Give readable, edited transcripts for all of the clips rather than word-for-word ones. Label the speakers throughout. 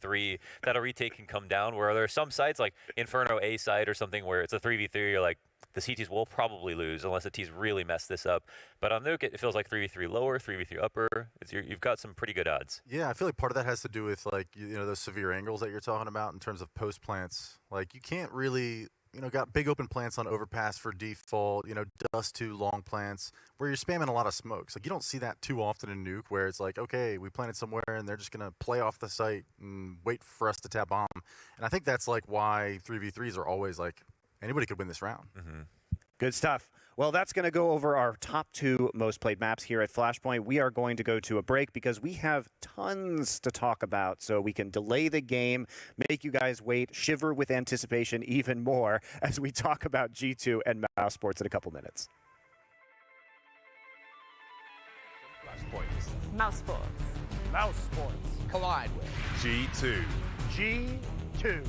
Speaker 1: 3, that a retake can come down, where there are some sites like Inferno A site or something where it's a 3v3, you're like, the CTs will probably lose unless the T's really mess this up. But on Nuke, it feels like 3v3 lower, 3v3 upper. You've got some pretty good odds.
Speaker 2: Yeah, I feel like part of that has to do with, like, those severe angles that you're talking about in terms of post plants. Like, you can't really, got big open plants on overpass for default, dust to long plants where you're spamming a lot of smokes. Like, you don't see that too often in Nuke where it's like, okay, we planted somewhere and they're just going to play off the site and wait for us to tap bomb. And I think that's like why 3v3s are always like, anybody could win this round.
Speaker 3: Mm-hmm. Good stuff. Well, that's going to go over our top 2 most played maps here at Flashpoint. We are going to go to a break because we have tons to talk about, so we can delay the game, make you guys wait, shiver with anticipation even more as we talk about G2 and mousesports in a couple minutes.
Speaker 4: Flashpoint.
Speaker 5: Mousesports.
Speaker 4: Mousesports.
Speaker 5: Collide with
Speaker 4: G2.
Speaker 5: G2.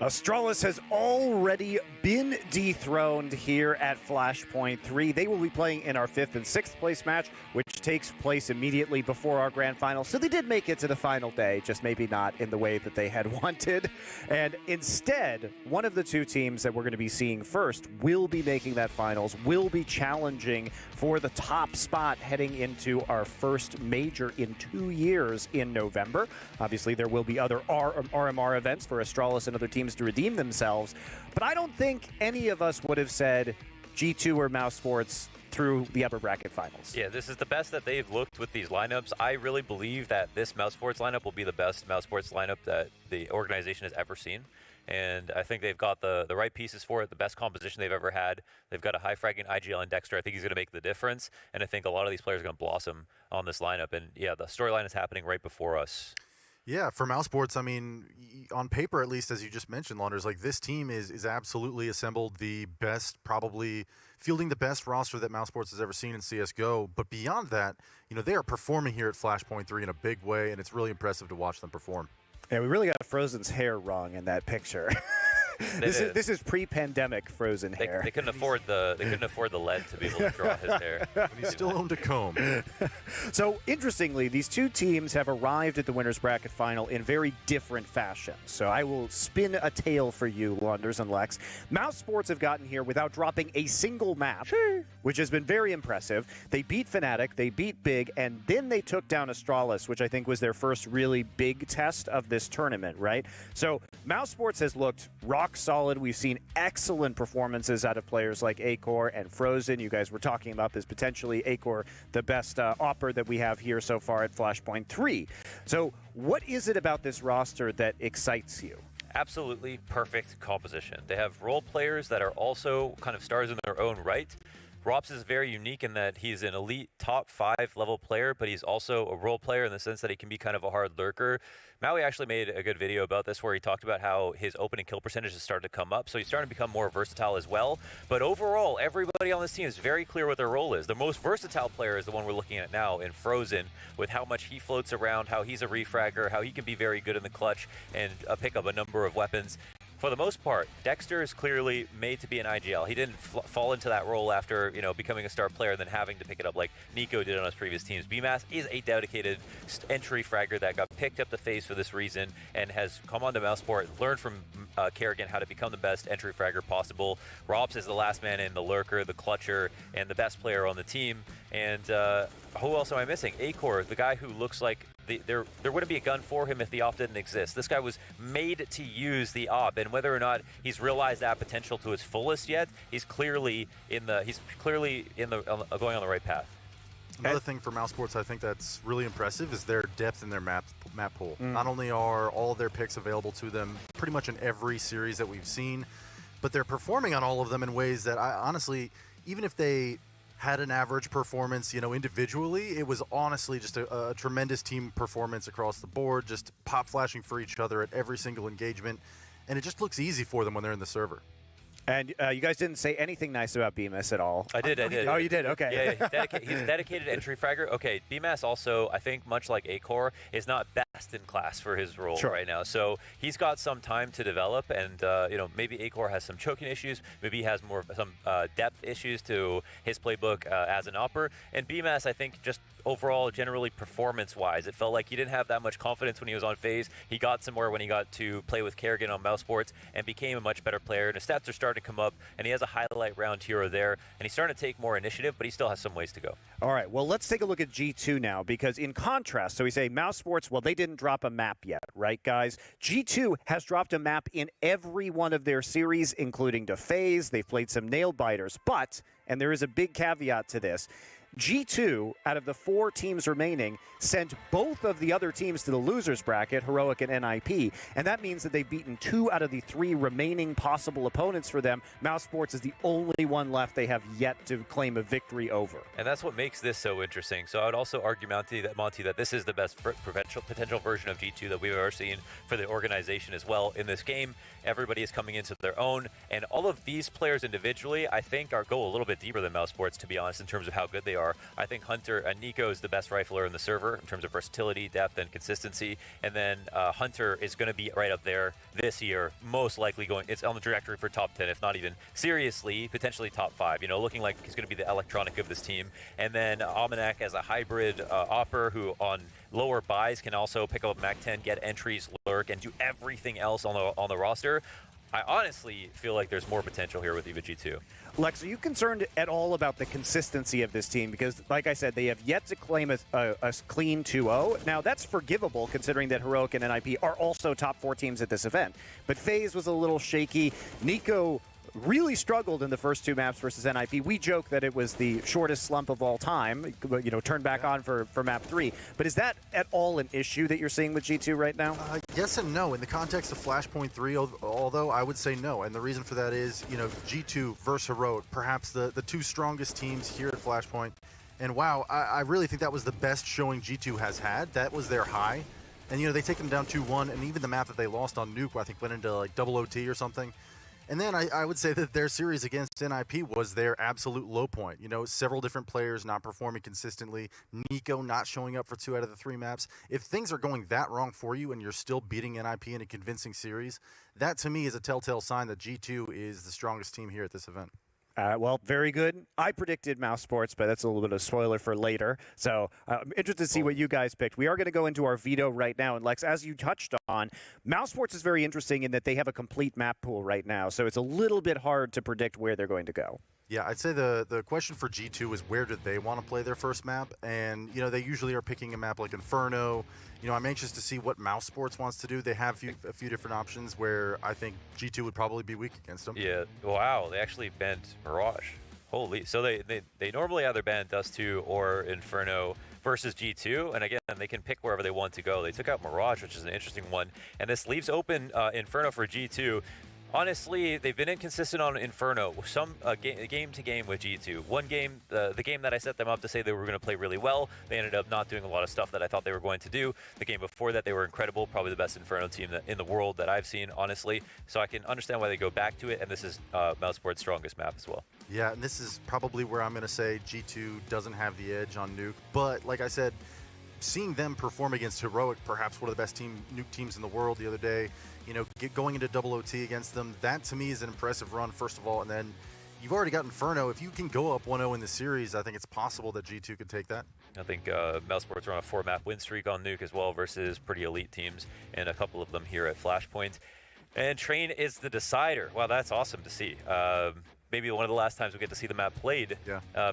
Speaker 3: Astralis has already been dethroned here at Flashpoint 3. They will be playing in our 5th and 6th place match, which takes place immediately before our grand final. So they did make it to the final day, just maybe not in the way that they had wanted. And instead, one of the 2 teams that we're going to be seeing first will be making that finals, will be challenging for the top spot heading into our first major in 2 years in November. Obviously, there will be other RMR events for Astralis and other teams to redeem themselves, but I don't think any of us would have said G2 or mousesports through the upper bracket finals.
Speaker 1: Yeah, this is the best that they've looked with these lineups. I really believe that this mousesports lineup will be the best mousesports lineup that the organization has ever seen. And I think they've got the right pieces for it, the best composition they've ever had. They've got a high-fragging IGL and Dexter. I think he's going to make the difference. And I think a lot of these players are going to blossom on this lineup. And yeah, the storyline is happening right before us.
Speaker 2: Yeah, for mousesports, I mean, on paper at least, as you just mentioned, Launders, like this team is absolutely assembled the best, probably fielding the best roster that mousesports has ever seen in CSGO. But beyond that, they are performing here at Flashpoint 3 in a big way, and it's really impressive to watch them perform.
Speaker 3: Yeah, we really got Frozen's hair wrong in that picture. This is pre-pandemic Frozen hair.
Speaker 1: They couldn't afford the lead to be able to draw his hair.
Speaker 2: And he still owned a comb.
Speaker 3: So, interestingly, these two teams have arrived at the winner's bracket final in very different fashions. So I will spin a tale for you, Lunders and Lex. Mouse Sports have gotten here without dropping a single map, which has been very impressive. They beat Fnatic, they beat Big, and then they took down Astralis, which I think was their first really big test of this tournament, right? So Mouse Sports has looked rock solid. We've seen excellent performances out of players like Acor and Frozen. You guys were talking about this, potentially Acor, the best opper that we have here so far at Flashpoint 3. So what is it about this roster that excites you?
Speaker 1: Absolutely perfect composition. They have role players that are also kind of stars in their own right. Rops is very unique in that he's an elite top 5 level player, but he's also a role player in the sense that he can be kind of a hard lurker. Maui actually made a good video about this where he talked about how his opening kill percentage has started to come up, so he's starting to become more versatile as well. But overall, everybody on this team is very clear what their role is. The most versatile player is the one we're looking at now in Frozen, with how much he floats around, how he's a refragger, how he can be very good in the clutch and pick up a number of weapons. For the most part, Dexter is clearly made to be an IGL. He didn't fall into that role after, becoming a star player and then having to pick it up like Nico did on his previous teams. BMAS is a dedicated entry fragger that got picked up the face for this reason and has come onto Mousesport, learned from Kerrigan how to become the best entry fragger possible. Robs is the last man in, the lurker, the clutcher, and the best player on the team. And who else am I missing? Acor, the guy who looks like there wouldn't be a gun for him if the op didn't exist. This guy was made to use the op, and whether or not he's realized that potential to his fullest yet, he's clearly going on the right path.
Speaker 2: Another thing for Mouse Sports I think that's really impressive is their depth in their map pool. Not only are all of their picks available to them pretty much in every series that we've seen, but they're performing on all of them in ways that I honestly, even if they had an average performance, individually, it was honestly just a tremendous team performance across the board, just pop flashing for each other at every single engagement, and it just looks easy for them when they're in the server.
Speaker 3: And you guys didn't say anything nice about BMS at all.
Speaker 1: I did.
Speaker 3: Oh, you did? Okay.
Speaker 1: Yeah, he's a dedicated entry fragger. Okay, BMAS also, I think, much like Acor, is not best in class for his role right now. So he's got some time to develop, and maybe Acor has some choking issues. Maybe he has some depth issues to his playbook as an opper. And BMAS, I think, just overall, generally performance-wise, it felt like he didn't have that much confidence when he was on phase. He got somewhere when he got to play with Kerrigan on Mouse Sports and became a much better player. And his stats are starting to come up, and he has a highlight round here or there, and he's starting to take more initiative, but he still has some ways to go.
Speaker 3: All right, well, let's take a look at G2 now, because in contrast, so we say Mouse Sports, well, they didn't drop a map yet, right, guys? G2 has dropped a map in every one of their series, including to phase. They've played some nail biters, but, and there is a big caveat to this, G2, out of the 4 teams remaining, sent both of the other teams to the losers bracket, Heroic and NIP, and that means that they've beaten 2 out of the 3 remaining possible opponents for them. Mouse Sports is the only one left they have yet to claim a victory over.
Speaker 1: And that's what makes this so interesting. So I would also argue, Monty, that this is the best potential version of G2 that we've ever seen for the organization as well. In this game, everybody is coming into their own, and all of these players individually, I think, go a little bit deeper than Mouse Sports, to be honest, in terms of how good they are. I think Hunter and Nico is the best rifler in the server in terms of versatility, depth, and consistency. And then Hunter is going to be right up there this year, most likely it's on the trajectory for top 10, if not even seriously, potentially top 5, looking like he's going to be the electronic of this team. And then Almanac as a hybrid opper who on lower buys can also pick up Mac 10, get entries, lurk, and do everything else on the roster. I honestly feel like there's more potential here with EVA G2.
Speaker 3: Lex, are you concerned at all about the consistency of this team? Because, like I said, they have yet to claim a clean 2-0. Now, that's forgivable considering that Heroic and NIP are also top 4 teams at this event. But FaZe was a little shaky. Nico really struggled in the first 2 maps versus NIP. We joke that it was the shortest slump of all time, turned back on for map 3. But is that at all an issue that you're seeing with G2 right now?
Speaker 2: Yes and no. In the context of Flashpoint 3, although I would say no. And the reason for that is, G2 versus Heroic, perhaps the 2 strongest teams here at Flashpoint. And wow, I really think that was the best showing G2 has had. That was their high. And, they take them down 2-1, and even the map that they lost on Nuke, I think, went into like double OT or something. And then I would say that their series against NIP was their absolute low point. You know, several different players not performing consistently, Nico not showing up for 2 out of the 3 maps. If things are going that wrong for you and you're still beating NIP in a convincing series, that to me is a telltale sign that G2 is the strongest team here at this event.
Speaker 3: Well, very good. I predicted Mouse Sports, but that's a little bit of a spoiler for later. So I'm interested to see what you guys picked. We are going to go into our veto right now. And Lex, as you touched on, Mouse Sports is very interesting in that they have a complete map pool right now. So it's a little bit hard to predict where they're going to go.
Speaker 2: Yeah, I'd say the question for G2 is where do they want to play their first map? And, you know, they usually are picking a map like Inferno. You know, I'm anxious to see what Mouse Sports wants to do. They have a few different options where I think G2 would probably be weak against them.
Speaker 1: Yeah, wow, they actually banned Mirage. Holy, so they normally either ban Dust 2 or Inferno versus G2, and again, they can pick wherever they want to go. They took out Mirage, which is an interesting one, and this leaves open Inferno for G2. Honestly, they've been inconsistent on Inferno, some game to game with G2. One game, the game that I set them up to say they were going to play really well, they ended up not doing a lot of stuff that I thought they were going to do. The game before that, they were incredible, probably the best Inferno team in the world that I've seen, honestly. So I can understand why they go back to it, and this is mousesport's strongest map as well.
Speaker 2: Yeah, and this is probably where I'm going to say G2 doesn't have the edge on Nuke. But like I said, seeing them perform against Heroic, perhaps one of the best Nuke teams in the world the other day, you know, going into double OT against them, that to me is an impressive run, first of all. And then you've already got Inferno. If you can go up 1-0 in the series, I think it's possible that G2 could take that.
Speaker 1: I think mousesports are on a 4-map win streak on Nuke as well versus pretty elite teams, and a couple of them here at Flashpoint. And Train is the decider. Wow, that's awesome to see. Maybe one of the last times we get to see the map played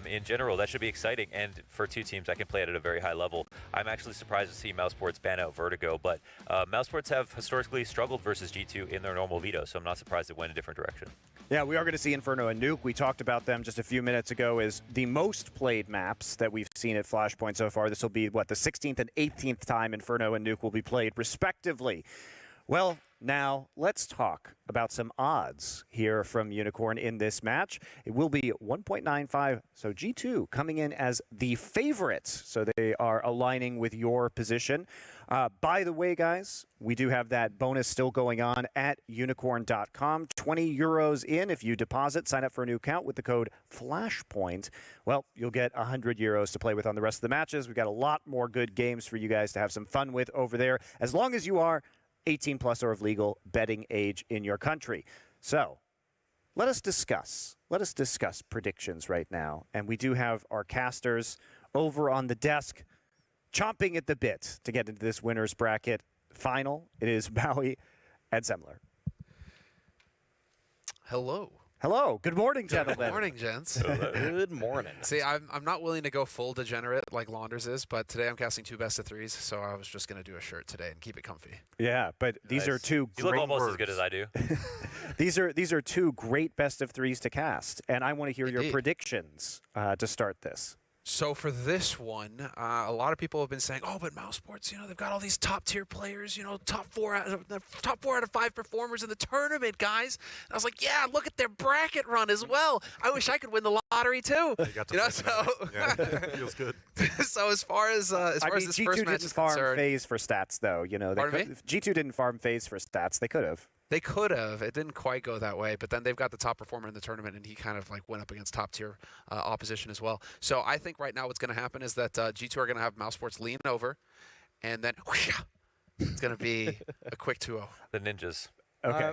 Speaker 1: in general. That should be exciting. And for 2 teams, I can play it at a very high level. I'm actually surprised to see mousesports ban out Vertigo, but mousesports have historically struggled versus G2 in their normal veto, so I'm not surprised it went a different direction.
Speaker 3: Yeah, we are going to see Inferno and Nuke. We talked about them just a few minutes ago as the most played maps that we've seen at Flashpoint so far. This will be, what, the 16th and 18th time Inferno and Nuke will be played, respectively. Well, now let's talk about some odds here from Unicorn in this match. It will be 1.95, so G2 coming in as the favorites, so they are aligning with your position. By the way, guys, we do have that bonus still going on at unicorn.com. 20 euros in if you deposit, sign up for a new account with the code Flashpoint. Well, you'll get 100 euros to play with on the rest of the matches. We've got a lot more good games for you guys to have some fun with over there, as long as you are 18 plus or of legal betting age in your country. So let us discuss predictions right now. And we do have our casters over on the desk chomping at the bit to get into this winner's bracket final. It is Maui and Semler.
Speaker 4: Hello.
Speaker 3: Hello. Good morning, gentlemen.
Speaker 4: Good morning, gents.
Speaker 6: Good morning.
Speaker 4: See, I'm not willing to go full degenerate like Launders is, but today I'm casting 2 best of 3s, so I was just going to do a shirt today and keep it comfy.
Speaker 3: Yeah, but these are 2
Speaker 1: You
Speaker 3: great
Speaker 1: look almost
Speaker 3: words.
Speaker 1: as good as I do.
Speaker 3: These are 2 great best of 3s to cast, and I want to hear your
Speaker 4: Indeed.
Speaker 3: predictions to start this.
Speaker 4: So for this one, a lot of people have been saying, "Oh, but mousesports, you know, they've got all these top-tier players, you know, top 4 out of 5 performers in the tournament, guys." And I was like, "Yeah, look at their bracket run as well. I wish I could win the lottery too."
Speaker 2: You know, so yeah, feels good.
Speaker 4: So as far as this
Speaker 3: G2
Speaker 4: first match
Speaker 3: didn't
Speaker 4: is
Speaker 3: farm
Speaker 4: concerned,
Speaker 3: phase for stats, though. You know, G2 didn't farm phase for stats. They could have.
Speaker 4: they could have. It didn't quite go that way, but then they've got the top performer in the tournament, and he kind of like went up against top-tier opposition as well. So I think right now what's going to happen is that G2 are going to have mousesports lean over, and then it's going to be a quick 2-0.
Speaker 1: The ninjas.
Speaker 3: Okay.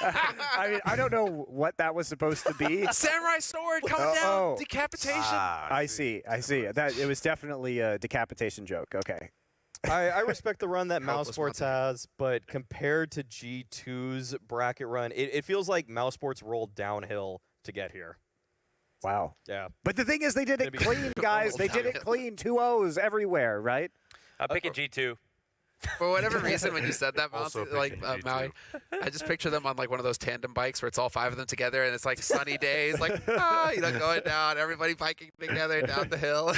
Speaker 3: I mean, I don't know what that was supposed to be.
Speaker 4: Samurai sword coming down, decapitation.
Speaker 3: I see. That it was definitely a decapitation joke. Okay.
Speaker 6: I respect the run that
Speaker 4: Helpless
Speaker 6: mousesports
Speaker 4: monster.
Speaker 6: has, but compared to G2's bracket run, it feels like mousesports rolled downhill to get here.
Speaker 3: Wow.
Speaker 6: Yeah.
Speaker 3: But the thing is, they did it clean, guys. They did it clean. 2 O's everywhere, right?
Speaker 1: I'm picking G2.
Speaker 4: For whatever reason, when you said that,
Speaker 2: Also
Speaker 4: like
Speaker 2: picking G2.
Speaker 4: Maui, I just picture them on like one of those tandem bikes where it's all 5 of them together, and it's like sunny days, like you know, going down, everybody biking together down the hill.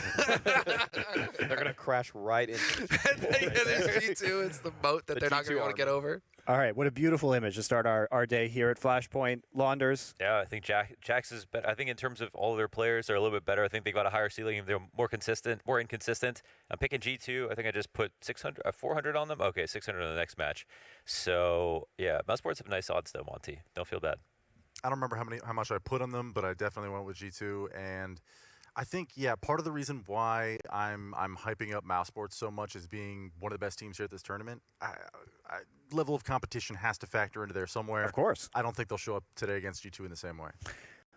Speaker 6: They're going to crash right into
Speaker 4: And then there's G2, it's the moat that
Speaker 6: The
Speaker 4: they're not going to
Speaker 6: G2
Speaker 4: be able to get
Speaker 6: army.
Speaker 4: over.
Speaker 3: All right, what a beautiful image to start our day here at Flashpoint. Launders.
Speaker 1: Yeah, I think Jax is better. I think in terms of all of their players, they're a little bit better. I think they got a higher ceiling. They're more consistent, more inconsistent. I'm picking G2. I think I just put 400 on them. Okay, 600 in the next match. So, yeah, mousesports have nice odds, though, Monty. Don't feel bad.
Speaker 2: I don't remember how much I put on them, but I definitely went with G2. And I think, yeah, part of the reason why I'm hyping up mousesports so much as being one of the best teams here at this tournament, level of competition has to factor into there somewhere.
Speaker 3: Of course.
Speaker 2: I don't think they'll show up today against G2 in the same way.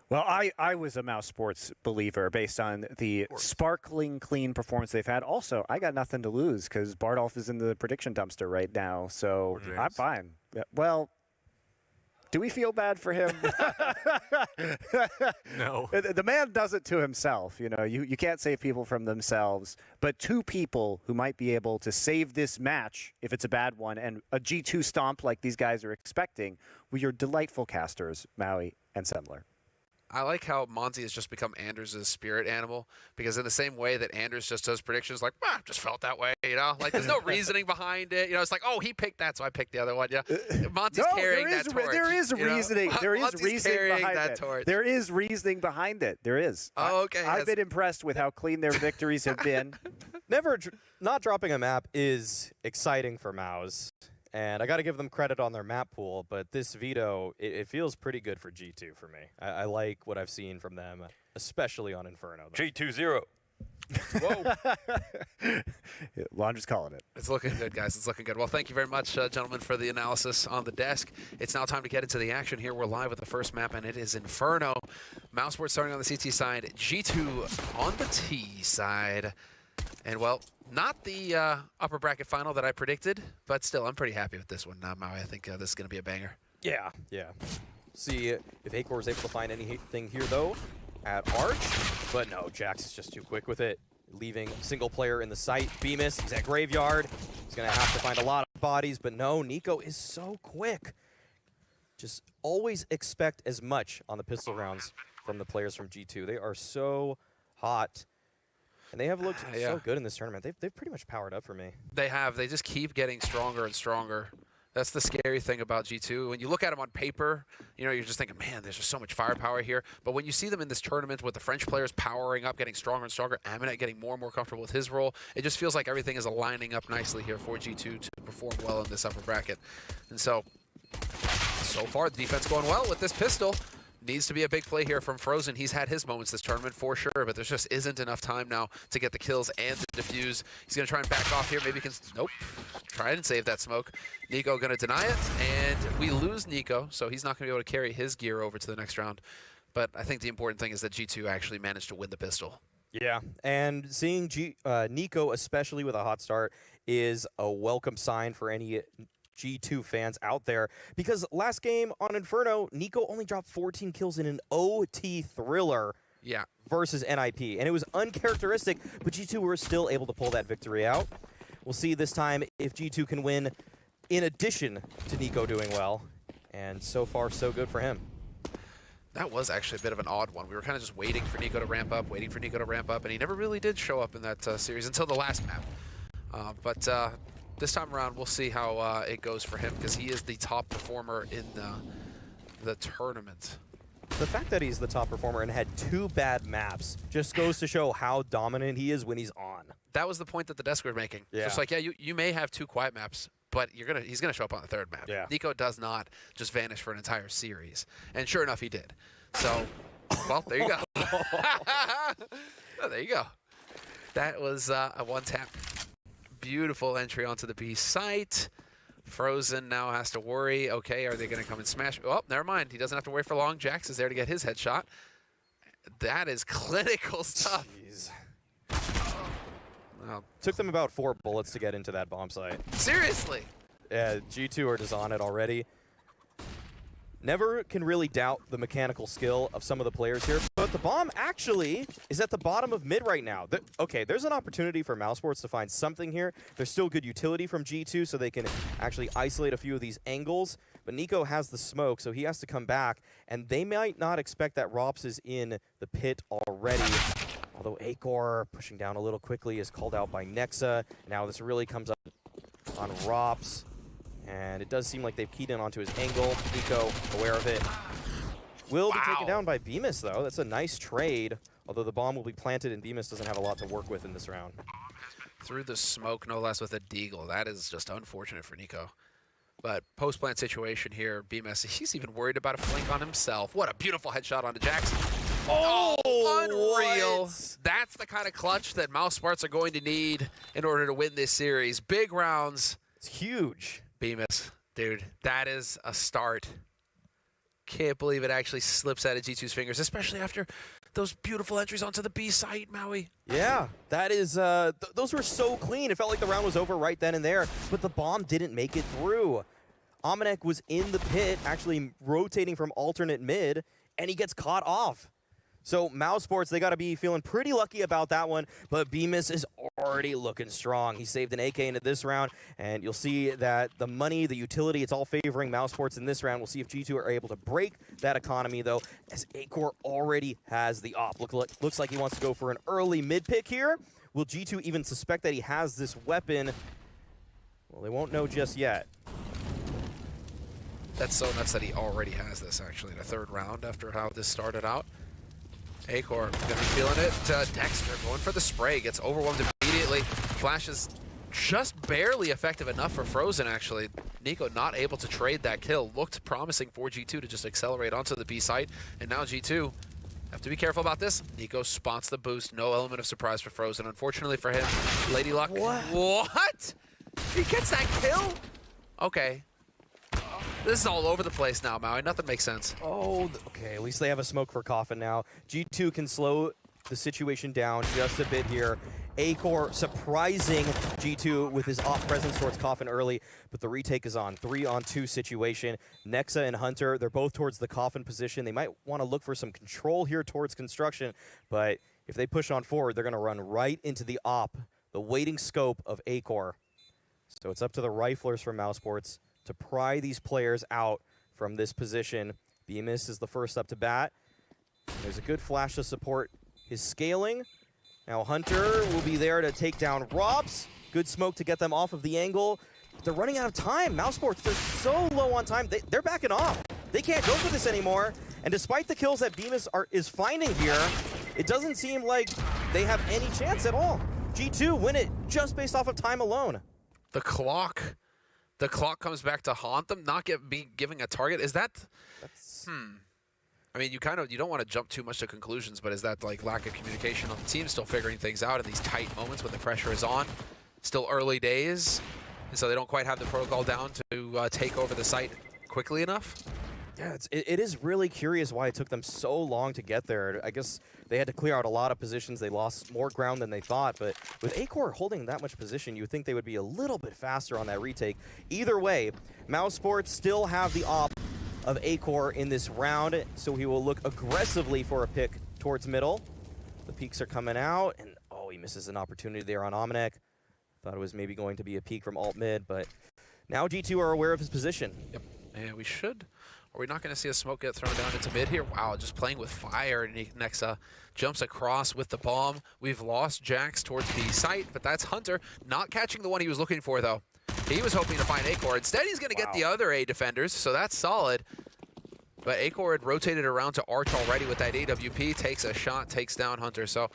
Speaker 3: Well, I was a mousesports believer based on the sparkling clean performance they've had. Also, I got nothing to lose because Bardolph is in the prediction dumpster right now, so I'm fine. Yeah, well, do we feel bad for him?
Speaker 2: No.
Speaker 3: The man does it to himself. You know, you can't save people from themselves. But two people who might be able to save this match, if it's a bad one, and a G2 stomp like these guys are expecting, were your delightful casters, Maui and Semler.
Speaker 4: I like how Monty has just become Anders' spirit animal, because in the same way that Anders just does predictions like, just felt that way, you know? Like, there's no reasoning behind it. You know, it's like, oh, he picked that, so I picked the other one. Yeah, Monty's carrying that torch.
Speaker 3: There is reasoning. There is reasoning behind
Speaker 4: that
Speaker 3: it.
Speaker 4: torch.
Speaker 3: There is reasoning behind it. There is.
Speaker 4: Oh, okay.
Speaker 3: I've been impressed with how clean their victories have been.
Speaker 6: Not dropping a map is exciting for Mouse. And I got to give them credit on their map pool, but this veto, it feels pretty good for G2 for me. I like what I've seen from them, especially on Inferno.
Speaker 1: G2-0.
Speaker 6: Whoa.
Speaker 3: Laundry's calling it.
Speaker 4: It's looking good, guys. It's looking good. Well, thank you very much, gentlemen, for the analysis on the desk. It's now time to get into the action here. We're live with the first map, and it is Inferno. Mousesports starting on the CT side, G2 on the T side. And, well, not the upper bracket final that I predicted, but still, I'm pretty happy with this one. Maui, I think this is going to be a banger.
Speaker 6: Yeah. See if Acor is able to find anything here, though, at Arch. But no, Jax is just too quick with it, leaving single player in the site. Bemis, he's at Graveyard. He's going to have to find a lot of bodies, but no, Nico is so quick. Just always expect as much on the pistol rounds from the players from G2. They are so hot. And they have looked so good in this tournament. They've pretty much powered up for me.
Speaker 4: They have. They just keep getting stronger and stronger. That's the scary thing about G2. When you look at them on paper, you know, you're just thinking, man, there's just so much firepower here. But when you see them in this tournament with the French players powering up, getting stronger and stronger, Aminet getting more and more comfortable with his role, it just feels like everything is aligning up nicely here for G2 to perform well in this upper bracket. And so far, the defense going well with this pistol. Needs to be a big play here from Frozen. He's had his moments this tournament for sure, but there just isn't enough time now to get the kills and the defuse. He's going to try and back off here. Maybe he can... Nope. Try and save that smoke. Nico going to deny it, and we lose Nico, so he's not going to be able to carry his gear over to the next round. But I think the important thing is that G2 actually managed to win the pistol.
Speaker 6: Yeah, and seeing Nico, especially with a hot start, is a welcome sign for any G2 fans out there, because last game on Inferno, Nico only dropped 14 kills in an OT thriller versus NIP, and it was uncharacteristic, but G2 were still able to pull that victory out. We'll see this time if G2 can win in addition to Nico doing well, and so far so good for him.
Speaker 4: That was actually a bit of an odd one. We were kind of just waiting for Nico to ramp up, and he never really did show up in that series until the last map. This time around, we'll see how it goes for him, because he is the top performer in the tournament.
Speaker 6: The fact that he's the top performer and had 2 bad maps just goes to show how dominant he is when he's on.
Speaker 4: That was the point that the desk were making.
Speaker 6: Yeah.
Speaker 4: Just like, you may have 2 quiet maps, but he's gonna show up on the 3rd map.
Speaker 6: Yeah.
Speaker 4: Nico does not just vanish for an entire series, and sure enough, he did. So, well, there you go. Oh, there you go. That was a one-tap. Beautiful entry onto the B site. Frozen now has to worry. Okay, are they going to come and smash? Oh, never mind. He doesn't have to wait for long. Jax is there to get his headshot. That is clinical stuff.
Speaker 6: Jeez.
Speaker 4: Well,
Speaker 6: Took them about 4 bullets to get into that bomb site.
Speaker 4: seriously.
Speaker 6: Yeah, G2 are just on it already. Never can really doubt the mechanical skill of some of the players here, but the bomb actually is at the bottom of mid right now. Okay, there's an opportunity for mousesports to find something here. There's still good utility from G2, so they can actually isolate a few of these angles, but Nico has the smoke, so he has to come back, and they might not expect that Rops is in the pit already. Although Acor, pushing down a little quickly, is called out by Nexa. Now this really comes up on Rops. And it does seem like they've keyed in onto his angle. Nico, aware of it. Will be taken down by Bemis, though. That's a nice trade, although the bomb will be planted and Bemis doesn't have a lot to work with in this round.
Speaker 4: Through the smoke, no less, with a deagle. That is just unfortunate for Nico. But post-plant situation here, Bemis, he's even worried about a flank on himself. What a beautiful headshot onto Jax. Oh, unreal.
Speaker 6: What?
Speaker 4: That's the kind of clutch that mousesports are going to need in order to win this series. Big rounds.
Speaker 6: It's huge.
Speaker 4: Bemis, dude, that is a start. Can't believe it actually slips out of G2's fingers, especially after those beautiful entries onto the B site, Maui.
Speaker 6: Yeah, that is, those were so clean. It felt like the round was over right then and there, but the bomb didn't make it through. Amanek was in the pit, actually rotating from alternate mid, and he gets caught off. So mousesports, they got to be feeling pretty lucky about that one, but Bemis is already looking strong. He saved an AK into this round, and you'll see that the money, the utility, it's all favoring mousesports in this round. We'll see if G2 are able to break that economy, though, as Acor already has the op. Looks like he wants to go for an early mid pick here. Will G2 even suspect that he has this weapon? Well, they won't know just yet.
Speaker 4: That's so nuts that he already has this, actually, in a third round after how this started out. Acor gonna be feeling it. Dexter going for the spray, gets overwhelmed immediately. Flash is just barely effective enough for Frozen, actually. Nico not able to trade that kill. Looked promising for G2 to just accelerate onto the B site, and now G2 have to be careful about this. Nico spots the boost. No element of surprise for Frozen. Unfortunately for him, Lady Luck. What? He gets that kill? Okay. This is all over the place now, Maui. Nothing makes sense.
Speaker 6: Oh, okay. At least they have a smoke for Coffin now. G2 can slow the situation down just a bit here. Acor surprising G2 with his off presence towards Coffin early, but the retake is on. 3-on-2 situation. Nexa and Hunter, they're both towards the Coffin position. They might want to look for some control here towards construction, but if they push on forward, they're going to run right into the op, the waiting scope of Acor. So it's up to the riflers from mousesports to pry these players out from this position. Bemis is the first up to bat. There's a good flash to support his scaling. Now Hunter will be there to take down Robs. Good smoke to get them off of the angle. But they're running out of time. Mousesports, they're so low on time. They're backing off. They can't go for this anymore. And despite the kills that Bemis is finding here, it doesn't seem like they have any chance at all. G2 win it just based off of time alone.
Speaker 4: The clock comes back to haunt them, not giving a target. Is that? I mean, you don't want to jump too much to conclusions, but is that like lack of communication on the team, still figuring things out in these tight moments when the pressure is on? Still early days, and so they don't quite have the protocol down to take over the site quickly enough?
Speaker 6: Yeah, it is really curious why it took them so long to get there. I guess they had to clear out a lot of positions. They lost more ground than they thought, but with Acor holding that much position, you would think they would be a little bit faster on that retake. Either way, mousesports still have the op of Acor in this round, so he will look aggressively for a pick towards middle. The peeks are coming out, and oh, he misses an opportunity there on Amanek. Thought it was maybe going to be a peek from alt mid, but now G2 are aware of his position.
Speaker 4: Yep, and we should. Are we not going to see a smoke get thrown down into mid here? Wow, just playing with fire. Nexa jumps across with the bomb. We've lost Jax towards the site, but that's Hunter. Not catching the one he was looking for, though. He was hoping to find Acor. Instead, he's going to get the other A defenders, so that's solid. But Acor had rotated around to Arch already with that AWP. Takes a shot, takes down Hunter. So,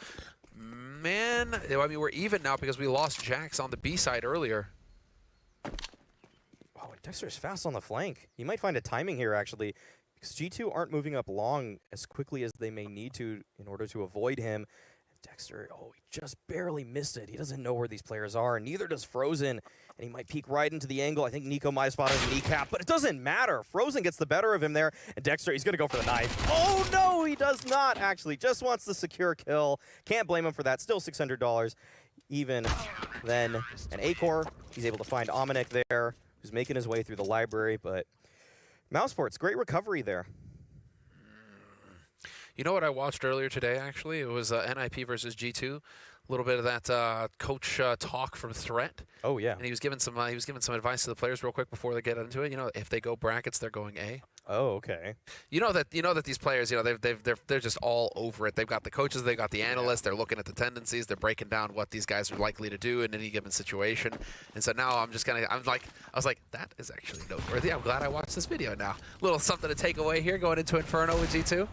Speaker 4: man, I mean, we're even now because we lost Jax on the B side earlier.
Speaker 6: Oh, Dexter's fast on the flank. He might find a timing here, actually, because G2 aren't moving up long as quickly as they may need to in order to avoid him. Dexter, oh, he just barely missed it. He doesn't know where these players are, and neither does Frozen, and he might peek right into the angle. I think Nico might have spotted a kneecap, but it doesn't matter. Frozen gets the better of him there, and Dexter, he's going to go for the knife. Oh, no, he does not, actually. Just wants the secure kill. Can't blame him for that. Still $600 even then. And Acor, he's able to find Amanek there, who's making his way through the library, but mousesports, great recovery there.
Speaker 4: You know what I watched earlier today, actually? It was NIP versus G2. A little bit of that coach talk from Threat.
Speaker 6: Oh, yeah.
Speaker 4: And he was giving some advice to the players real quick before they get into it. You know, if they go brackets, they're going A.
Speaker 6: Oh, okay.
Speaker 4: You know that these players, they're just all over it. They've got the coaches, they've got the analysts, they're looking at the tendencies, they're breaking down what these guys are likely to do in any given situation. And so now I was like, that is actually noteworthy. I'm glad I watched this video now. Little something to take away here going into Inferno with G2.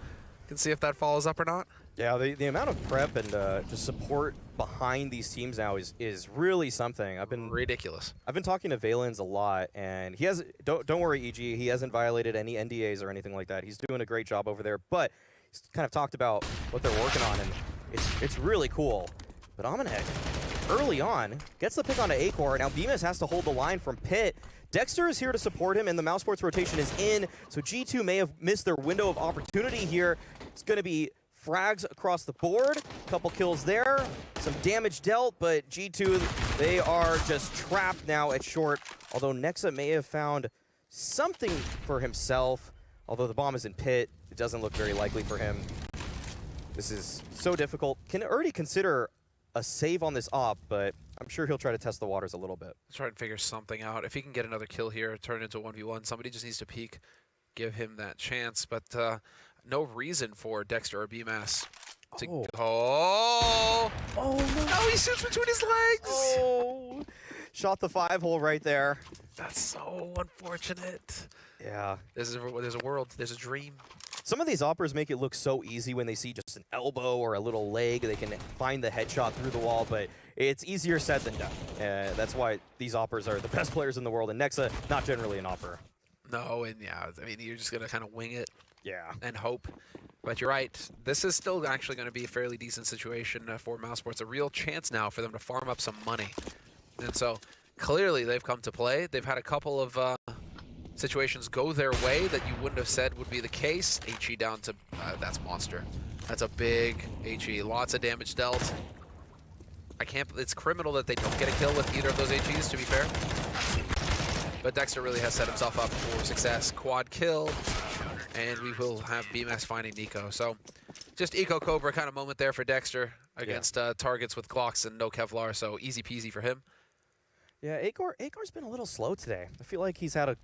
Speaker 4: Can see if that follows up or not.
Speaker 6: Yeah, the amount of prep and just support behind these teams now is really something.
Speaker 4: Ridiculous.
Speaker 6: I've been talking to Valens a lot, and he has don't worry, EG, he hasn't violated any NDAs or anything like that. He's doing a great job over there, but he's kind of talked about what they're working on, and it's really cool. But Omenek, early on, gets the pick onto Acor. Now Bemis has to hold the line from Pit. Dexter is here to support him, and the mousesports rotation is in, so G2 may have missed their window of opportunity here. It's going to be frags across the board, couple kills there, some damage dealt, but G2, they are just trapped now at short, although Nexa may have found something for himself, although the bomb is in Pit. It doesn't look very likely for him. This is so difficult. Can already consider a save on this op, but I'm sure he'll try to test the waters a little bit.
Speaker 4: Try and figure something out. If he can get another kill here, turn it into a 1v1, somebody just needs to peek, give him that chance, but no reason for Dexter or BMass to go. Oh no, he shoots between his legs!
Speaker 6: Oh, shot the 5-hole right there.
Speaker 4: That's so unfortunate.
Speaker 6: Yeah.
Speaker 4: There's a world, there's a dream.
Speaker 6: Some of these operas make it look so easy when they see just an elbow or a little leg. They can find the headshot through the wall, but it's easier said than done. That's why these operas are the best players in the world, and Nexa, not generally an opera.
Speaker 4: No, and yeah, I mean, you're just going to kind of wing it.
Speaker 6: Yeah.
Speaker 4: And hope. But you're right. This is still actually going to be a fairly decent situation for mousesports. A real chance now for them to farm up some money. And so clearly they've come to play. They've had a couple of situations go their way that you wouldn't have said would be the case. HE down to, that's Monster. That's a big HE. Lots of damage dealt. It's criminal that they don't get a kill with either of those HEs, to be fair. But Dexter really has set himself up for success. Quad kill. And we will have BMass finding Nico. So just Eco Cobra kind of moment there for Dexter against targets with Glocks and no Kevlar. So easy peasy for him.
Speaker 6: Yeah, Acor's been a little slow today. I feel like he's had a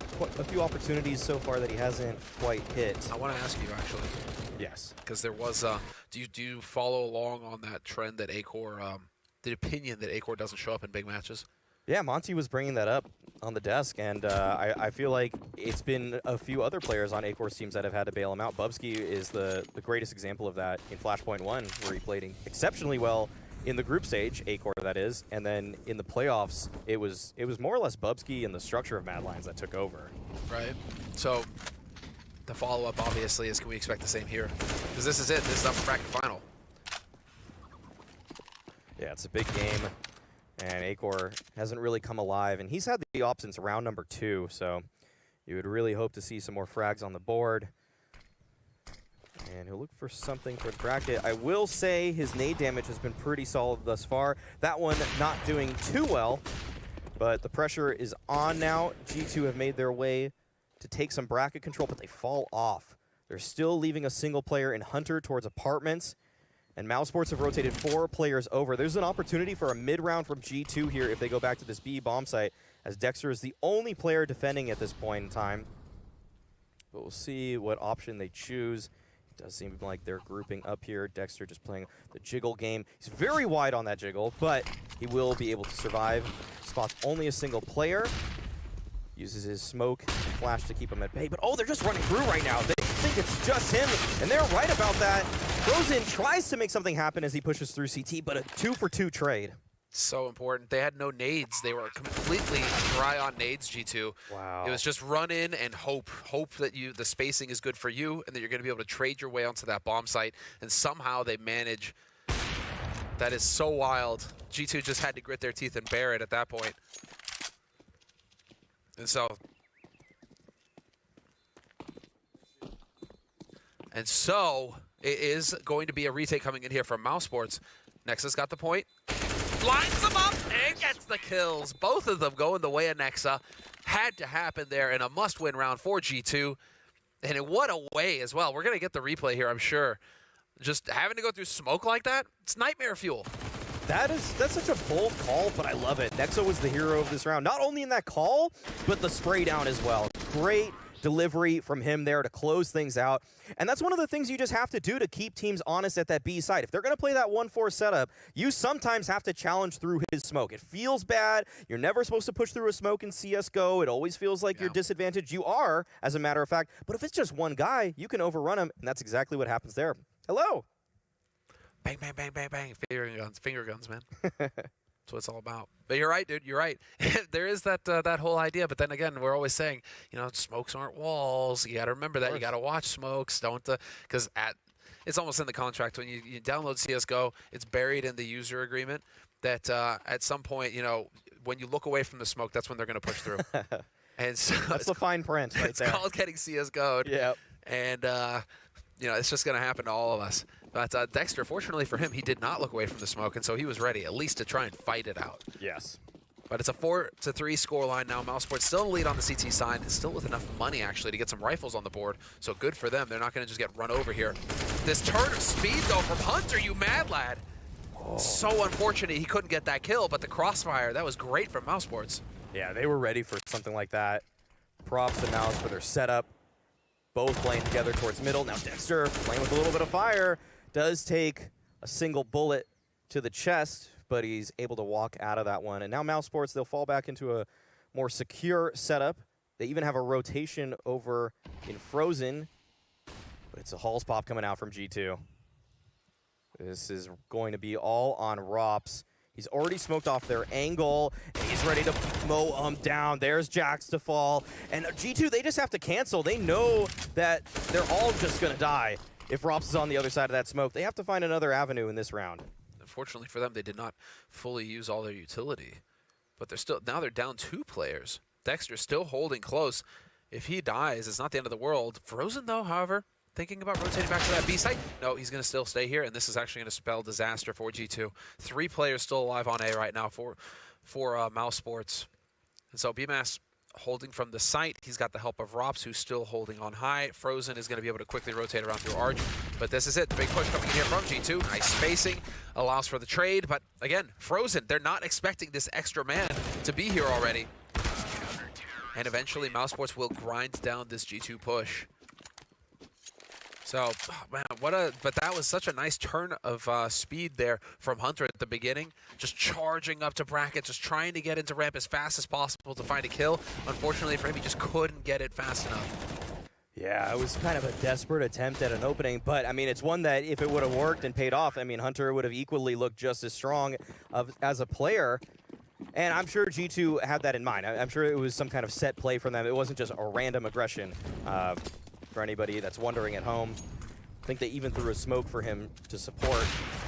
Speaker 6: few opportunities so far that he hasn't quite hit.
Speaker 4: I want to ask you, actually.
Speaker 6: Yes.
Speaker 4: Because there was, do you follow along on that trend that Acor, the opinion that Acor doesn't show up in big matches?
Speaker 6: Yeah, Monty was bringing that up on the desk, and I feel like it's been a few other players on Acor's teams that have had to bail him out. Bubsky is the greatest example of that in Flashpoint 1, where he played exceptionally well in the group stage, Acor that is, and then in the playoffs, it was more or less Bubsky and the structure of Mad Lions that took over.
Speaker 4: Right. So the follow-up, obviously, is can we expect the same here? Because this is it. This is up for bracket final.
Speaker 6: Yeah, it's a big game. And Acor hasn't really come alive, and he's had the op since round number 2, so you would really hope to see some more frags on the board. And he'll look for something for the bracket. I will say his nade damage has been pretty solid thus far. That one not doing too well, but the pressure is on now. G2 have made their way to take some bracket control, but they fall off. They're still leaving a single player in Hunter towards apartments. And mousesports have rotated 4 players over. There's an opportunity for a mid-round from G2 here if they go back to this B bomb site, as Dexter is the only player defending at this point in time. But we'll see what option they choose. It does seem like they're grouping up here. Dexter just playing the jiggle game. He's very wide on that jiggle, but he will be able to survive. Spots only a single player. Uses his smoke and flash to keep him at bay. But oh, they're just running through right now. They think it's just him, and they're right about that. Frozen tries to make something happen as he pushes through CT, but a 2-for-2 trade.
Speaker 4: So important. They had no nades. They were completely dry on nades, G2.
Speaker 6: Wow.
Speaker 4: It was just run in and hope. Hope that the spacing is good for you and that you're going to be able to trade your way onto that bomb site. And somehow they manage. That is so wild. G2 just had to grit their teeth and bear it at that point. And so it is going to be a retake coming in here from mousesports. Nexa's got the point. Lines them up and gets the kills. Both of them going the way of Nexa. Had to happen there in a must-win round for G2. And in what a way as well. We're going to get the replay here, I'm sure. Just having to go through smoke like that, it's nightmare fuel.
Speaker 6: That's such a bold call, but I love it. Nexa was the hero of this round. Not only in that call, but the spray down as well. Great delivery from him there to close things out. And that's one of the things you just have to do to keep teams honest at that B side. If they're going to play that 1-4 setup, you sometimes have to challenge through his smoke. It feels bad. You're never supposed to push through a smoke in CSGO. It always feels like you're disadvantaged. You are, as a matter of fact. But if it's just one guy, you can overrun him, and that's exactly what happens there. Hello.
Speaker 4: Bang, bang, bang, bang, bang. Finger guns, man. That's what it's all about. But you're right, dude. You're right. There is that that whole idea. But then again, we're always saying, smokes aren't walls. You got to remember that. You got to watch smokes. Don't because it's almost in the contract when you download CS:GO. It's buried in the user agreement that at some point, when you look away from the smoke, that's when they're going to push through. And so
Speaker 6: that's the fine print right there.
Speaker 4: It's called getting CS:GO'd.
Speaker 6: Yeah.
Speaker 4: And it's just going to happen to all of us. But Dexter, fortunately for him, he did not look away from the smoke, and so he was ready at least to try and fight it out.
Speaker 6: Yes.
Speaker 4: But it's a 4-3 scoreline now. mousesports still in the lead on the CT side, and still with enough money, actually, to get some rifles on the board. So good for them. They're not going to just get run over here. This turn of speed, though, from Hunter, you mad lad. Oh. So unfortunate he couldn't get that kill, but the crossfire, that was great from mousesports.
Speaker 6: Yeah, they were ready for something like that. Props to Mouse for their setup. Both playing together towards middle. Now Dexter playing with a little bit of fire. Does take a single bullet to the chest, but he's able to walk out of that one. And now mousesports, they'll fall back into a more secure setup. They even have a rotation over in Frozen, but it's a Halls pop coming out from G2. This is going to be all on Rops. He's already smoked off their angle, and he's ready to mow down. There's Jax to fall. And G2, they just have to cancel. They know that they're all just going to die if Rops is on the other side of that smoke. They have to find another avenue in this round.
Speaker 4: Unfortunately for them, they did not fully use all their utility. But now they're down 2 players. Dexter's still holding close. If he dies, it's not the end of the world. Frozen, though, however, thinking about rotating back to that B site. No, he's going to still stay here, and this is actually going to spell disaster for G2. 3 players still alive on A right now for mousesports. And so BMass holding from the site. He's got the help of Rops, who's still holding on high. Frozen is going to be able to quickly rotate around through Arch. But this is it. The big push coming in here from G2. Nice spacing. Allows for the trade. But again, Frozen, they're not expecting this extra man to be here already. And eventually, mousesports will grind down this G2 push. So, man, but that was such a nice turn of speed there from Hunter at the beginning. Just charging up to bracket, just trying to get into ramp as fast as possible to find a kill. Unfortunately for him, he just couldn't get it fast enough.
Speaker 6: Yeah, it was kind of a desperate attempt at an opening, but I mean, it's one that if it would have worked and paid off, I mean, Hunter would have equally looked just as strong as a player. And I'm sure G2 had that in mind. I'm sure it was some kind of set play from them. It wasn't just a random aggression. For anybody that's wondering at home, I think they even threw a smoke for him to support.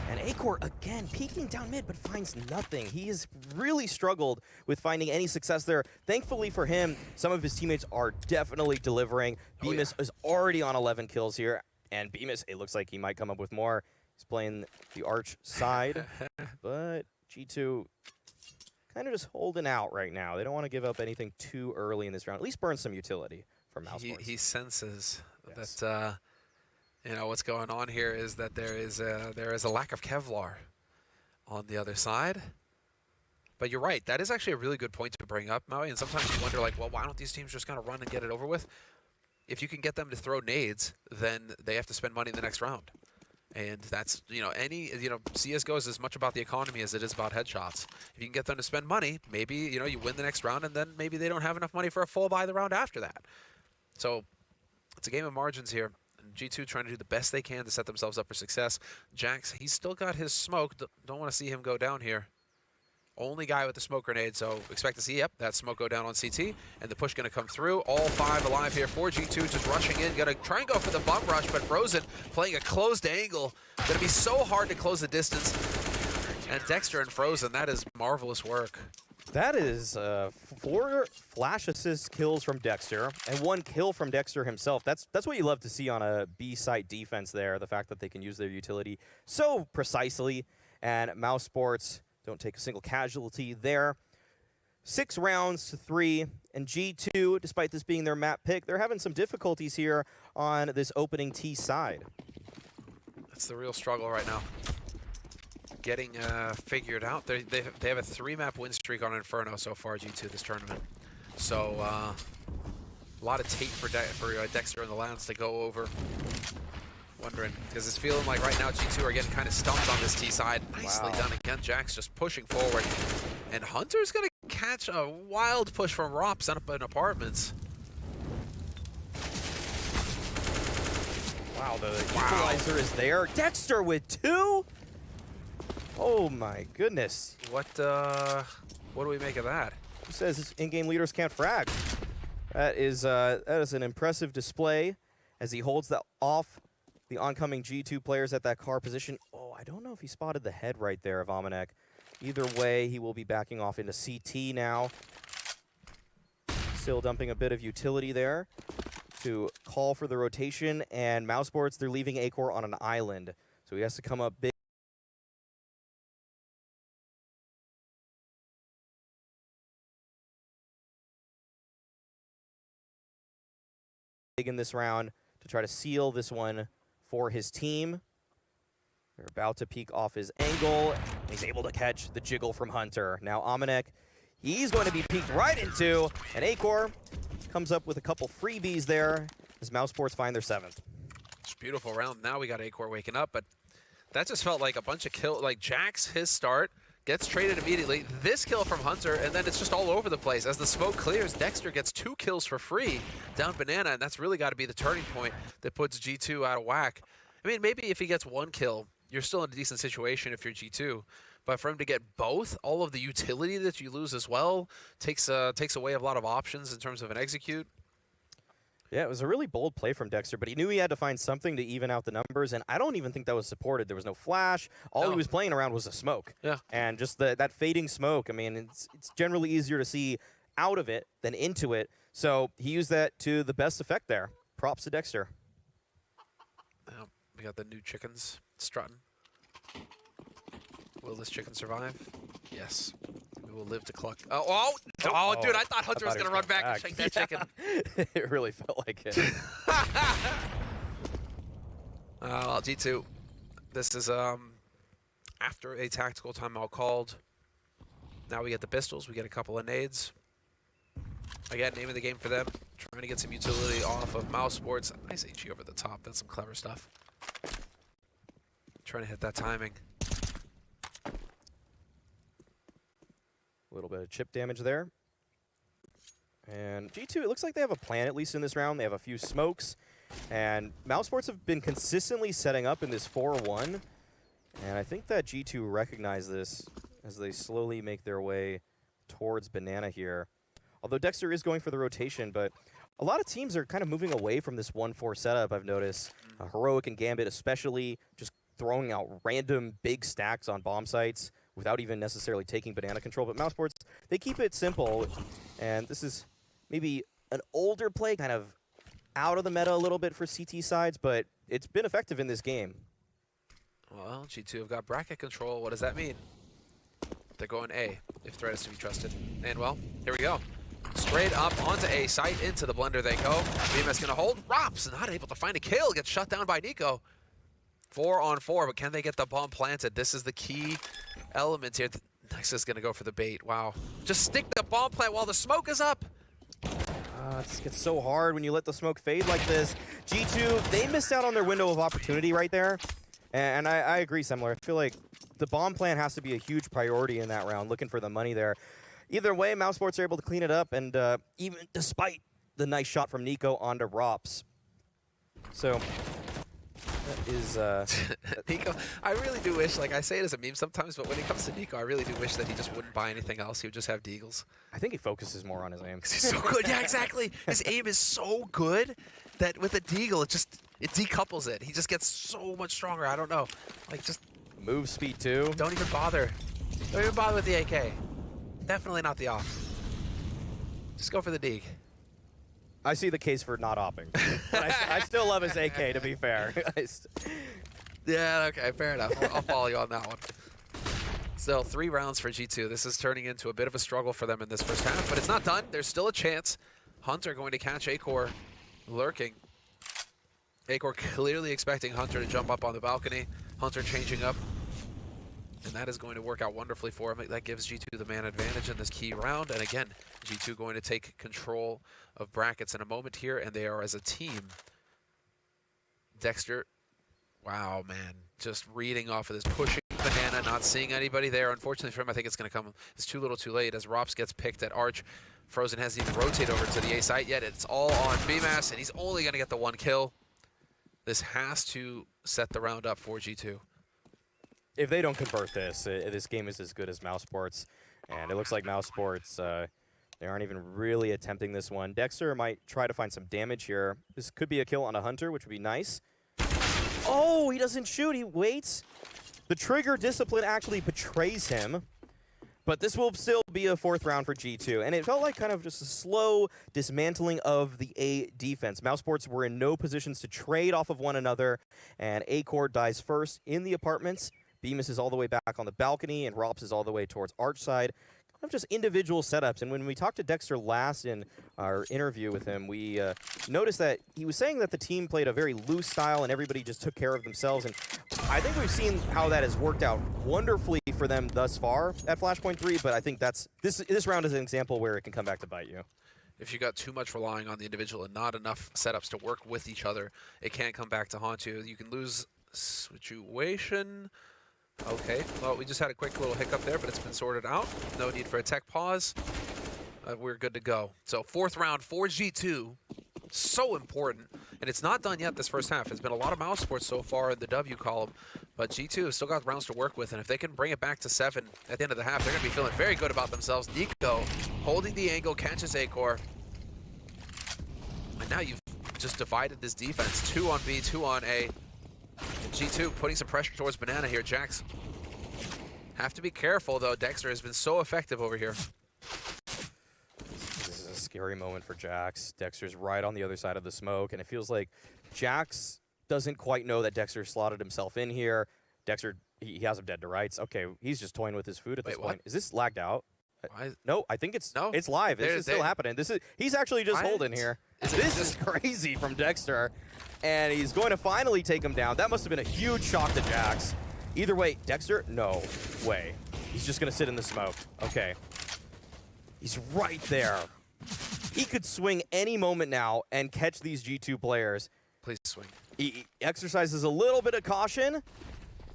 Speaker 6: And Acor, again, peeking down mid, but finds nothing. He has really struggled with finding any success there. Thankfully for him, some of his teammates are definitely delivering. Bemis is already on 11 kills here, and Bemis, it looks like he might come up with more. He's playing the Arch side, but G2 kind of just holding out right now. They don't want to give up anything too early in this round. At least burn some utility from mousesports.
Speaker 4: He senses that what's going on here is that there is a lack of Kevlar on the other side. But you're right. That is actually a really good point to bring up, Maui. And sometimes you wonder, like, well, why don't these teams just kind of run and get it over with? If you can get them to throw nades, then they have to spend money in the next round. And that's, CSGO is as much about the economy as it is about headshots. If you can get them to spend money, maybe, you win the next round, and then maybe they don't have enough money for a full buy the round after that. So it's a game of margins here. And G2 trying to do the best they can to set themselves up for success. Jax, he's still got his smoke. Don't want to see him go down here. Only guy with the smoke grenade, so expect to see, that smoke go down on CT, and the push going to come through. All 5 alive here for G2, just rushing in. Going to try and go for the bum rush, but Frozen playing a closed angle. Going to be so hard to close the distance. And Dexter and Frozen, that is marvelous work.
Speaker 6: That is 4 flash assist kills from Dexter, and 1 kill from Dexter himself. That's what you love to see on a B-site defense there, the fact that they can use their utility so precisely, and mousesports don't take a single casualty there. 6 rounds to 3, and G2, despite this being their map pick, they're having some difficulties here on this opening T side.
Speaker 4: That's the real struggle right now. Getting figured out. They have a 3-map win streak on Inferno so far, G2, this tournament. So A lot of tape for Dexter and the Lions to go over. Wondering, because it's feeling like right now G2 are getting kind of stumped on this T side. Nicely done again. Jack's just pushing forward. And Hunter's going to catch a wild push from Rops up in apartments.
Speaker 6: Wow, the equalizer is there. Dexter with 2? Oh my goodness.
Speaker 4: What do we make of that?
Speaker 6: Who says in-game leaders can't frag? That is an impressive display as he holds that off the oncoming G2 players at that car position. Oh, I don't know if he spotted the head right there of Amanek. Either way, he will be backing off into CT now. Still dumping a bit of utility there to call for the rotation. And mousesports, they're leaving Acor on an island. So he has to come up big in this round to try to seal this one for his team. They're about to peek off his angle. He's able to catch the jiggle from Hunter. Now Amanek, he's going to be peeked right into, and Acor comes up with a couple freebies there as mousesports find their 7th.
Speaker 4: It's a beautiful round. Now we got Acor waking up, but that just felt like a bunch of kill. Like Jax, his start, gets traded immediately. This kill from Hunter, and then it's just all over the place. As the smoke clears, Dexter gets 2 kills for free down Banana, and that's really got to be the turning point that puts G2 out of whack. I mean, maybe if he gets 1 kill, you're still in a decent situation if you're G2. But for him to get both, all of the utility that you lose as well, takes away a lot of options in terms of an execute.
Speaker 6: Yeah, it was a really bold play from Dexter, but he knew he had to find something to even out the numbers, and I don't even think that was supported. There was no flash. All he was playing around was a smoke.
Speaker 4: Yeah.
Speaker 6: And just that fading smoke, I mean, it's generally easier to see out of it than into it. So he used that to the best effect there. Props to Dexter.
Speaker 4: We got the new chickens strutting. Will this chicken survive? Yes. We will live to cluck. Oh, dude, I thought Hunter was going to run back and shake that chicken.
Speaker 6: It really felt like it.
Speaker 4: G2. This is after a tactical timeout called. Now we get the pistols. We get a couple of nades. Again, name of the game for them. Trying to get some utility off of mousesports. Nice HE over the top. That's some clever stuff. Trying to hit that timing.
Speaker 6: A little bit of chip damage there. And G2, it looks like they have a plan, at least in this round. They have a few smokes. And mousesports have been consistently setting up in this 4-1. And I think that G2 recognize this as they slowly make their way towards Banana here. Although Dexter is going for the rotation, but a lot of teams are kind of moving away from this 1-4 setup, I've noticed. Heroic and Gambit especially, just throwing out random big stacks on bomb sites without even necessarily taking Banana control. But mousesports, they keep it simple. And this is maybe an older play, kind of out of the meta a little bit for CT sides, but it's been effective in this game.
Speaker 4: Well, G2 have got bracket control. What does that mean? They're going A, if threat is to be trusted. And, well, here we go. Straight up onto A site, into the blender they go. BMS going to hold. Rops not able to find a kill. Gets shut down by Nico. 4 on 4, but can they get the bomb planted? This is the key element here. Nexus is going to go for the bait. Wow. Just stick the bomb plant while the smoke is up.
Speaker 6: This gets so hard when you let the smoke fade like this. G2, they missed out on their window of opportunity right there. And I agree, Semler. I feel like the bomb plan has to be a huge priority in that round, looking for the money there. Either way, mousesports are able to clean it up, and even despite the nice shot from Nico onto Rops. So that is
Speaker 4: Nico, I really do wish, like I say it as a meme sometimes, but when it comes to Nico, I really do wish that he just wouldn't buy anything else. He would just have deagles.
Speaker 6: I think he focuses more on his aim.
Speaker 4: He's so good. Yeah, exactly. His aim is so good that with a deagle, it decouples it. He just gets so much stronger. I don't know. Like, just
Speaker 6: move speed too.
Speaker 4: Don't even bother. Don't even bother with the AK. Definitely not the off. Just go for the deag.
Speaker 6: I see the case for not opping. But I still love his AK, to be fair.
Speaker 4: Yeah, okay, fair enough. I'll follow you on that one. Still, 3 rounds for G2. This is turning into a bit of a struggle for them in this first half, but it's not done. There's still a chance. Hunter going to catch Acor lurking. Acor clearly expecting Hunter to jump up on the balcony. Hunter changing up. And that is going to work out wonderfully for him. That gives G2 the man advantage in this key round. And again, G2 going to take control of brackets in a moment here, and they are as a team. Dexter, wow, man, just reading off of this, pushing Banana, not seeing anybody there. Unfortunately for him, I think it's going to come, it's too little too late as Rops gets picked at Arch. Frozen hasn't even rotated over to the A site yet. It's all on BMAS, and he's only going to get the 1 kill. This has to set the round up for G2.
Speaker 6: If they don't convert this, this game is as good as mousesports. And it looks like mousesports, they aren't even really attempting this one. Dexter might try to find some damage here. This could be a kill on a Hunter, which would be nice. Oh, he doesn't shoot. He waits. The trigger discipline actually betrays him. But this will still be a 4th round for G2. And it felt like kind of just a slow dismantling of the A defense. Mousesports were in no positions to trade off of one another. And A-Core dies first in the apartments. Bemis is all the way back on the balcony, and Rops is all the way towards Arch side. Kind of just individual setups. And when we talked to Dexter last in our interview with him, we noticed that he was saying that the team played a very loose style and everybody just took care of themselves. And I think we've seen how that has worked out wonderfully for them thus far at Flashpoint 3, but I think that's this round is an example where it can come back to bite you.
Speaker 4: If you got too much relying on the individual and not enough setups to work with each other, it can come back to haunt you. You can lose situation. Okay, well, we just had a quick little hiccup there, but it's been sorted out. No need for a tech pause. We're good to go. So 4th round for G2. So important. And it's not done yet this first half. It's been a lot of mousesports so far in the W column, but G2 has still got rounds to work with, and if they can bring it back to 7 at the end of the half, they're going to be feeling very good about themselves. Nico holding the angle, catches A-Core. And now you've just divided this defense. 2 on B, 2 on A. And G2 putting some pressure towards Banana here. Jax have to be careful, though. Dexter has been so effective over here.
Speaker 6: This is a scary moment for Jax. Dexter's right on the other side of the smoke, and it feels like Jax doesn't quite know that Dexter slotted himself in here. Dexter, he has him dead to rights. Okay, he's just toying with his food at this point.
Speaker 4: What?
Speaker 6: Is this lagged out?
Speaker 4: Why?
Speaker 6: No, I think it's
Speaker 4: No.
Speaker 6: it's live. This is still happening. He's actually just
Speaker 4: Why?
Speaker 6: holding here.
Speaker 4: Is it
Speaker 6: This
Speaker 4: just-
Speaker 6: is crazy from Dexter, and he's going to finally take him down. That must have been a huge shock to Jax. Either way, Dexter, no way. He's just going to sit in the smoke. Okay. He's right there. He could swing any moment now and catch these G2 players.
Speaker 4: Please swing.
Speaker 6: He exercises a little bit of caution,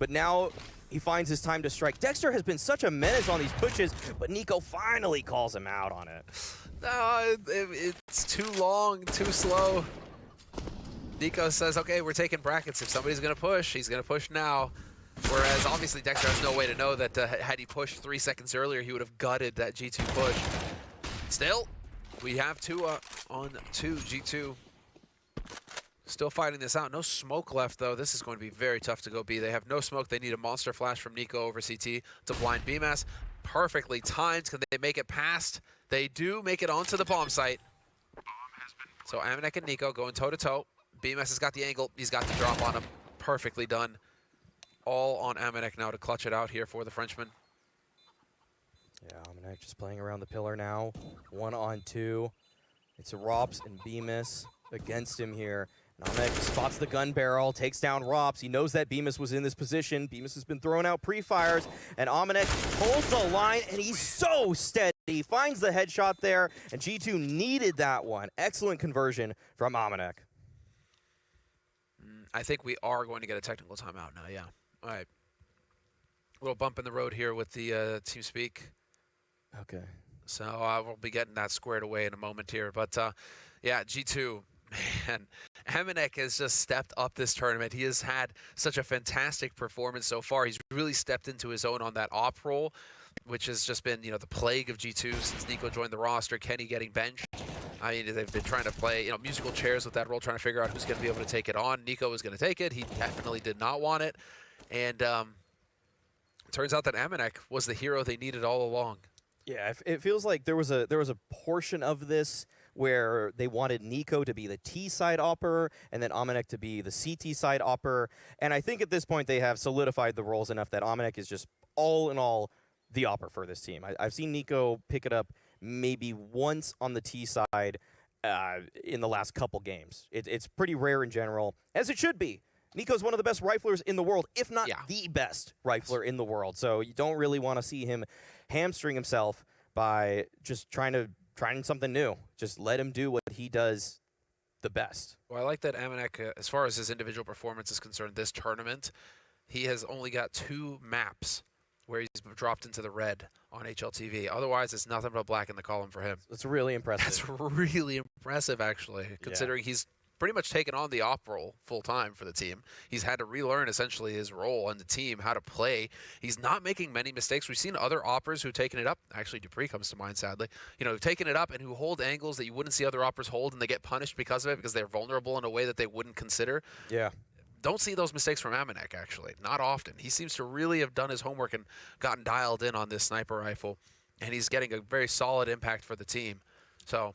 Speaker 6: but now he finds his time to strike. Dexter has been such a menace on these pushes, but Nico finally calls him out on it.
Speaker 4: No, it's too long, too slow. Nico says, okay, we're taking brackets. If somebody's going to push, he's going to push now. Whereas, obviously, Dexter has no way to know that had he pushed 3 seconds earlier, he would have gutted that G2 push. Still, we have 2 on 2, G2. Still fighting this out. No smoke left, though. This is going to be very tough to go B. They have no smoke. They need a monster flash from Nico over CT to blind BMAS. Perfectly timed. Can they make it past? They do make it onto the bomb site. So Amanek and Nico going toe-to-toe. BMS has got the angle. He's got the drop on him. Perfectly done. All on Amanek now to clutch it out here for the Frenchman.
Speaker 6: Yeah, Amanek just playing around the pillar now. 1 on 2. It's Rops and Bemis against him here. And Amanek spots the gun barrel, takes down Rops. He knows that Bemis was in this position. Bemis has been throwing out pre-fires, and Amanek holds the line, and he's so steady. He finds the headshot there, and G2 needed that one. Excellent conversion from Amanek.
Speaker 4: I think we are going to get a technical timeout now, yeah. All right. A little bump in the road here with the team speak.
Speaker 6: Okay.
Speaker 4: So we'll be getting that squared away in a moment here. But, yeah, G2, man, Amanek has just stepped up this tournament. He has had such a fantastic performance so far. He's really stepped into his own on that op role, which has just been, the plague of G2 since Nico joined the roster, Kenny getting benched. I mean, they've been trying to play, musical chairs with that role, trying to figure out who's going to be able to take it on. Nico was going to take it. He definitely did not want it. And turns out that Amanek was the hero they needed all along.
Speaker 6: Yeah, it feels like there was a portion of this where they wanted Nico to be the T side opper and then Amanek to be the CT side opper. And I think at this point they have solidified the roles enough that Amanek is just all in all the opper for this team. I've seen Nico pick it up maybe once on the T side in the last couple games. It's pretty rare in general, as it should be. Nico's one of the best riflers in the world, if not
Speaker 4: Yeah.
Speaker 6: the best rifler in the world. So you don't really want to see him hamstring himself by just trying something new. Just let him do what he does the best.
Speaker 4: Well, I like that Amanek, as far as his individual performance is concerned, this tournament, he has only got 2 maps where he's dropped into the red on HLTV. Otherwise, it's nothing but black in the column for him.
Speaker 6: That's really impressive.
Speaker 4: That's really impressive, actually, considering he's pretty much taken on the op role full-time for the team. He's had to relearn, essentially, his role in the team, how to play. He's not making many mistakes. We've seen other oppers who've taken it up. Actually, Dupree comes to mind, sadly. You know, who've taken it up and who hold angles that you wouldn't see other oppers hold, and they get punished because of it, because they're vulnerable in a way that they wouldn't consider.
Speaker 6: Yeah.
Speaker 4: Don't see those mistakes from Amanek, actually. Not often. He seems to really have done his homework and gotten dialed in on this sniper rifle, and he's getting a very solid impact for the team. So,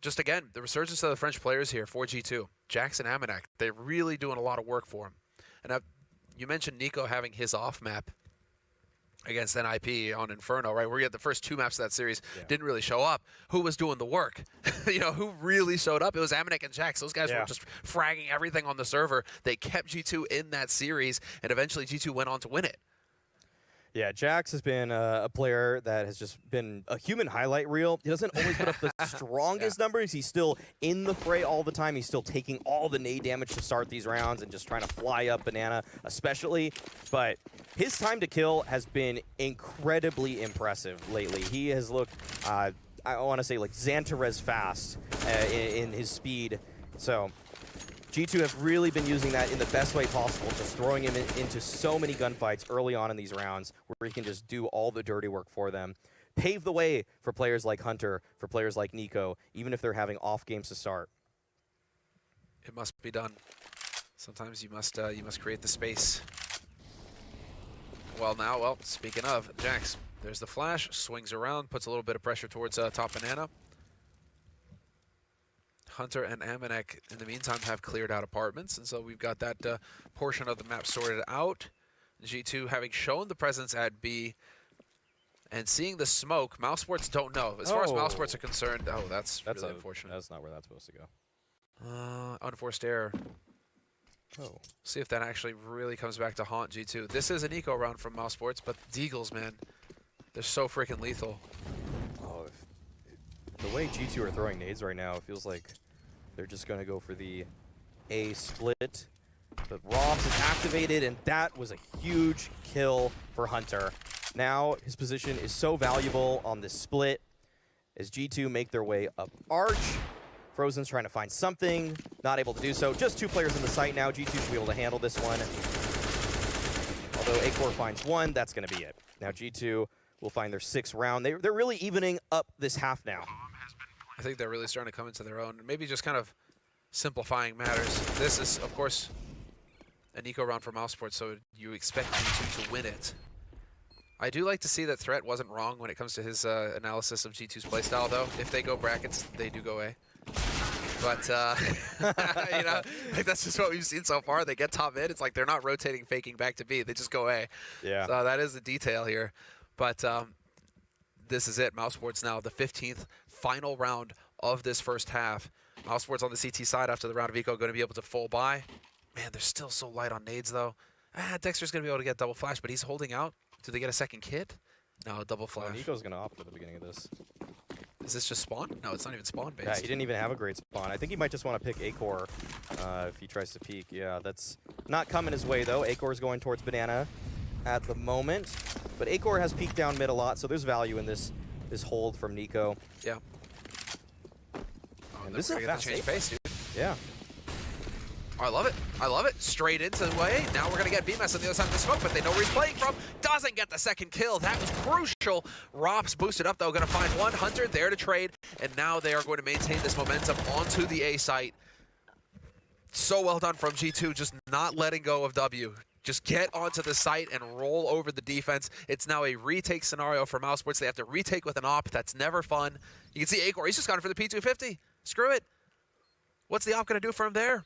Speaker 4: just again, the resurgence of the French players here for G2. Jackson Amanek, they're really doing a lot of work for him. And you mentioned Nico having his off map against NIP on Inferno, right? Where we had the first 2 maps of that series, didn't really show up. Who was doing the work? You know, who really showed up? It was Amanek and Jax. Those guys were just fragging everything on the server. They kept G2 in that series, and eventually G2 went on to win it.
Speaker 6: Yeah, Jax has been a player that has just been a human highlight reel. He doesn't always put up the strongest numbers. He's still in the fray all the time. He's still taking all the nade damage to start these rounds and just trying to fly up Banana especially. But his time to kill has been incredibly impressive lately. He has looked, I want to say, like Xantarez fast in his speed. So G2 have really been using that in the best way possible, just throwing him into so many gunfights early on in these rounds where he can just do all the dirty work for them. Pave the way for players like Hunter, for players like Nico, even if they're having off games to start.
Speaker 4: It must be done. Sometimes you must create the space. Well, speaking of, Jax, there's the flash, swings around, puts a little bit of pressure towards top Banana. Hunter and Amanek, in the meantime, have cleared out apartments, and so we've got that portion of the map sorted out. G2 having shown the presence at B and seeing the smoke. Mousesports don't know. As far as Mousesports are concerned, that's really unfortunate.
Speaker 6: That's not where that's supposed to go.
Speaker 4: Unforced error.
Speaker 6: Oh.
Speaker 4: See if that actually really comes back to haunt G2. This is an eco round from Mousesports, but the Deagles, man, they're so freaking lethal.
Speaker 6: Oh, the way G2 are throwing nades right now, it feels like they're just going to go for the A split. But Robs is activated, and that was a huge kill for Hunter. Now his position is so valuable on this split as G2 make their way up Arch. Frozen's trying to find something, not able to do so. Just 2 players in the site now. G2 should be able to handle this one. Although Acor finds 1, that's going to be it. Now G2 will find their 6th round. They're really evening up this half now.
Speaker 4: I think they're really starting to come into their own. Maybe just kind of simplifying matters. This is, of course, an eco round for Mousesports, so you expect G2 to win it. I do like to see that Threat wasn't wrong when it comes to his analysis of G2's playstyle, though. If they go brackets, they do go A. But, you know, like that's just what we've seen so far. They get top mid. It's like they're not rotating, faking back to B. They just go A.
Speaker 6: Yeah.
Speaker 4: So that is the detail here. But this is it. Mousesports now, the 15th final round of this first half. Mousesports on the CT side after the round of eco going to be able to full buy. Man, they're still so light on nades, though. Dexter's going to be able to get double flash, but he's holding out. Do they get a second kit? No, double flash.
Speaker 6: Nico's going to opt at the beginning of this.
Speaker 4: Is this just spawn? No, it's not even spawn-based.
Speaker 6: Yeah, he didn't even have a great spawn. I think he might just want to pick Acor if he tries to peek. Yeah, that's not coming his way, though. Acor's going towards Banana at the moment. But Acor has peeked down mid a lot, so there's value in this hold from Nico.
Speaker 4: Yeah.
Speaker 6: And this is a fast
Speaker 4: change pace, dude.
Speaker 6: Yeah.
Speaker 4: I love it. I love it. Straight into the way. Now we're going to get BMS on the other side of the smoke, but they know where he's playing from. Doesn't get the second kill. That was crucial. Rops boosted up, though. Going to find 1. Hunter there to trade. And now they are going to maintain this momentum onto the A site. So well done from G2, just not letting go of W. Just get onto the site and roll over the defense. It's now a retake scenario for Mousesports. They have to retake with an op. That's never fun. You can see Acor. He's just gone for the P250. Screw it. What's the op going to do for him there?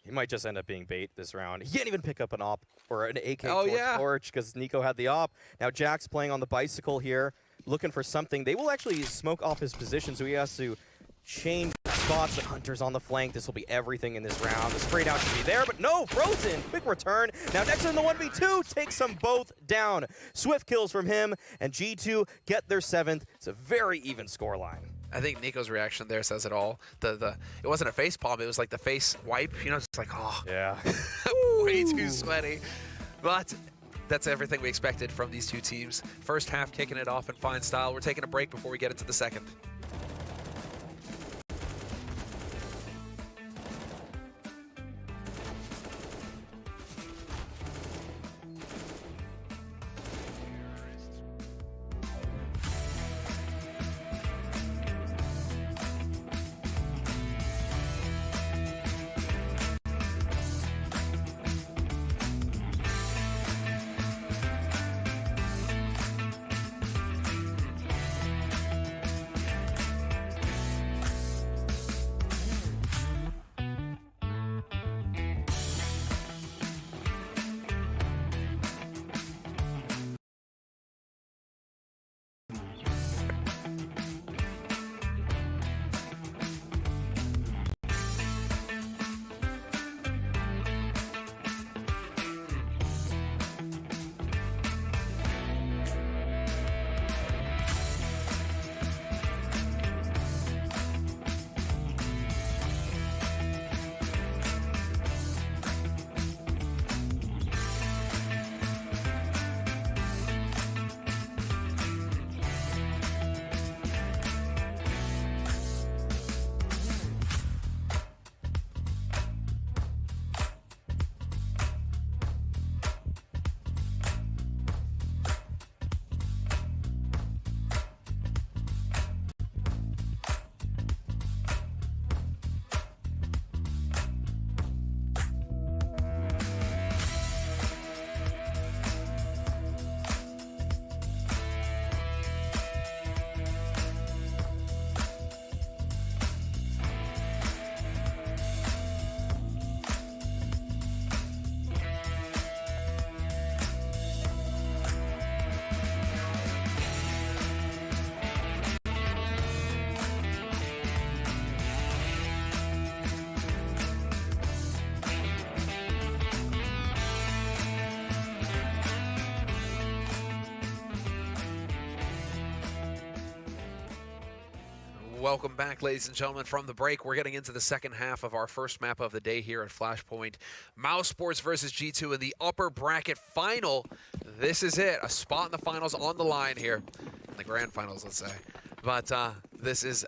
Speaker 6: He might just end up being bait this round. He can't even pick up an op or an AK
Speaker 4: towards
Speaker 6: Torch because Nico had the op. Now Jack's playing on the bicycle here, looking for something. They will actually smoke off his position, so he has to change spots, but Hunter's on the flank. This will be everything in this round. The spray down should be there, but no, Frozen. Quick return. Now Nexa in the 1v2 takes them both down. Swift kills from him, and G2 get their 7th. It's a very even scoreline.
Speaker 4: I think Nico's reaction there says it all. It wasn't a face palm, it was like the face wipe, you know, just like, oh.
Speaker 6: Yeah.
Speaker 4: Way too sweaty. But that's everything we expected from these two teams. First half kicking it off in fine style. We're taking a break before we get into the second. Welcome back, ladies and gentlemen, from the break. We're getting into the second half of our first map of the day here at Flashpoint. mousesports versus G2 in the upper bracket final. This is it. A spot in the finals on the line here. In the grand finals, let's say. But this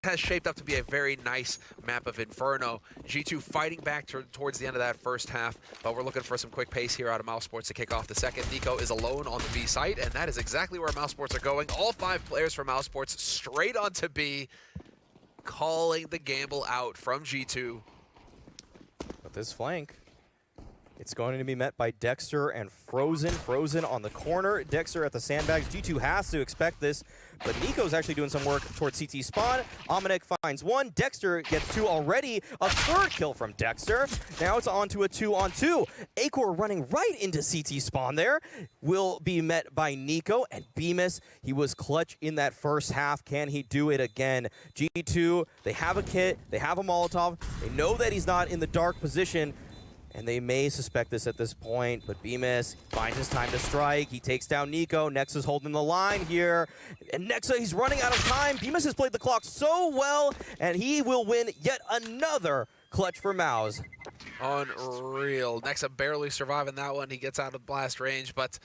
Speaker 4: has shaped up to be a very nice map of Inferno. G2 fighting back towards the end of that first half, but we're looking for some quick pace here out of mousesports to kick off the second. Nico is alone on the B site, and that is exactly where mousesports are going. All 5 players from mousesports straight onto B, calling the gamble out from G2.
Speaker 6: But this flank, it's going to be met by Dexter and Frozen. Frozen on the corner, Dexter at the sandbags. G2 has to expect this, but Nico's actually doing some work towards CT spawn. Amanek finds 1. Dexter gets 2 already. A 3rd kill from Dexter. Now it's on to a 2-on-2. Acor running right into CT spawn there. Will be met by Nico and Bemis. He was clutch in that first half. Can he do it again? G2, they have a kit. They have a Molotov. They know that he's not in the dark position, and they may suspect this at this point, but Bemis finds his time to strike. He takes down Nico. Nexa's holding the line here. And Nexa, he's running out of time. Bemis has played the clock so well, and he will win yet another clutch for Mouse.
Speaker 4: Unreal. Nexa barely surviving that one. He gets out of blast range, but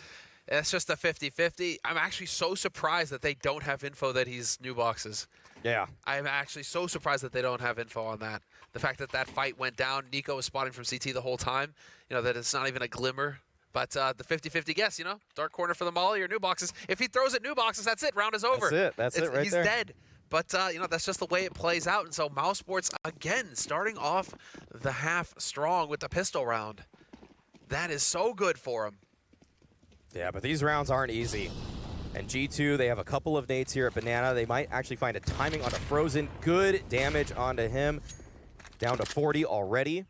Speaker 4: it's just a 50-50. I'm actually so surprised that they don't have info that he's new boxes.
Speaker 6: Yeah.
Speaker 4: I'm actually so surprised that they don't have info on that. The fact that that fight went down, Nico was spotting from CT the whole time, you know, that it's not even a glimmer. But the 50-50 guess, you know, dark corner for the molly or new boxes. If he throws at new boxes, that's it. Round is over.
Speaker 6: That's it right
Speaker 4: he's
Speaker 6: there.
Speaker 4: He's dead. But, you know, that's just the way it plays out. And so mousesports, again, starting off the half strong with the pistol round. That is so good for him.
Speaker 6: Yeah, but these rounds aren't easy. And G2, they have a couple of nades here at Banana. They might actually find a timing onto Frozen. Good damage onto him. Down to 40 already.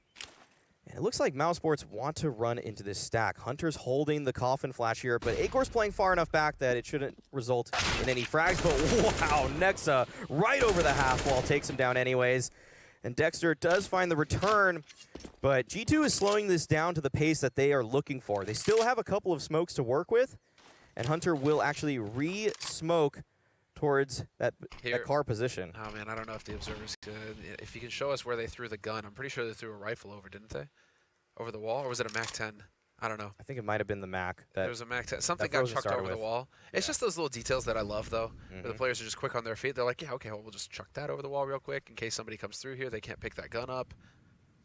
Speaker 6: And it looks like mousesports want to run into this stack. Hunter's holding the coffin flash here, but Acor's playing far enough back that it shouldn't result in any frags. But wow, Nexa right over the half wall takes him down anyways. And Dexter does find the return, but G2 is slowing this down to the pace that they are looking for. They still have a couple of smokes to work with, and Hunter will actually re-smoke towards that car position.
Speaker 4: Oh man, I don't know if the observers could. If you can show us where they threw the gun, I'm pretty sure they threw a rifle over, didn't they? Over the wall, or was it a MAC-10? I don't know.
Speaker 6: I think it might have been the Mac.
Speaker 4: There was a MAC-10. Something got chucked over the wall. It's just those little details that I love, though, where the players are just quick on their feet. They're like, yeah, okay, well, we'll just chuck that over the wall real quick in case somebody comes through here. They can't pick that gun up.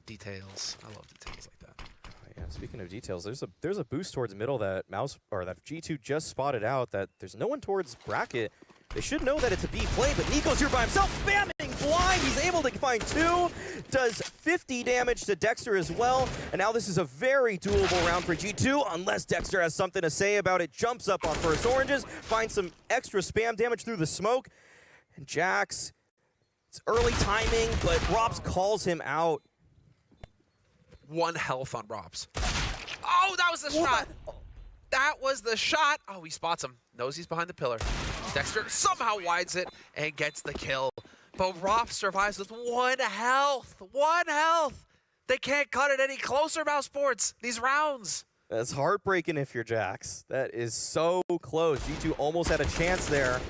Speaker 4: Details. I love details like that.
Speaker 6: Yeah, speaking of details, there's a boost towards middle that that G2 just spotted out that there's no one towards bracket. They should know that it's a B play, but Nico's here by himself, spamming blind. He's able to find 2, does 50 damage to Dexter as well, and now this is a very doable round for G2, unless Dexter has something to say about it. Jumps up on first oranges, finds some extra spam damage through the smoke, and Jax, it's early timing, but Rops calls him out.
Speaker 4: 1 health on Rops. Oh, that was the shot. That was the shot. Oh, he spots him. Knows he's behind the pillar. Dexter somehow wides it and gets the kill. But Rops survives with 1 health. 1 health. They can't cut it any closer, mousesports, these rounds.
Speaker 6: That's heartbreaking if you're Jax. That is so close. G2 almost had a chance there.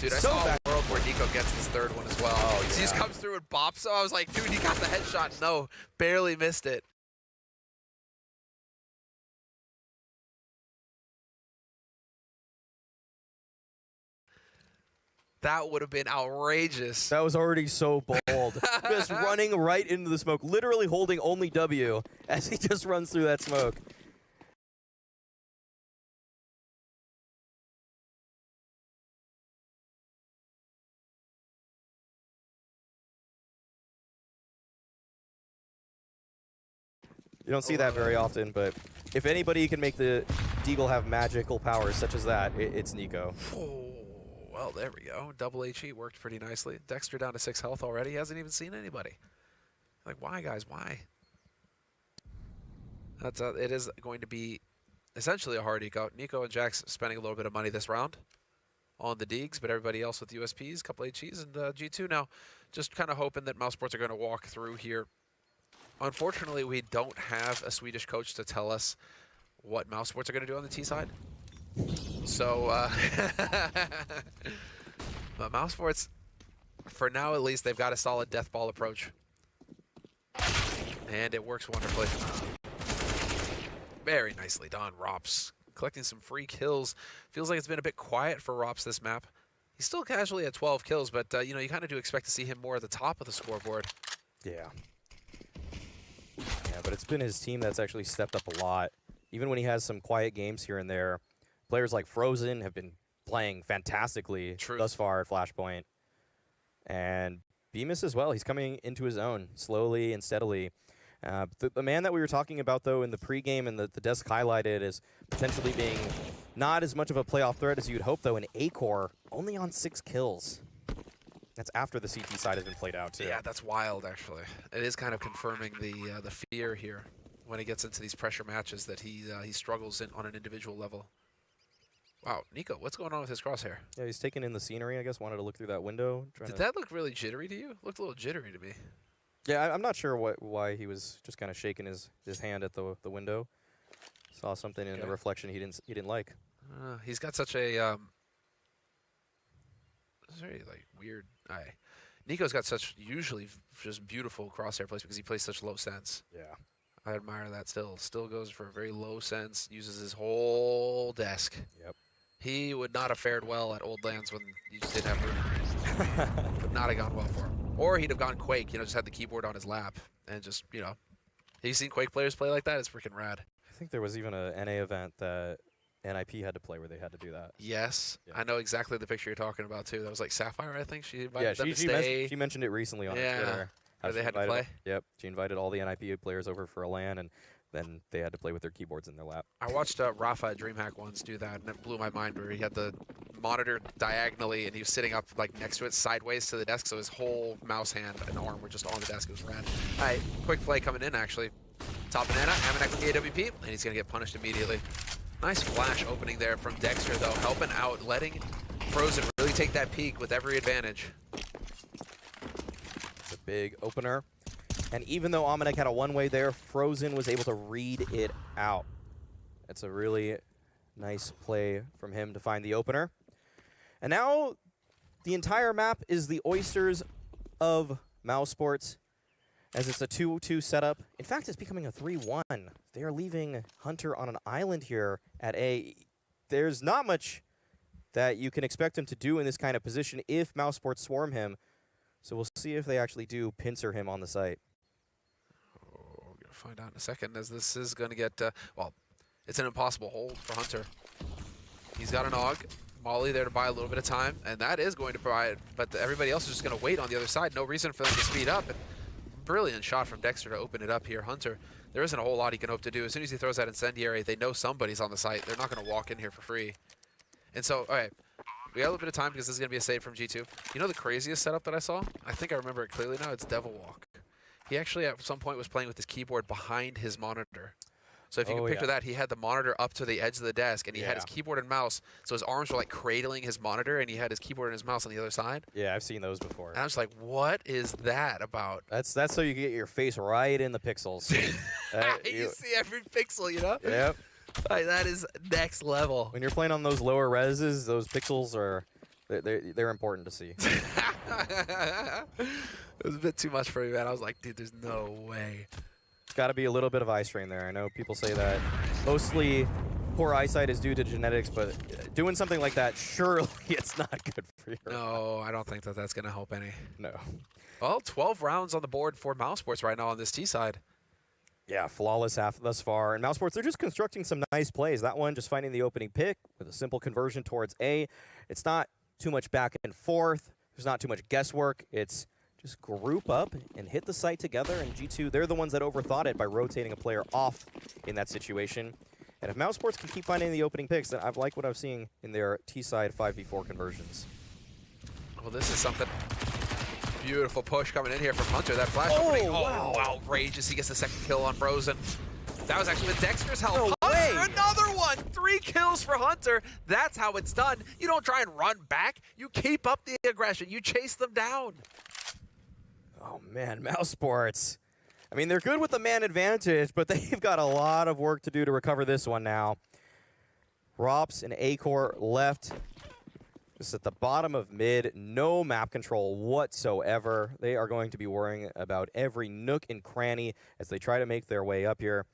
Speaker 4: Dude, I saw a world where Nico gets this 3rd one as well. Oh, yeah. He just comes through and bops. So I was like, dude, he got the headshot. No, barely missed it. That would have been outrageous.
Speaker 6: That was already so bold. Just running right into the smoke, literally holding only W as he just runs through that smoke. You don't see that very often, but if anybody can make the Deagle have magical powers such as that, it's Nico.
Speaker 4: Oh, well, there we go. Double HE worked pretty nicely. Dexter down to 6 health already. He hasn't even seen anybody. Like, why, guys? Why? It is going to be essentially a hard eco. Nico and Jax spending a little bit of money this round on the Deegs, but everybody else with USPs, couple HEs, and G2 now just kind of hoping that mousesports are going to walk through here. Unfortunately, we don't have a Swedish coach to tell us what mousesports are going to do on the T side. So, but mousesports, for now at least, they've got a solid death ball approach. And it works wonderfully. Very nicely done, Rops. Collecting some free kills. Feels like it's been a bit quiet for Rops this map. He's still casually at 12 kills, but, you know, you kind of do expect to see him more at the top of the scoreboard.
Speaker 6: Yeah. Yeah, but it's been his team that's actually stepped up a lot. Even when he has some quiet games here and there, players like Frozen have been playing fantastically thus far at Flashpoint. And Bemis as well. He's coming into his own slowly and steadily. The man that we were talking about, though, in the pregame and the desk highlighted as potentially being not as much of a playoff threat as you'd hope, though, in Acor, only on 6 kills. That's after the CT side has been played out, too.
Speaker 4: Yeah, that's wild, actually. It is kind of confirming the fear here when he gets into these pressure matches that he struggles on an individual level. Wow, Nico, what's going on with his crosshair?
Speaker 6: Yeah, he's taking in the scenery, I guess, wanted to look through that window.
Speaker 4: Did that look really jittery to you? Looked a little jittery to me.
Speaker 6: Yeah, I'm not sure why he was just kind of shaking his hand at the window. Saw something in the reflection he didn't like.
Speaker 4: He's got such a very like weird eye. Nico's got such usually just beautiful crosshair plays because he plays such low sense.
Speaker 6: Yeah.
Speaker 4: I admire that still. Still goes for a very low sense, uses his whole desk.
Speaker 6: Yep.
Speaker 4: He would not have fared well at Old Lands when you just didn't have room. Would not have gone well for him. Or he'd have gone Quake, you know, just had the keyboard on his lap and just, you know. Have you seen Quake players play like that? It's freaking rad.
Speaker 6: I think there was even a NA event that NIP had to play where they had to do that.
Speaker 4: Yes.
Speaker 6: Yeah.
Speaker 4: I know exactly the picture you're talking about, too. That was like Sapphire, I think. She invited them to stay.
Speaker 6: She mentioned it recently on her Twitter.
Speaker 4: Where they had to play?
Speaker 6: Yep. She invited all the NIP players over for a LAN, and then they had to play with their keyboards in their lap.
Speaker 4: I watched Rafa at DreamHack once do that, and it blew my mind where he had the monitor diagonally, and he was sitting up like next to it sideways to the desk, so his whole mouse hand and arm were just on the desk. It was rad. All right, quick play coming in, actually. Top banana, Amanek with the AWP, and he's going to get punished immediately. Nice flash opening there from Dexter, though, helping out, letting Frozen really take that peak with every advantage.
Speaker 6: It's a big opener. And even though Amanek had a one-way there, Frozen was able to read it out. It's a really nice play from him to find the opener. And now the entire map is the oysters of mousesports, as it's a 2-2 setup. In fact, it's becoming a 3-1. They are leaving Hunter on an island here at A. There's not much that you can expect him to do in this kind of position if mousesports swarm him. So we'll see if they actually do pincer him on the site.
Speaker 4: Oh, we're going to find out in a second, as this is going to get, well, it's an impossible hold for Hunter. He's got an AUG. Molly there to buy a little bit of time, and that is going to provide, but everybody else is just going to wait on the other side. No reason for them to speed up. And brilliant shot from Dexter to open it up here. Hunter, there isn't a whole lot he can hope to do. As soon as he throws that incendiary, they know somebody's on the site. They're not going to walk in here for free. And so, all right, we got a little bit of time because this is going to be a save from G2. You know the craziest setup that I saw? I think I remember it clearly now. It's Devil Walk. He actually at some point was playing with his keyboard behind his monitor. So if you can picture that, he had the monitor up to the edge of the desk, and he had his keyboard and mouse, so his arms were like cradling his monitor, and he had his keyboard and his mouse on the other side.
Speaker 6: Yeah, I've seen those before.
Speaker 4: And I was like, what is that about?
Speaker 6: That's so you get your face right in the pixels.
Speaker 4: You see every pixel, you know?
Speaker 6: Yep.
Speaker 4: Like, that is next level.
Speaker 6: When you're playing on those lower reses, those pixels are they're important to see.
Speaker 4: It was a bit too much for me, man. I was like, dude, there's no way.
Speaker 6: Got to be a little bit of eye strain there. I know people say that mostly poor eyesight is due to genetics, but doing something like that, surely it's not good for you.
Speaker 4: No, I don't think that that's going to help any.
Speaker 6: No.
Speaker 4: Well, 12 rounds on the board for mousesports right now on this T side.
Speaker 6: Yeah, flawless half thus far. And mousesports, they're just constructing some nice plays. That one, just finding the opening pick with a simple conversion towards A. It's not too much back and forth. There's not too much guesswork. It's just group up and hit the site together, and G2, they're the ones that overthought it by rotating a player off in that situation. And if mousesports can keep finding the opening picks, then I've liked what I've seen in their T-side 5v4 conversions.
Speaker 4: Well, this is something. Beautiful push coming in here from Hunter. That flash opening.
Speaker 6: Wow.
Speaker 4: Oh, outrageous. He gets the second kill on Frozen. That was actually with Dexter's help.
Speaker 6: No
Speaker 4: Hunter,
Speaker 6: way.
Speaker 4: another one. 3 kills for Hunter. That's how it's done. You don't try and run back. You keep up the aggression. You chase them down.
Speaker 6: Oh, man, mousesports. I mean, they're good with the man advantage, but they've got a lot of work to do to recover this one now. Rops and A-Core left. Just at the bottom of mid, no map control whatsoever. They are going to be worrying about every nook and cranny as they try to make their way up here.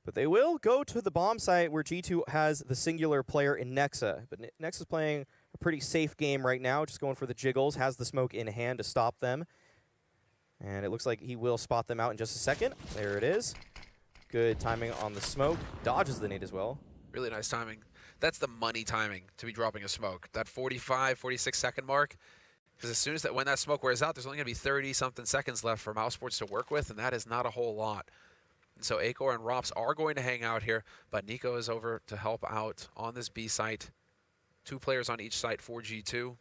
Speaker 6: But they will go to the bomb site where G2 has the singular player in Nexa. But Nexa's playing a pretty safe game right now, just going for the jiggles, has the smoke in hand to stop them. And it looks like he will spot them out in just a second. There it is. Good timing on the smoke. Dodges the nade as well.
Speaker 4: Really nice timing. That's the money timing to be dropping a smoke. That 45, 46 second mark. Because as soon as when that smoke wears out, there's only going to be 30-something seconds left for mousesports to work with, and that is not a whole lot. And so A-Core and Rops are going to hang out here, but Nico is over to help out on this B site. 2 players on each site for G2.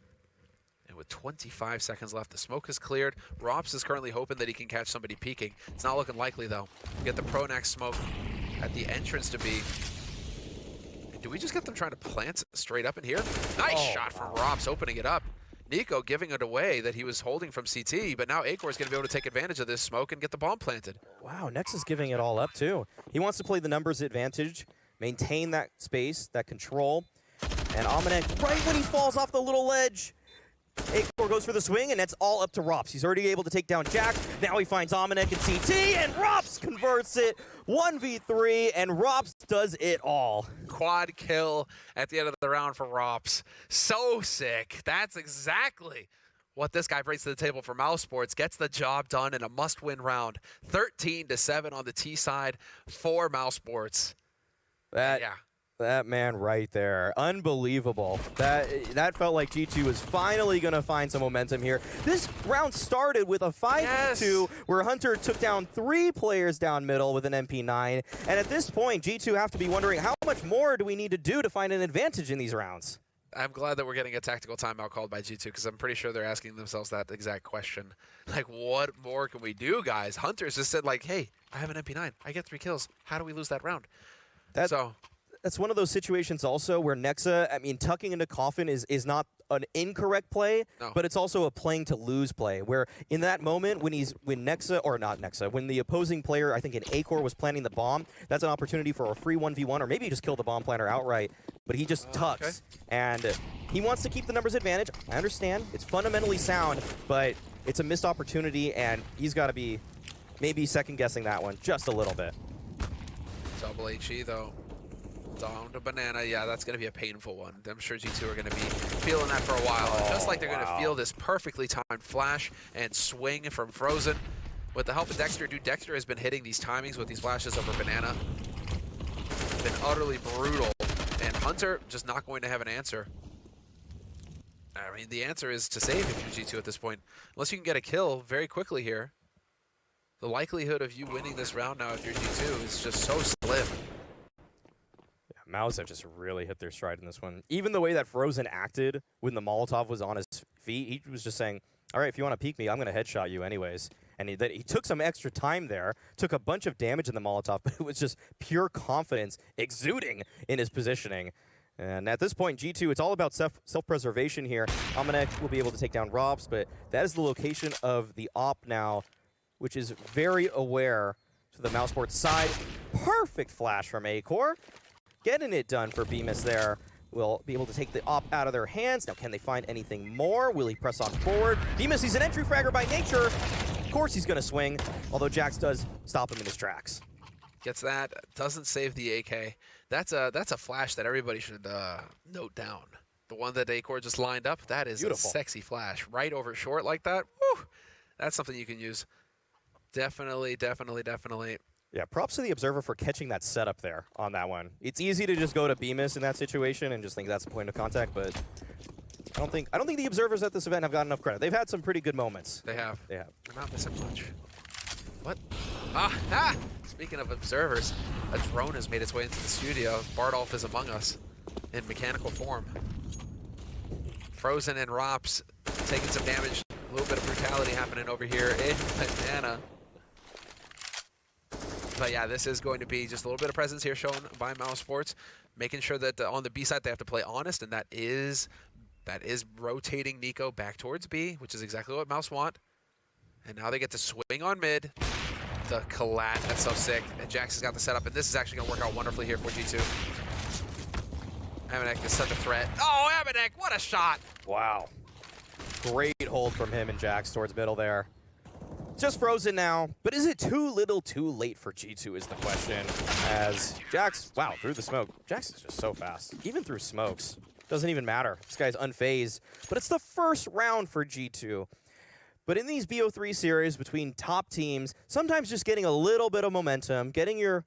Speaker 4: And with 25 seconds left, the smoke is cleared. Rops is currently hoping that he can catch somebody peeking. It's not looking likely, though. We get the Pronax smoke at the entrance to B. And do we just get them trying to plant straight up in here? Nice shot from Rops, opening it up. Nico giving it away that he was holding from CT, but now A-Core is going to be able to take advantage of this smoke and get the bomb planted.
Speaker 6: Wow, Nex is giving it all up, too. He wants to play the numbers advantage, maintain that space, that control. And Amanek, right when he falls off the little ledge, A-Core goes for the swing, and that's all up to Rops. He's already able to take down Jack. Now he finds Amanek and CT, and Rops converts it. 1v3, and Rops does it all.
Speaker 4: Quad kill at the end of the round for Rops. So sick. That's exactly what this guy brings to the table for mousesports. Gets the job done in a must-win round. 13-7 on the T side for mousesports.
Speaker 6: That man right there, unbelievable. That felt like G2 was finally going to find some momentum here. This round started with a 5v2 where Hunter took down 3 players down middle with an MP9. And at this point, G2 have to be wondering how much more do we need to do to find an advantage in these rounds?
Speaker 4: I'm glad that we're getting a tactical timeout called by G2 because I'm pretty sure they're asking themselves that exact question. Like, what more can we do, guys? Hunter's just said, like, hey, I have an MP9. I get 3 kills. How do we lose that round?
Speaker 6: That's one of those situations also where Nexa, I mean, tucking into Coffin is not an incorrect play, but it's also a playing to lose play, where in that moment when when the opposing player, I think in A-Core, was planting the bomb, that's an opportunity for a free 1v1, or maybe you just kill the bomb planter outright, but he just tucks, and he wants to keep the numbers advantage. I understand, it's fundamentally sound, but it's a missed opportunity, and he's got to be maybe second-guessing that one just a little bit.
Speaker 4: Double HE, though. Down to Banana. Yeah, that's going to be a painful one. I'm sure G2 are going to be feeling that for a while. And just like they're going to feel this perfectly timed flash and swing from Frozen. With the help of Dexter, dude, Dexter has been hitting these timings with these flashes over Banana. Been utterly brutal. And Hunter just not going to have an answer. I mean, the answer is to save if you're G2 at this point. Unless you can get a kill very quickly here. The likelihood of you winning this round now if you're G2 is just so slim.
Speaker 6: Mouse have just really hit their stride in this one. Even the way that Frozen acted when the Molotov was on his feet, he was just saying, all right, if you want to peek me, I'm going to headshot you anyways. And he took some extra time there, took a bunch of damage in the Molotov, but it was just pure confidence exuding in his positioning. And at this point, G2, it's all about self-preservation here. Amanek will be able to take down Robs, but that is the location of the op now, which is very aware to the mousesports side. Perfect flash from A-Core. Getting it done for Bemis there. Will be able to take the op out of their hands. Now, can they find anything more? Will he press on forward? Bemis, he's an entry fragger by nature. Of course he's going to swing, although Jax does stop him in his tracks.
Speaker 4: Gets that. Doesn't save the AK. That's a flash that everybody should note down. The one that A-Core just lined up, that is beautiful. A sexy flash. Right over short like that. Woo! That's something you can use. Definitely, definitely, definitely.
Speaker 6: Yeah, props to the Observer for catching that setup there on that one. It's easy to just go to Bemis in that situation and just think that's a point of contact, but I don't think the Observers at this event have got enough credit. They've had some pretty good moments.
Speaker 4: They have.
Speaker 6: They have.
Speaker 4: They're not missing much. What? Speaking of Observers, a drone has made its way into the studio. Bardolph is among us in mechanical form. Frozen and Rops taking some damage. A little bit of brutality happening over here in Banana. But yeah, this is going to be just a little bit of presence here shown by mousesports, making sure that on the B side they have to play honest, and that is rotating Nico back towards B, which is exactly what Mouse want. And now they get to swing on mid. The collat, that's so sick. And Jax has got the setup, and this is actually going to work out wonderfully here for G2. Amanek is such a threat. Oh, Amanek, what a shot!
Speaker 6: Wow. Great hold from him and Jax towards middle there. Just Frozen now, but is it too little too late for G2 is the question. As Jax, wow, through the smoke. Jax is just so fast, even through smokes. Doesn't even matter. This guy's unfazed, but it's the first round for G2. But in these BO3 series between top teams, sometimes just getting a little bit of momentum, getting your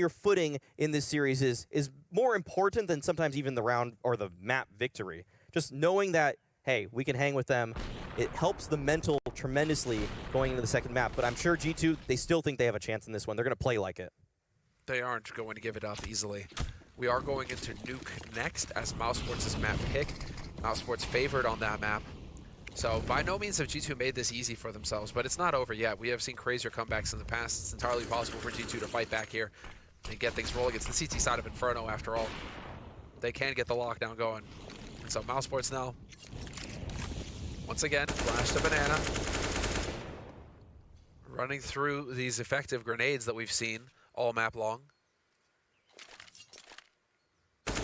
Speaker 6: footing in this series is more important than sometimes even the round or the map victory. Just knowing that, hey, we can hang with them. It helps the mental tremendously going into the second map. But I'm sure G2, they still think they have a chance in this one. They're going to play like it.
Speaker 4: They aren't going to give it up easily. We are going into Nuke next as mousesports' map pick. Mousesports favored on that map. So by no means have G2 made this easy for themselves, but it's not over yet. We have seen crazier comebacks in the past. It's entirely possible for G2 to fight back here and get things rolling. It's the CT side of Inferno after all. They can get the lockdown going. And so mousesports now, once again, flash to Banana. Running through these effective grenades that we've seen all map long. I'm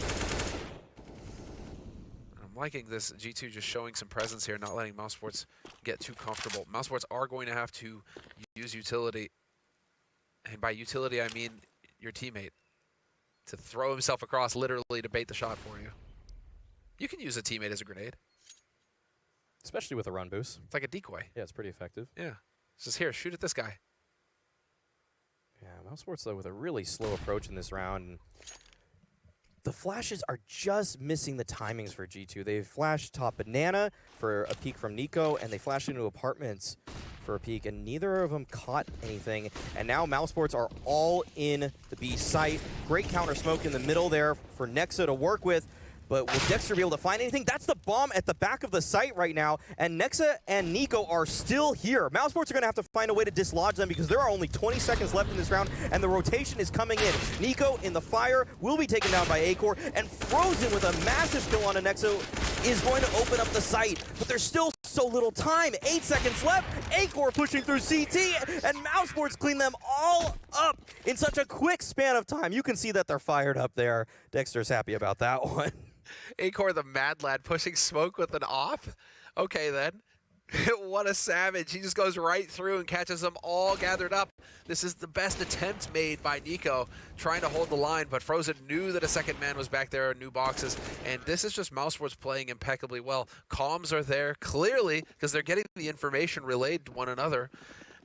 Speaker 4: liking this G2 just showing some presence here, not letting mousesports get too comfortable. Mousesports are going to have to use utility. And by utility, I mean your teammate. To throw himself across, literally to bait the shot for you. You can use a teammate as a grenade.
Speaker 6: Especially with a run boost.
Speaker 4: It's like a decoy.
Speaker 6: Yeah, it's pretty effective.
Speaker 4: Yeah. It's just here, shoot at this guy.
Speaker 6: Yeah, mousesports, though, with a really slow approach in this round. And the flashes are just missing the timings for G2. They flashed top Banana for a peek from Nico, and they flashed into apartments for a peek, and neither of them caught anything. And now mousesports are all in the B site. Great counter smoke in the middle there for Nexa to work with. But will Dexter be able to find anything? That's the bomb at the back of the site right now, and Nexa and Nico are still here. mousesports are going to have to find a way to dislodge them because there are only 20 seconds left in this round, and the rotation is coming in. Nico in the fire will be taken down by Acor, and Frozen with a massive kill on a Nexo is going to open up the site. But there's still so little time. 8 seconds left. Acor pushing through CT, and mousesports clean them all up in such a quick span of time. You can see that they're fired up there. Dexter's happy about that one.
Speaker 4: Acor the mad lad pushing smoke with an off. Okay then. What a savage. He just goes right through and catches them all gathered up. This is the best attempt made by Nico trying to hold the line, but Frozen knew that a second man was back there in new boxes, and this is just mousesports playing impeccably well. Comms are there clearly because they're getting the information relayed to one another,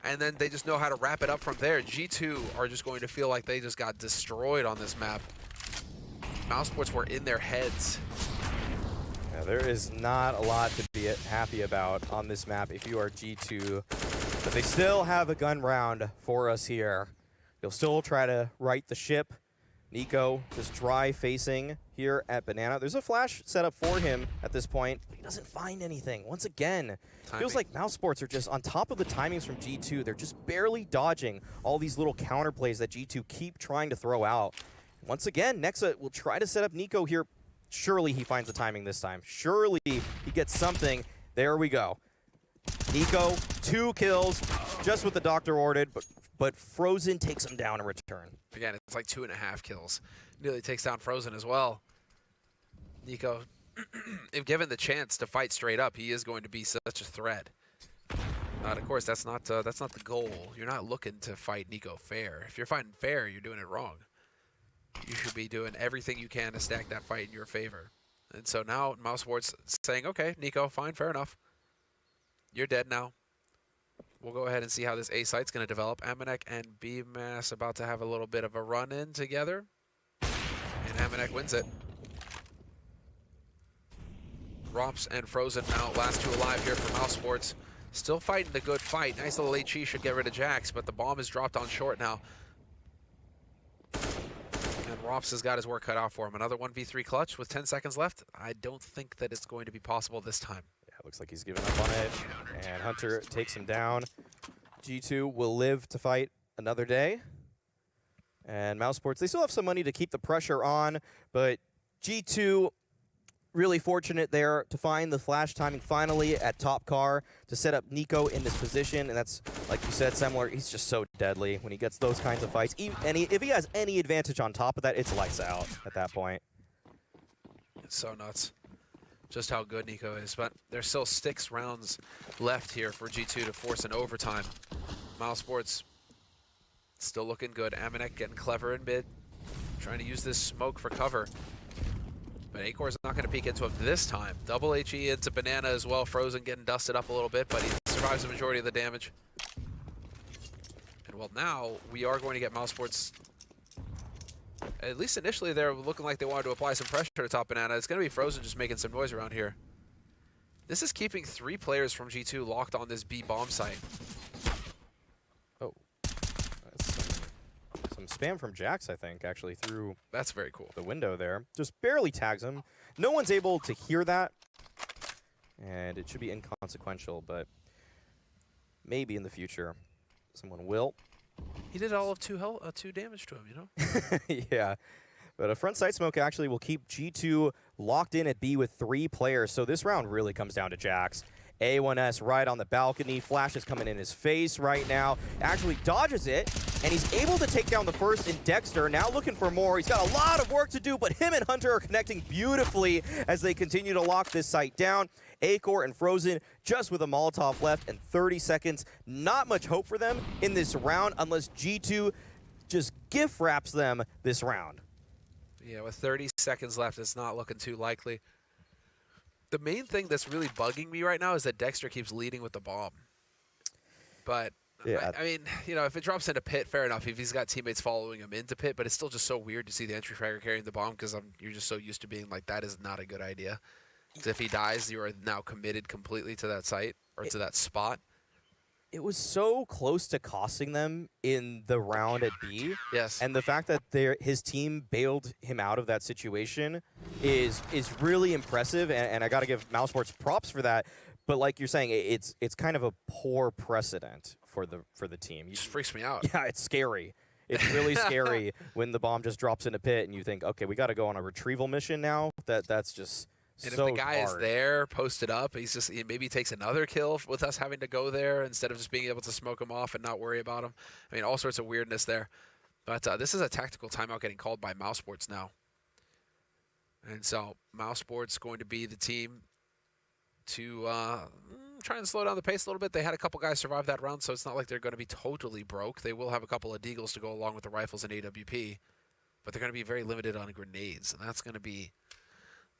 Speaker 4: and then they just know how to wrap it up from there. G2 are just going to feel like they just got destroyed on this map. mousesports were in their heads.
Speaker 6: Yeah, there is not a lot to be happy about on this map if you are G2, but they still have a gun round for us here. They'll still try to right the ship. Nico just dry facing here at Banana. There's a flash set up for him at this point, but he doesn't find anything. Once again, feels like mousesports are just on top of the timings from G2. They're just barely dodging all these little counter plays that G2 keep trying to throw out. Once again, Nexa will try to set up Nico here. Surely he finds the timing this time. Surely he gets something. There we go. Nico, 2 kills, just what the doctor ordered, but Frozen takes him down in return.
Speaker 4: Again, it's like 2.5 kills. Nearly takes down Frozen as well. Nico, if given the chance to fight straight up, he is going to be such a threat. But of course, that's not the goal. You're not looking to fight Nico fair. If you're fighting fair, you're doing it wrong. You should be doing everything you can to stack that fight in your favor. And so now mousesports saying, okay, Nico, fine, fair enough. You're dead now. We'll go ahead and see how this A site's going to develop. Amanek and BMass about to have a little bit of a run-in together. And Amanek wins it. Rops and Frozen now, last 2 alive here for mousesports. Still fighting the good fight. Nice little HE should get rid of Jax, but the bomb is dropped on short now. And Rops has got his work cut out for him. Another 1v3 clutch with 10 seconds left. I don't think that it's going to be possible this time.
Speaker 6: Yeah, looks like he's giving up on it. And Hunter takes him down. G2 will live to fight another day. And mousesports, they still have some money to keep the pressure on, but G2 really fortunate there to find the flash timing finally at top car to set up Nico in this position, and that's, like you said, similar. He's just so deadly when he gets those kinds of fights. If he has any advantage on top of that, it's lights out at that point.
Speaker 4: It's so nuts just how good Nico is, but there's still 6 rounds left here for G2 to force an overtime. mousesports still looking good. Amanek getting clever in mid, trying to use this smoke for cover. But Acor's not going to peek into him this time. Double HE into Banana as well. Frozen getting dusted up a little bit, but he survives the majority of the damage. And well, now we are going to get mousesports. At least initially, they're looking like they wanted to apply some pressure to top Banana. It's going to be Frozen just making some noise around here. This is keeping 3 players from G2 locked on this B bomb site.
Speaker 6: Oh, that's some spam from Jax, I think, actually through.
Speaker 4: That's very cool.
Speaker 6: The window there just barely tags him. No one's able to hear that, and it should be inconsequential, but maybe in the future someone will.
Speaker 4: He did all of 2 damage to him, you know?
Speaker 6: Yeah, but a front side smoke actually will keep G2 locked in at B with 3 players, so this round really comes down to Jax. A1S right on the balcony. Flash is coming in his face right now. Actually dodges it, and he's able to take down the first in Dexter. Now looking for more. He's got a lot of work to do, but him and Hunter are connecting beautifully as they continue to lock this site down. Acor and Frozen just with a Molotov left and 30 seconds. Not much hope for them in this round unless G2 just gift wraps them this round.
Speaker 4: Yeah, with 30 seconds left, it's not looking too likely. The main thing that's really bugging me right now is that Dexter keeps leading with the bomb. But, yeah. I mean, you know, if it drops into pit, fair enough. If he's got teammates following him into pit, but it's still just so weird to see the entry fragger carrying the bomb because you're just so used to being like, that is not a good idea. Because if he dies, you are now committed completely to that site or to that spot.
Speaker 6: it was so close to costing them in the round at B.
Speaker 4: Yes.
Speaker 6: And the fact that his team bailed him out of that situation is really impressive, and I got to give mousesports props for that. But like you're saying, it's kind of a poor precedent for the team.
Speaker 4: It just freaks me out.
Speaker 6: Yeah, it's scary. It's really scary when the bomb just drops in a pit and you think, okay, we got to go on a retrieval mission now. That's just
Speaker 4: and
Speaker 6: so
Speaker 4: if the guy
Speaker 6: hard.
Speaker 4: is there, posted up, he maybe takes another kill with us having to go there instead of just being able to smoke him off and not worry about him. I mean, all sorts of weirdness there. But this is a tactical timeout getting called by mousesports now. And so mousesports going to be the team to try and slow down the pace a little bit. They had a couple guys survive that round, so it's not like they're going to be totally broke. They will have a couple of deagles to go along with the rifles and AWP, but they're going to be very limited on grenades, and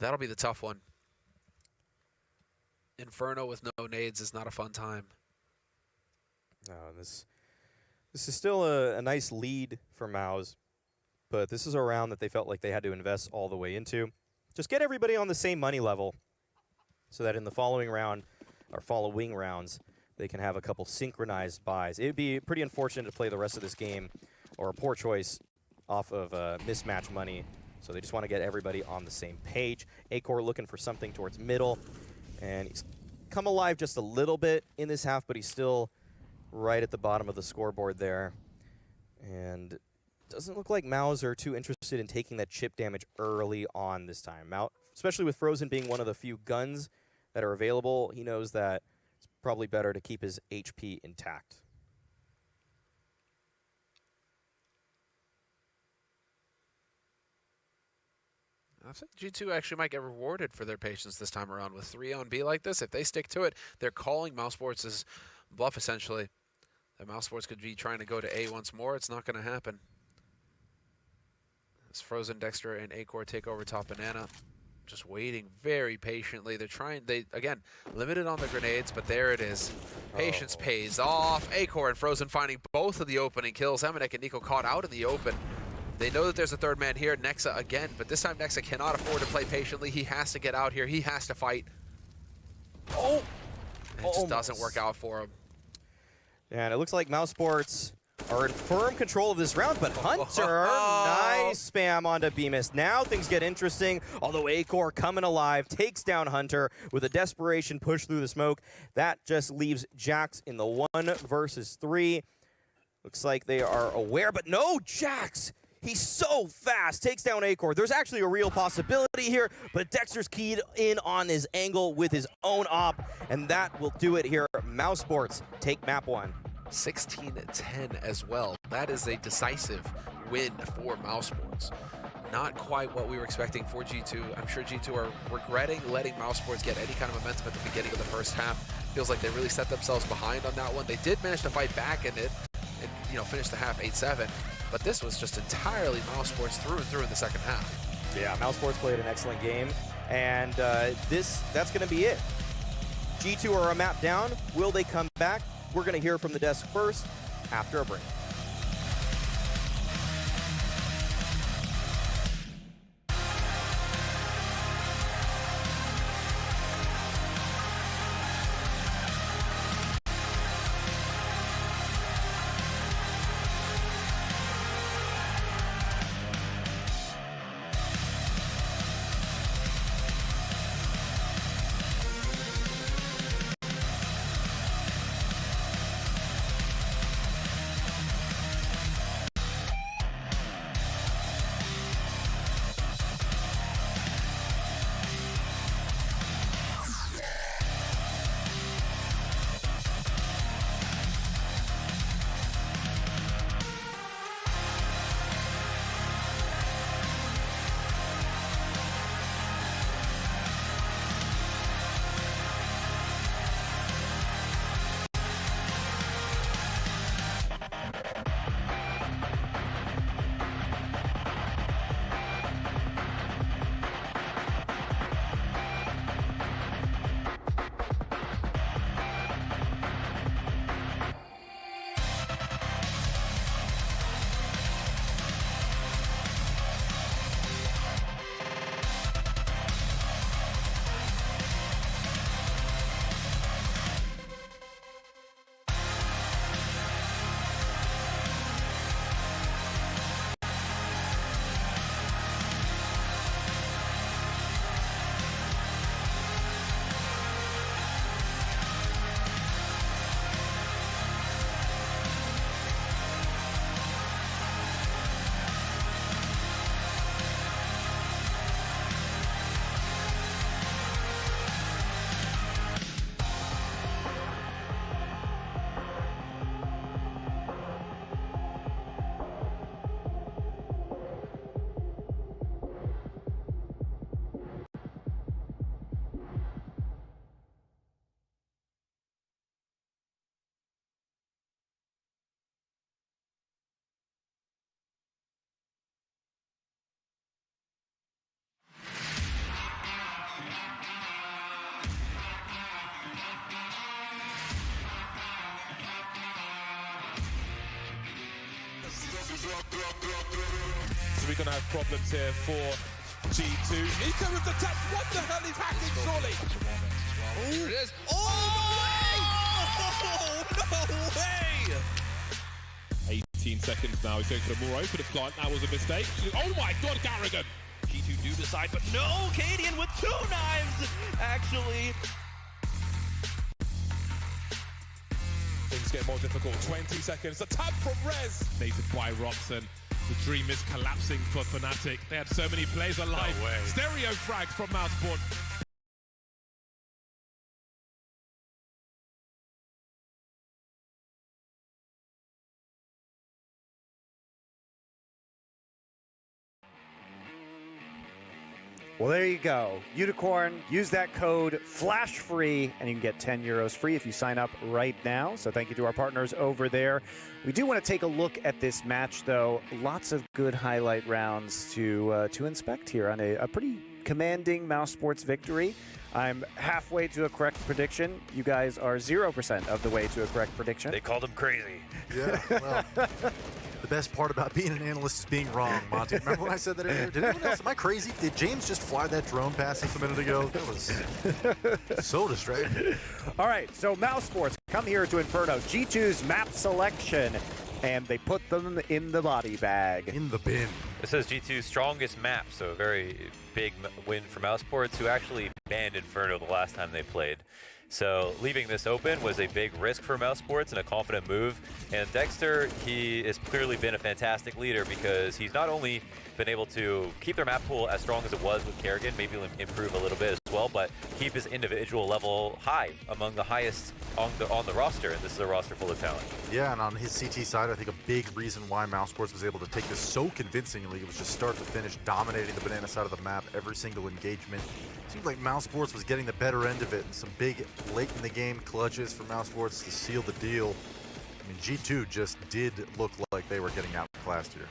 Speaker 4: that'll be the tough one. Inferno with no nades is not a fun time.
Speaker 6: No, this is still a nice lead for Mouse, but this is a round that they felt like they had to invest all the way into. Just get everybody on the same money level so that in the following round, or following rounds, they can have a couple synchronized buys. It would be pretty unfortunate to play the rest of this game, or a poor choice, off of mismatch money. So they just want to get everybody on the same page. Acor looking for something towards middle, and he's come alive just a little bit in this half, but he's still right at the bottom of the scoreboard there. And doesn't look like Maus are too interested in taking that chip damage early on this time. Especially with Frozen being one of the few guns that are available, he knows that it's probably better to keep his HP intact.
Speaker 4: I think G2 actually might get rewarded for their patience this time around with 3 on B like this. If they stick to it, they're calling mousesports' bluff, essentially. That mousesports could be trying to go to A once more. It's not going to happen. As Frozen, Dexter, and Acor take over top banana. Just waiting very patiently. Again, limited on the grenades, but there it is. Patience pays off. Acor and Frozen finding both of the opening kills. Emanek and Nico caught out in the open. They know that there's a third man here, Nexa again, but this time Nexa cannot afford to play patiently. He has to get out here. He has to fight.
Speaker 6: Oh!
Speaker 4: And it just doesn't work out for him.
Speaker 6: And it looks like mousesports are in firm control of this round, but Hunter, nice spam onto Bemis. Now things get interesting, although Acor coming alive, takes down Hunter with a desperation push through the smoke. That just leaves Jax in the 1 versus 3. Looks like they are aware, but no, Jax! He's so fast, takes down Acor. There's actually a real possibility here, but Dexter's keyed in on his angle with his own op, and that will do it here. Mousesports take map 1.
Speaker 4: 16-10 as well. That is a decisive win for mousesports. Not quite what we were expecting for G2. I'm sure G2 are regretting letting mousesports get any kind of momentum at the beginning of the first half. Feels like they really set themselves behind on that one. They did manage to fight back in it and finish the half 8-7. But this was just entirely mousesports through and through in the second half.
Speaker 6: Yeah, mousesports played an excellent game, and that's going to be it. G2 are a map down. Will they come back? We're going to hear from the desk first after a break.
Speaker 7: we're going to have problems here for G2. Nico with the touch. What the hell is hacking, surely?
Speaker 8: Here it is. Oh, no way!
Speaker 7: 18 seconds now. He's going for the more open plant. That was a mistake. Oh my God, Garrigan!
Speaker 8: G2 do decide, but no! Cadian with 2 knives, actually.
Speaker 7: Things get more difficult. 20 seconds. The tap from Rez. Nated by Roxon. The dream is collapsing for Fnatic. They had so many plays alive.
Speaker 8: No way.
Speaker 7: Stereo frags from mousesports.
Speaker 3: Well, there you go. Unicorn, use that code FLASHFREE, and you can get 10 euros free if you sign up right now. So thank you to our partners over there. We do want to take a look at this match, though. Lots of good highlight rounds to inspect here on a pretty commanding mousesports victory. I'm halfway to a correct prediction. You guys are 0% of the way to a correct prediction.
Speaker 1: They called him crazy.
Speaker 2: Yeah, well, the best part about being an analyst is being wrong, Monty. Remember when I said that earlier? Did anyone else? Am I crazy? Did James just fly that drone past us a minute ago? That was so distracting.
Speaker 3: All right, so mousesports come here to Inferno. G2's map selection, and they put them in the body bag.
Speaker 2: In the bin.
Speaker 1: This is G2's strongest map, so a very big win for mousesports, who actually banned Inferno the last time they played. So leaving this open was a big risk for mousesports and a confident move. And Dexter, he has clearly been a fantastic leader because he's not only been able to keep their map pool as strong as it was with Kerrigan, maybe improve a little bit as well, but keep his individual level high, among the highest on the roster, and this is a roster full of talent.
Speaker 2: Yeah, and on his CT side, I think a big reason why mousesports was able to take this so convincingly was just start to finish dominating the banana side of the map every single engagement. Seemed like mousesports was getting the better end of it, and some big late in the game clutches for mousesports to seal the deal. I mean, G2 just did look like they were getting outclassed here.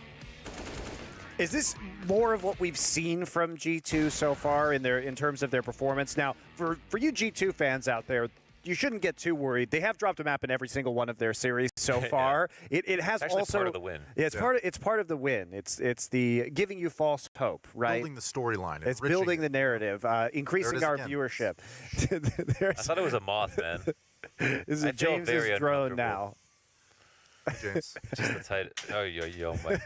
Speaker 3: Is this more of what we've seen from G2 so far in terms of their performance? Now, for you G2 fans out there, you shouldn't get too worried. They have dropped a map in every single one of their series so far.
Speaker 1: Yeah.
Speaker 3: It has
Speaker 1: it's
Speaker 3: also
Speaker 1: part of the win.
Speaker 3: Yeah, it's part of the win. It's the giving you false hope, right?
Speaker 2: Building the storyline.
Speaker 3: It's building the narrative, increasing our
Speaker 2: again.
Speaker 3: viewership.
Speaker 1: I thought it was a moth, man.
Speaker 3: This is
Speaker 1: I feel
Speaker 3: James's
Speaker 1: very
Speaker 3: drone
Speaker 1: uncomfortable.
Speaker 3: now.
Speaker 2: James.
Speaker 1: Just the tight. Oh, yo, my.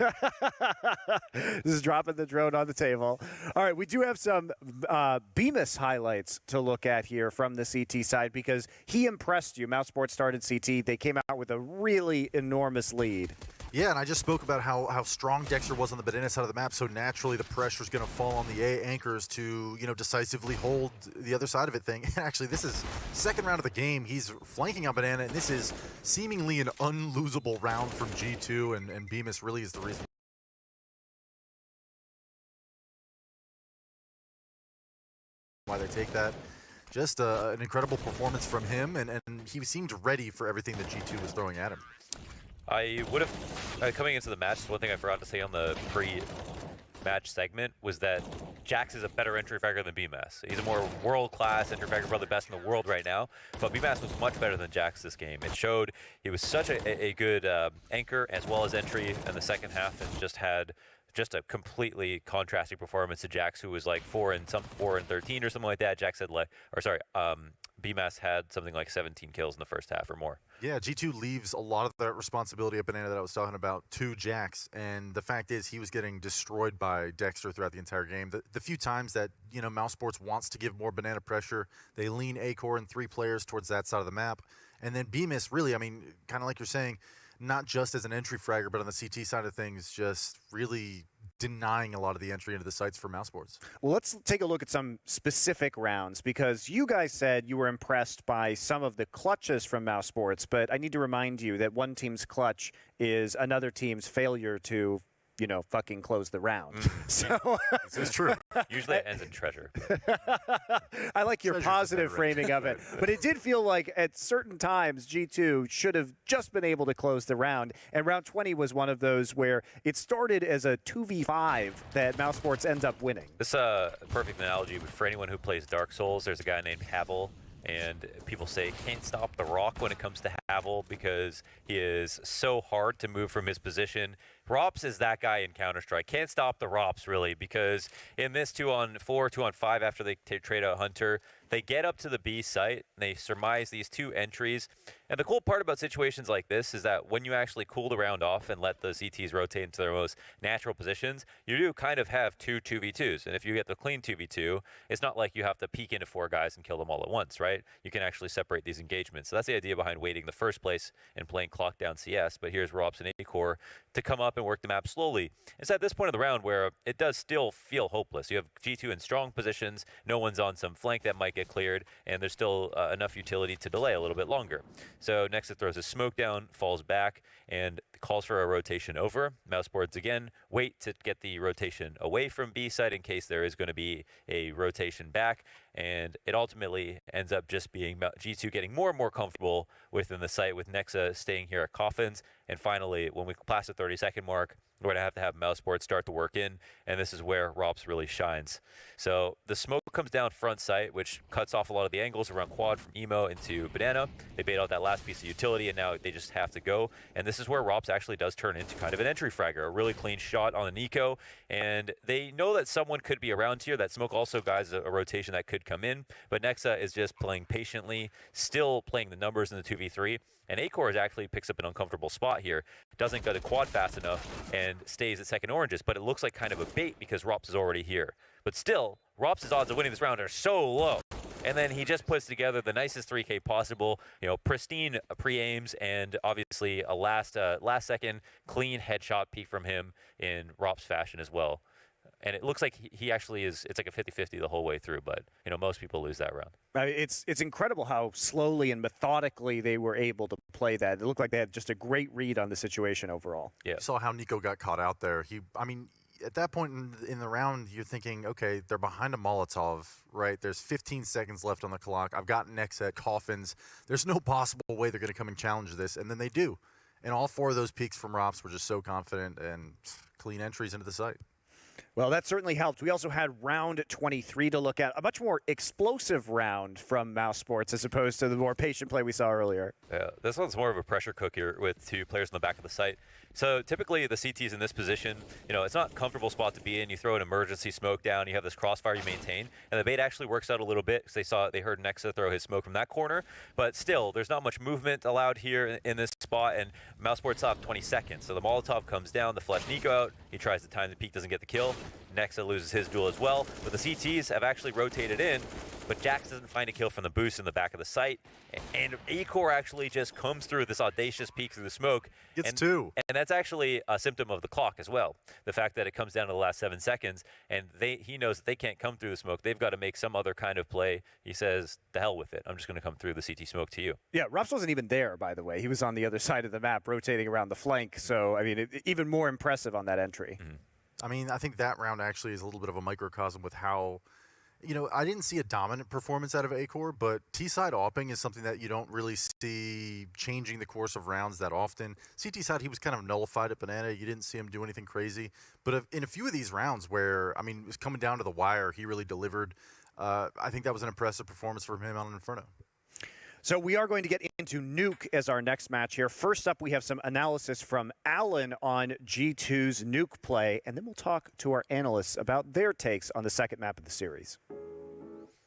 Speaker 3: This is dropping the drone on the table. All right, we do have some Bemis highlights to look at here from the CT side because he impressed you. mousesports started CT. They came out with a really enormous lead.
Speaker 2: Yeah, and I just spoke about how strong Dexter was on the banana side of the map, so naturally the pressure is going to fall on the A anchors to, decisively hold the other side of it thing. And actually, this is second round of the game. He's flanking on banana, and this is seemingly an unlosable round from G2, and Bemis really is the reason why they take that. Just an incredible performance from him, and he seemed ready for everything that G2 was throwing at him.
Speaker 1: I would have, coming into the match, one thing I forgot to say on the pre-match segment was that Jax is a better entry fragger than BMAS. He's a more world-class entry fragger, probably the best in the world right now, but BMAS was much better than Jax this game. It showed he was such a good anchor as well as entry in the second half, and just had a completely contrasting performance to Jax, who was like 4 and 13 or something like that. Jax had BMAS had something like 17 kills in the first half or more.
Speaker 2: Yeah, G2 leaves a lot of that responsibility at banana that I was talking about to Jax, and the fact is he was getting destroyed by Dexter throughout the entire game. The few times that, mousesports wants to give more banana pressure, they lean A-core and 3 players towards that side of the map. And then Bemis, really, kind of like you're saying, not just as an entry fragger, but on the CT side of things, just really denying a lot of the entry into the sites for mousesports.
Speaker 3: Well, let's take a look at some specific rounds, because you guys said you were impressed by some of the clutches from mousesports, but I need to remind you that one team's clutch is another team's failure to, fucking close the round. So
Speaker 2: it's true.
Speaker 1: Usually it ends in treasure.
Speaker 3: I like your
Speaker 2: Treasure's
Speaker 3: positive
Speaker 2: better, right?
Speaker 3: framing of it, but it did feel like at certain times G2 should have just been able to close the round, and round 20 was one of those where it started as a 2v5 that mousesports ends up winning.
Speaker 1: This is a perfect analogy for anyone who plays Dark Souls. There's a guy named Havel, and people say can't stop the rock when it comes to Havel because he is so hard to move from his position Rops is that guy in Counter-Strike. Can't stop the Rops, really, because in this 2-on-4, 2-on-5, after they trade out Hunter, they get up to the B site, and they surmise these 2 entries. And the cool part about situations like this is that when you actually cool the round off and let the ZTs rotate into their most natural positions, you do kind of have 2 2v2s. And if you get the clean 2v2, it's not like you have to peek into 4 guys and kill them all at once, right? You can actually separate these engagements. So that's the idea behind waiting the first place and playing clock down CS. But here's Rops and Acor to come up and work the map slowly. It's at this point of the round where it does still feel hopeless. You have G2 in strong positions, no one's on some flank that might get cleared, and there's still enough utility to delay a little bit longer. So Nexa throws a smoke down, falls back, and calls for a rotation over. Mousesports again wait to get the rotation away from B side in case there is going to be a rotation back, and it ultimately ends up just being G2 getting more and more comfortable within the site, with Nexa staying here at Coffins. And finally, when we pass the 30-second mark, we're going to have Mousesports start to work in, and this is where Rops really shines. So the smoke comes down front site, which cuts off a lot of the angles around quad from Emo into Banana. They bait out that last piece of utility, and now they just have to go. And this is where Rops actually does turn into kind of an entry fragger, a really clean shot on a Nico. And they know that someone could be around here. That smoke also guides a rotation that could come in, but Nexa is just playing patiently, still playing the numbers in the 2v3. And Acor actually picks up an uncomfortable spot here. Doesn't go to quad fast enough and stays at second oranges, but it looks like kind of a bait because Rops is already here. But still, Rops' odds of winning this round are so low. And then he just puts together the nicest 3K possible, pristine pre-aims, and obviously a last second clean headshot peek from him in Rops fashion as well. And it looks like he actually is, it's like a 50-50 the whole way through, but most people lose that round.
Speaker 3: It's incredible how slowly and methodically they were able to play that. It looked like they had just a great read on the situation overall.
Speaker 1: Yeah.
Speaker 2: You saw how Nico got caught out there. At that point in the round, you're thinking, okay, they're behind a Molotov, right? There's 15 seconds left on the clock. I've got Nexa at Coffins. There's no possible way they're going to come and challenge this, and then they do. And all 4 of those peaks from Rops were just so confident and clean entries into the site.
Speaker 3: Well, that certainly helped. We also had round 23 to look at, a much more explosive round from Mousesports as opposed to the more patient play we saw earlier.
Speaker 1: Yeah, this one's more of a pressure cooker with 2 players in the back of the site. So typically the CT's in this position, it's not a comfortable spot to be in. You throw an emergency smoke down, you have this crossfire you maintain, and the bait actually works out a little bit because they heard Nexa throw his smoke from that corner, but still, there's not much movement allowed here in this spot, and Mousesports have 20 seconds. So the Molotov comes down, the flash Nico out, he tries to time the peek, doesn't get the kill. Nexa loses his duel as well, but the CTs have actually rotated in, but Jax doesn't find a kill from the boost in the back of the site, and Acor actually just comes through this audacious peek through the smoke.
Speaker 2: Gets 2.
Speaker 1: And that's actually a symptom of the clock as well. The fact that it comes down to the last 7 seconds, and he knows that they can't come through the smoke. They've got to make some other kind of play. He says, the hell with it. I'm just going to come through the CT smoke to you.
Speaker 3: Yeah, Rops wasn't even there, by the way. He was on the other side of the map, rotating around the flank. So, even more impressive on that entry.
Speaker 1: Mm-hmm.
Speaker 2: I think that round actually is a little bit of a microcosm with how, I didn't see a dominant performance out of Acor, but T-side opping is something that you don't really see changing the course of rounds that often. CT side, he was kind of nullified at Banana. You didn't see him do anything crazy. But in a few of these rounds where, it was coming down to the wire, he really delivered. I think that was an impressive performance from him on Inferno.
Speaker 3: So we are going to get into Nuke as our next match here. First up, we have some analysis from Alan on G2's Nuke play, and then we'll talk to our analysts about their takes on the second map of the series.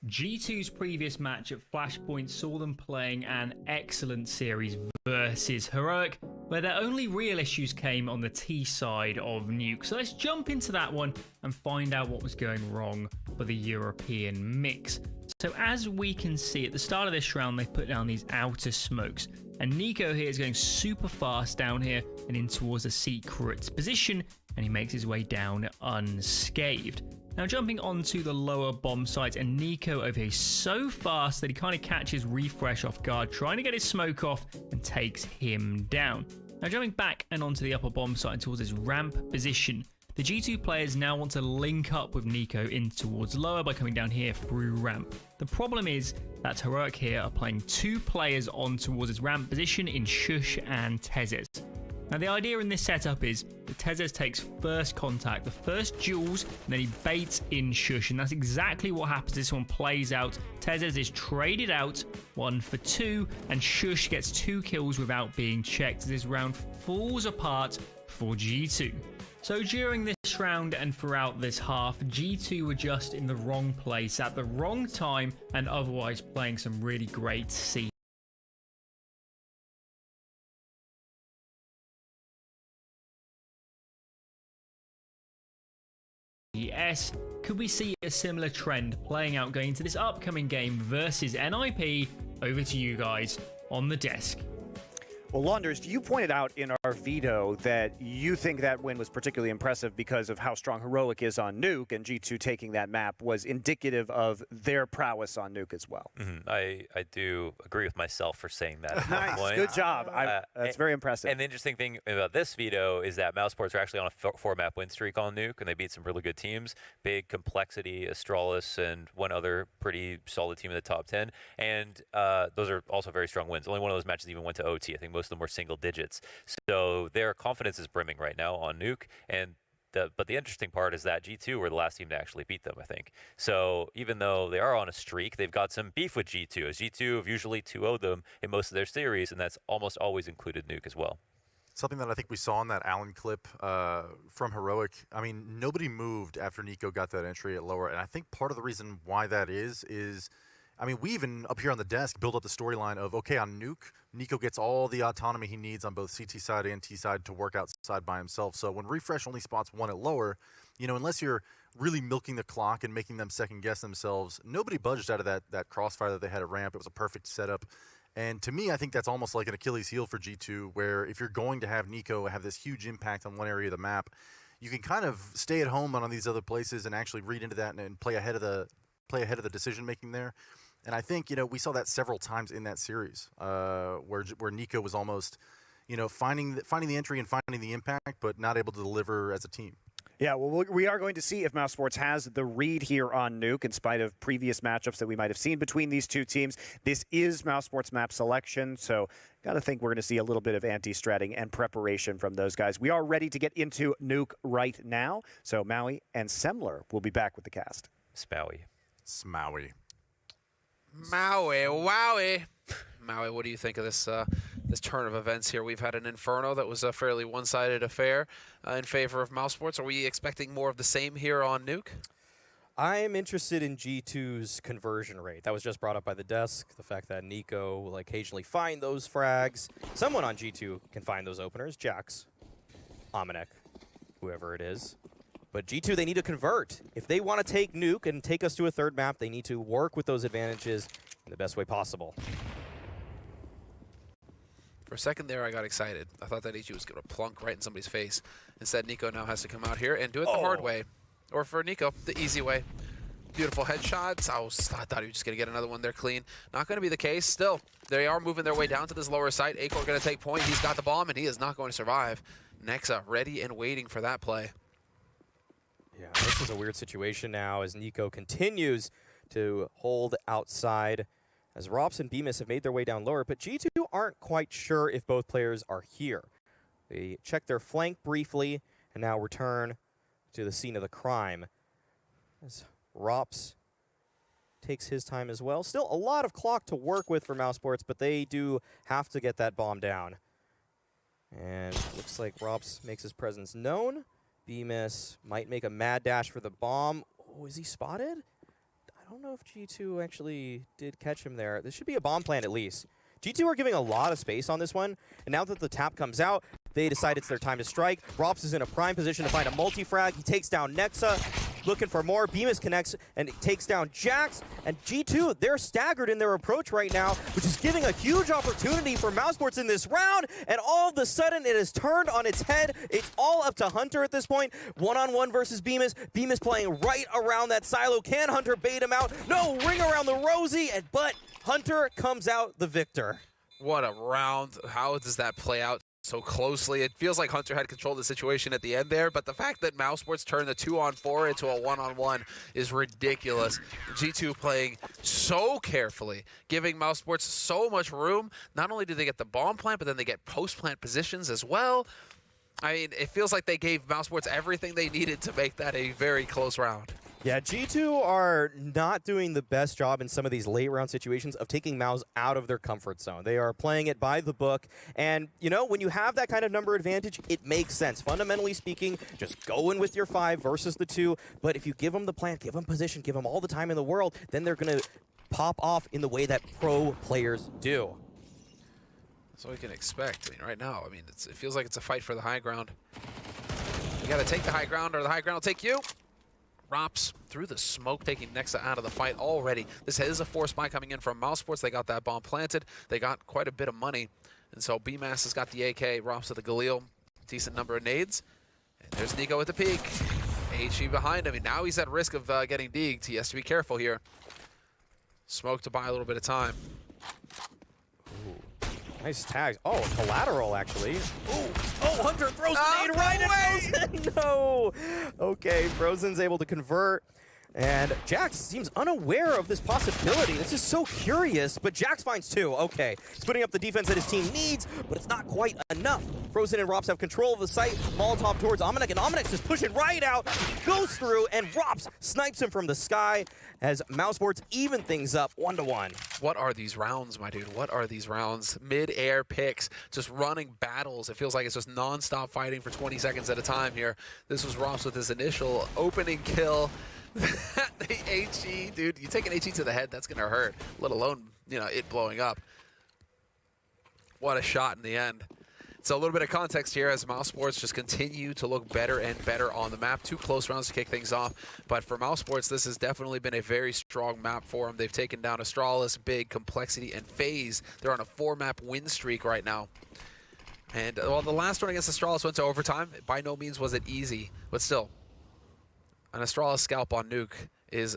Speaker 9: G2's previous match at Flashpoint saw them playing an excellent series versus Heroic, where their only real issues came on the T side of Nuke. So let's jump into that one and find out what was going wrong for the European mix. So as we can see, at the start of this round, they put down these outer smokes. And Nico here is going super fast down here and in towards a secret position, and he makes his way down unscathed. Now jumping onto the lower bomb site, and Nico over here is so fast that he kind of catches Refresh off guard, trying to get his smoke off and takes him down. Now jumping back and onto the upper bomb site towards his ramp position, the G2 players now want to link up with Nico in towards lower by coming down here through ramp. The problem is that Heroic here are playing 2 players on towards his ramp position in Shush and Tezes. Now the idea in this setup is that Tezes takes first contact, the first duels, and then he baits in Shush, and that's exactly what happens. This one plays out. Tezes is traded out 1 for 2, and Shush gets 2 kills without being checked. This round falls apart for G2. So during this round and throughout this half, G2 were just in the wrong place at the wrong time and otherwise playing some really great CS. Could we see a similar trend playing out going into this upcoming game versus NIP? Over to you guys on the desk.
Speaker 3: Well, Launders, you pointed out in our veto that you think that win was particularly impressive because of how strong Heroic is on Nuke, and G2 taking that map was indicative of their prowess on Nuke as well.
Speaker 1: I do agree with myself for saying that.
Speaker 3: Nice, good job. That's very impressive.
Speaker 1: And the interesting thing about this veto is that mousesports are actually on a 4-map win streak on Nuke, and they beat some really good teams. Big Complexity, Astralis, and one other pretty solid team in the top 10. And those are also very strong wins. Only one of those matches even went to OT. I think most of them were single digits. So their confidence is brimming right now on Nuke. And but the interesting part is that G2 were the last team to actually beat them, I think. So even though they are on a streak, they've got some beef with G2, as G2 have usually 2-0'd them in most of their series, and that's almost always included Nuke as well.
Speaker 2: Something that I think we saw in that Allen clip from Heroic, I mean, nobody moved after Nico got that entry at lower, and I think part of the reason why that is, I mean, we even up here on the desk build up the storyline of, okay, on Nuke, Nico gets all the autonomy he needs on both CT side and T side to work outside by himself. So when Refresh only spots one at lower, you know, unless you're really milking the clock and making them second guess themselves, nobody budged out of that crossfire that they had at ramp. It was a perfect setup. And to me, I think that's almost like an Achilles heel for G2, where if you're going to have Nico have this huge impact on one area of the map, you can kind of stay at home on these other places and actually read into that and play ahead of the decision making there. And I think, you know, we saw that several times in that series where Nico was almost, you know, finding the entry and finding the impact, but not able to deliver as a team.
Speaker 3: Yeah, well, we are going to see if mousesports has the read here on Nuke in spite of previous matchups that we might have seen between these two teams. This is mousesports map selection, so got to think we're going to see a little bit of anti-stratting and preparation from those guys. We are ready to get into Nuke right now, so Maui and Semler will be back with the cast.
Speaker 1: Smowie.
Speaker 4: Maui, wowie. Maui, what do you think of this this turn of events here? We've had an Inferno that was a fairly one-sided affair in favor of mousesports. Are we expecting more of the same here on Nuke?
Speaker 6: I'm interested in G2's conversion rate. That was just brought up by the desk. The fact that Nico will occasionally find those frags. Someone on G2 can find those openers. Jax, Amanek, whoever it is. But G2, they need to convert. If they want to take Nuke and take us to a third map, they need to work with those advantages in the best way possible.
Speaker 4: For a second there, I got excited. I thought that HG was going to plunk right in somebody's face. Instead, Nico now has to come out here and do it the hard way. Or for Nico, the easy way. Beautiful headshots. I thought he was just going to get another one there clean. Not going to be the case. Still, they are moving their way down to this lower site. Acor going to take point. He's got the bomb, and he is not going to survive. Nexa ready and waiting for that play.
Speaker 6: Yeah, this is a weird situation now as Nico continues to hold outside as Rops and Bemis have made their way down lower, but G2 aren't quite sure if both players are here. They check their flank briefly and now return to the scene of the crime. As Rops takes his time as well. Still a lot of clock to work with for mousesports, but they do have to get that bomb down. And looks like Rops makes his presence known. Bemis might make a mad dash for the bomb. Oh, is he spotted? I don't know if G2 actually did catch him there. This should be a bomb plant at least. G2 are giving a lot of space on this one, and now that the tap comes out, they decide it's their time to strike. Rops is in a prime position to find a multi-frag. He takes down Nexa, looking for more. Bemis connects and takes down Jax. And G2, they're staggered in their approach right now, which is giving a huge opportunity for mousesports in this round. And all of a sudden, it has turned on its head. It's all up to Hunter at this point. One-on-one versus Bemis. Bemis playing right around that silo. Can Hunter bait him out? No, ring around the Rosie, but Hunter comes out the victor.
Speaker 4: What a round. How does that play out so closely? It feels like Hunter had control of the situation at the end there, but the fact that mousesports turned the 2-on-4 into a 1-on-1 is ridiculous. G2 playing so carefully, giving mousesports so much room. Not only do they get the bomb plant, but then they get post-plant positions as well. I mean, it feels like they gave mousesports everything they needed to make that a very close round.
Speaker 6: Yeah, G2 are not doing the best job in some of these late round situations of taking Mouse out of their comfort zone. They are playing it by the book, and you know, when you have that kind of number advantage, it makes sense. Fundamentally speaking, just go in with your 5 versus the 2, but if you give them the plant, give them position, give them all the time in the world, then they're going to pop off in the way that pro players do.
Speaker 4: That's what we can expect. I mean, right now, I mean, it feels like it's a fight for the high ground. You got to take the high ground, or the high ground will take you. Rops through the smoke, taking Nexa out of the fight already. This is a force buy coming in from mousesports. They got that bomb planted. They got quite a bit of money. And so BMAS has got the AK, Rops with the Galil, decent number of nades. And there's Nico with the peek. HE behind him, and now he's at risk of getting deeged. He has to be careful here. Smoke to buy a little bit of time.
Speaker 6: Nice tags. Oh, collateral, actually. Ooh. Oh, Hunter throws the nade right at Frozen. No. Okay, Frozen's able to convert. And Jax seems unaware of this possibility. This is so curious, but Jax finds 2. Okay, he's putting up the defense that his team needs, but it's not quite enough. Frozen and Rops have control of the site. Molotov towards Ominek, and Ominek just pushing right out. Goes through, and Rops snipes him from the sky as mousesports even things up 1-1.
Speaker 4: What are these rounds, my dude? What are these rounds? Mid-air picks, just running battles. It feels like it's just non-stop fighting for 20 seconds at a time here. This was Rops with his initial opening kill. The HE, dude, you take an HE to the head, that's gonna hurt, let alone, you know, it blowing up. What a shot in the end. So a little bit of context here as mousesports just continue to look better and better on the map. 2 close rounds to kick things off, but for mousesports, this has definitely been a very strong map for them. They've taken down Astralis, Big, Complexity, and FaZe. They're on a 4-map win streak right now. And well, the last one against Astralis went to overtime. By no means was it easy, but still. An Astralis scalp on Nuke is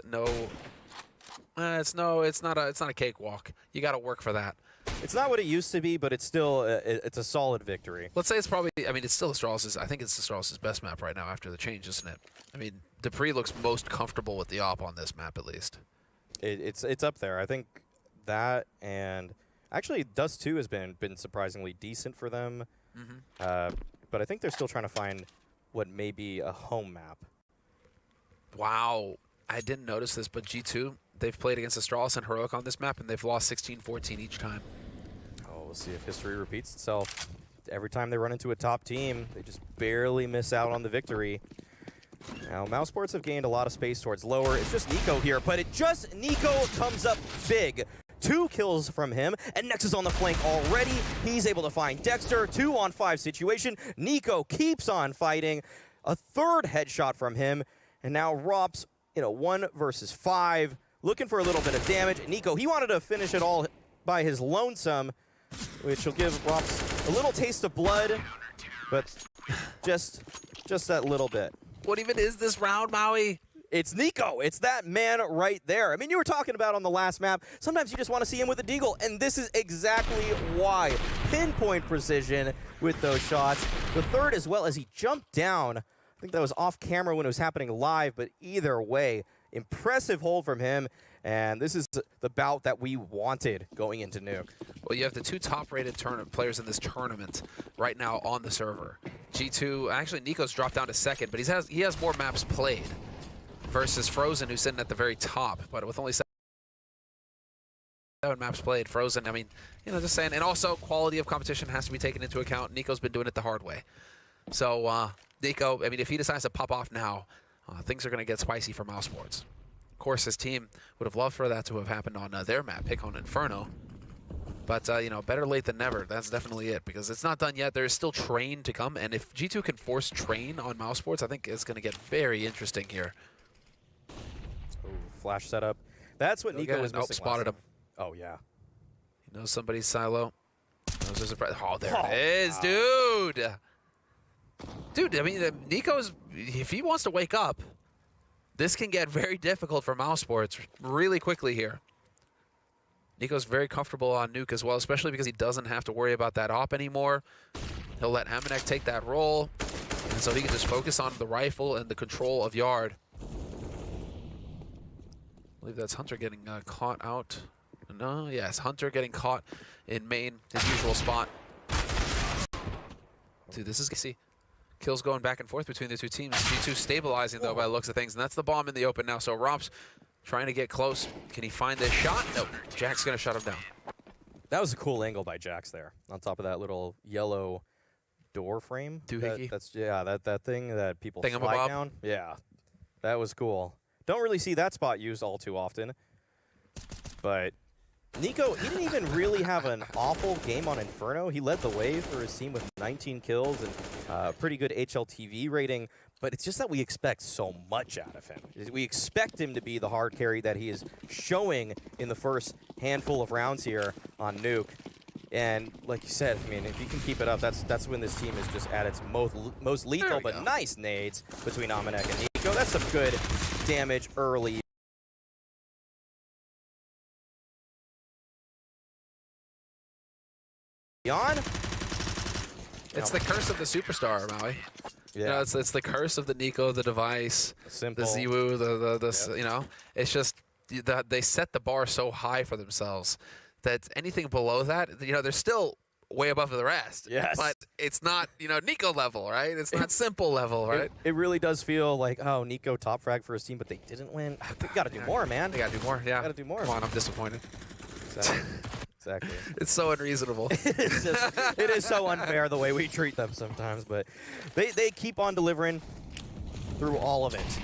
Speaker 4: it's not a cakewalk. You got to work for that.
Speaker 6: It's not what it used to be, but it's still it's a solid victory.
Speaker 4: Let's say it's probably, I mean, it's still Astralis', I think it's Astralis' best map right now after the change, isn't it? I mean, Dupree looks most comfortable with the op on this map at least.
Speaker 6: It's up there. I think that, and actually Dust 2 has been surprisingly decent for them. But I think they're still trying to find what may be a home map.
Speaker 4: Wow, I didn't notice this, but G2, they've played against Astralis and Heroic on this map, and they've lost 16-14 each time.
Speaker 6: Oh, we'll see if history repeats itself. Every time they run into a top team, they just barely miss out on the victory. Now, mousesports have gained a lot of space towards lower. It's just Nico here, but Nico comes up big. 2 kills from him, and Nexus on the flank already. He's able to find Dexter, 2-on-5 situation. Nico keeps on fighting. A 3rd headshot from him. And now Rops, 1 versus 5, looking for a little bit of damage. Nico, he wanted to finish it all by his lonesome, which will give Rops a little taste of blood, but just that little bit.
Speaker 4: What even is this round, Maui?
Speaker 6: It's Nico. It's that man right there. I mean, you were talking about on the last map, sometimes you just want to see him with a deagle, and this is exactly why. Pinpoint precision with those shots. The 3rd as well as he jumped down. I think that was off camera when it was happening live, but either way, impressive hold from him, and this is the bout that we wanted going into Nuke.
Speaker 4: Well, you have the 2 top-rated players in this tournament right now on the server. G2, actually Nico's dropped down to 2nd, but he has more maps played versus Frozen, who's sitting at the very top, but with only 7 maps played. Frozen, I mean, just saying, and also quality of competition has to be taken into account. Nico's been doing it the hard way. So, Nico, I mean, if he decides to pop off now, things are going to get spicy for mousesports. Of course, his team would have loved for that to have happened on their map, pick on Inferno. But, better late than never. That's definitely it, because it's not done yet. There's still Train to come, and if G2 can force Train on mousesports, I think it's going to get very interesting here.
Speaker 6: Ooh, flash setup. That's what Nico was missing.
Speaker 4: Spotted him.
Speaker 6: Oh, yeah.
Speaker 4: He knows somebody's silo. Knows there's a oh, there it is, dude! Dude, I mean, Nico's, if he wants to wake up, this can get very difficult for mousesports really quickly here. Nico's very comfortable on Nuke as well, especially because he doesn't have to worry about that op anymore. He'll let Ominek take that role, and so he can just focus on the rifle and the control of Yard. I believe that's Hunter getting caught out. No, yes, Hunter getting caught in main, his usual spot. Dude, this is, see, Kills going back and forth between the two teams. G2 stabilizing, though, by the looks of things. And that's the bomb in the open now. So Rob's trying to get close. Can he find this shot? Nope. Jack's going to shut him down.
Speaker 6: That was a cool angle by Jax there, on top of that little yellow door frame.
Speaker 4: Doohickey.
Speaker 6: That thing that people
Speaker 4: Thingamabob.
Speaker 6: slide down. Yeah, that was cool. Don't really see that spot used all too often. But Nico, he didn't even really have an awful game on Inferno. He led the way for his team with 19 kills and a pretty good HLTV rating. But it's just that we expect so much out of him. We expect him to be the hard carry that he is showing in the first handful of rounds here on Nuke. And like you said, I mean, if he can keep it up, that's when this team is just at its most lethal. But nice nades between Amanek and Nico. That's some good damage early. On.
Speaker 4: It's the curse of the superstar, Maui.
Speaker 6: Yeah.
Speaker 4: You know, it's the curse of the Nico, the device,
Speaker 6: Simple.
Speaker 4: the Ziwu, you know. It's just that they set the bar so high for themselves that anything below that, you know, they're still way above the rest.
Speaker 6: Yes.
Speaker 4: But it's not, you know, Nico level, right? It's not simple level, right?
Speaker 6: It really does feel like, oh, Nico top frag for his team, but they didn't win. They got to do more, man.
Speaker 4: They got to do more, yeah.
Speaker 6: Got to do more.
Speaker 4: Come on, I'm disappointed.
Speaker 6: Exactly.
Speaker 4: It's so unreasonable.
Speaker 6: It is so unfair the way we treat them sometimes, but they keep on delivering through all of it.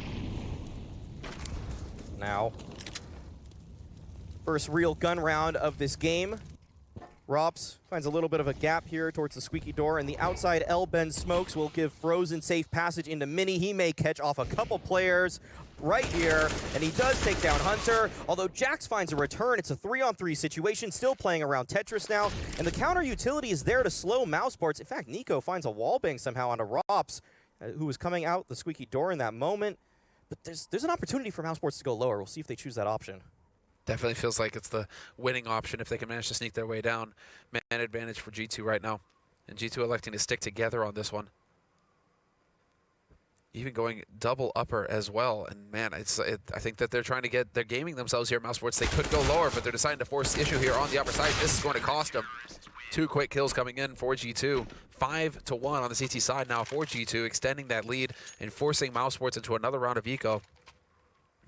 Speaker 6: Now, first real gun round of this game. Rops finds a little bit of a gap here towards the squeaky door, and the outside L-bend smokes will give Frozen safe passage into Mini. He may catch off a couple players right here, and he does take down Hunter. Although Jax finds a return, it's a 3-on-3 situation, still playing around Tetris now, and the counter utility is there to slow mousesports. In fact, Nico finds a wallbang somehow onto Rops, who was coming out the squeaky door in that moment. But there's an opportunity for mousesports to go lower. We'll see if they choose that option.
Speaker 4: Definitely feels like it's the winning option if they can manage to sneak their way down. Man advantage for G2 right now. And G2 electing to stick together on this one. Even going double upper as well. And man, I think that they're gaming themselves here, mousesports. They could go lower, but they're deciding to force the issue here on the upper side. This is going to cost them. 2 quick kills coming in for G2. 5-1 on the CT side now for G2, extending that lead and forcing mousesports into another round of eco.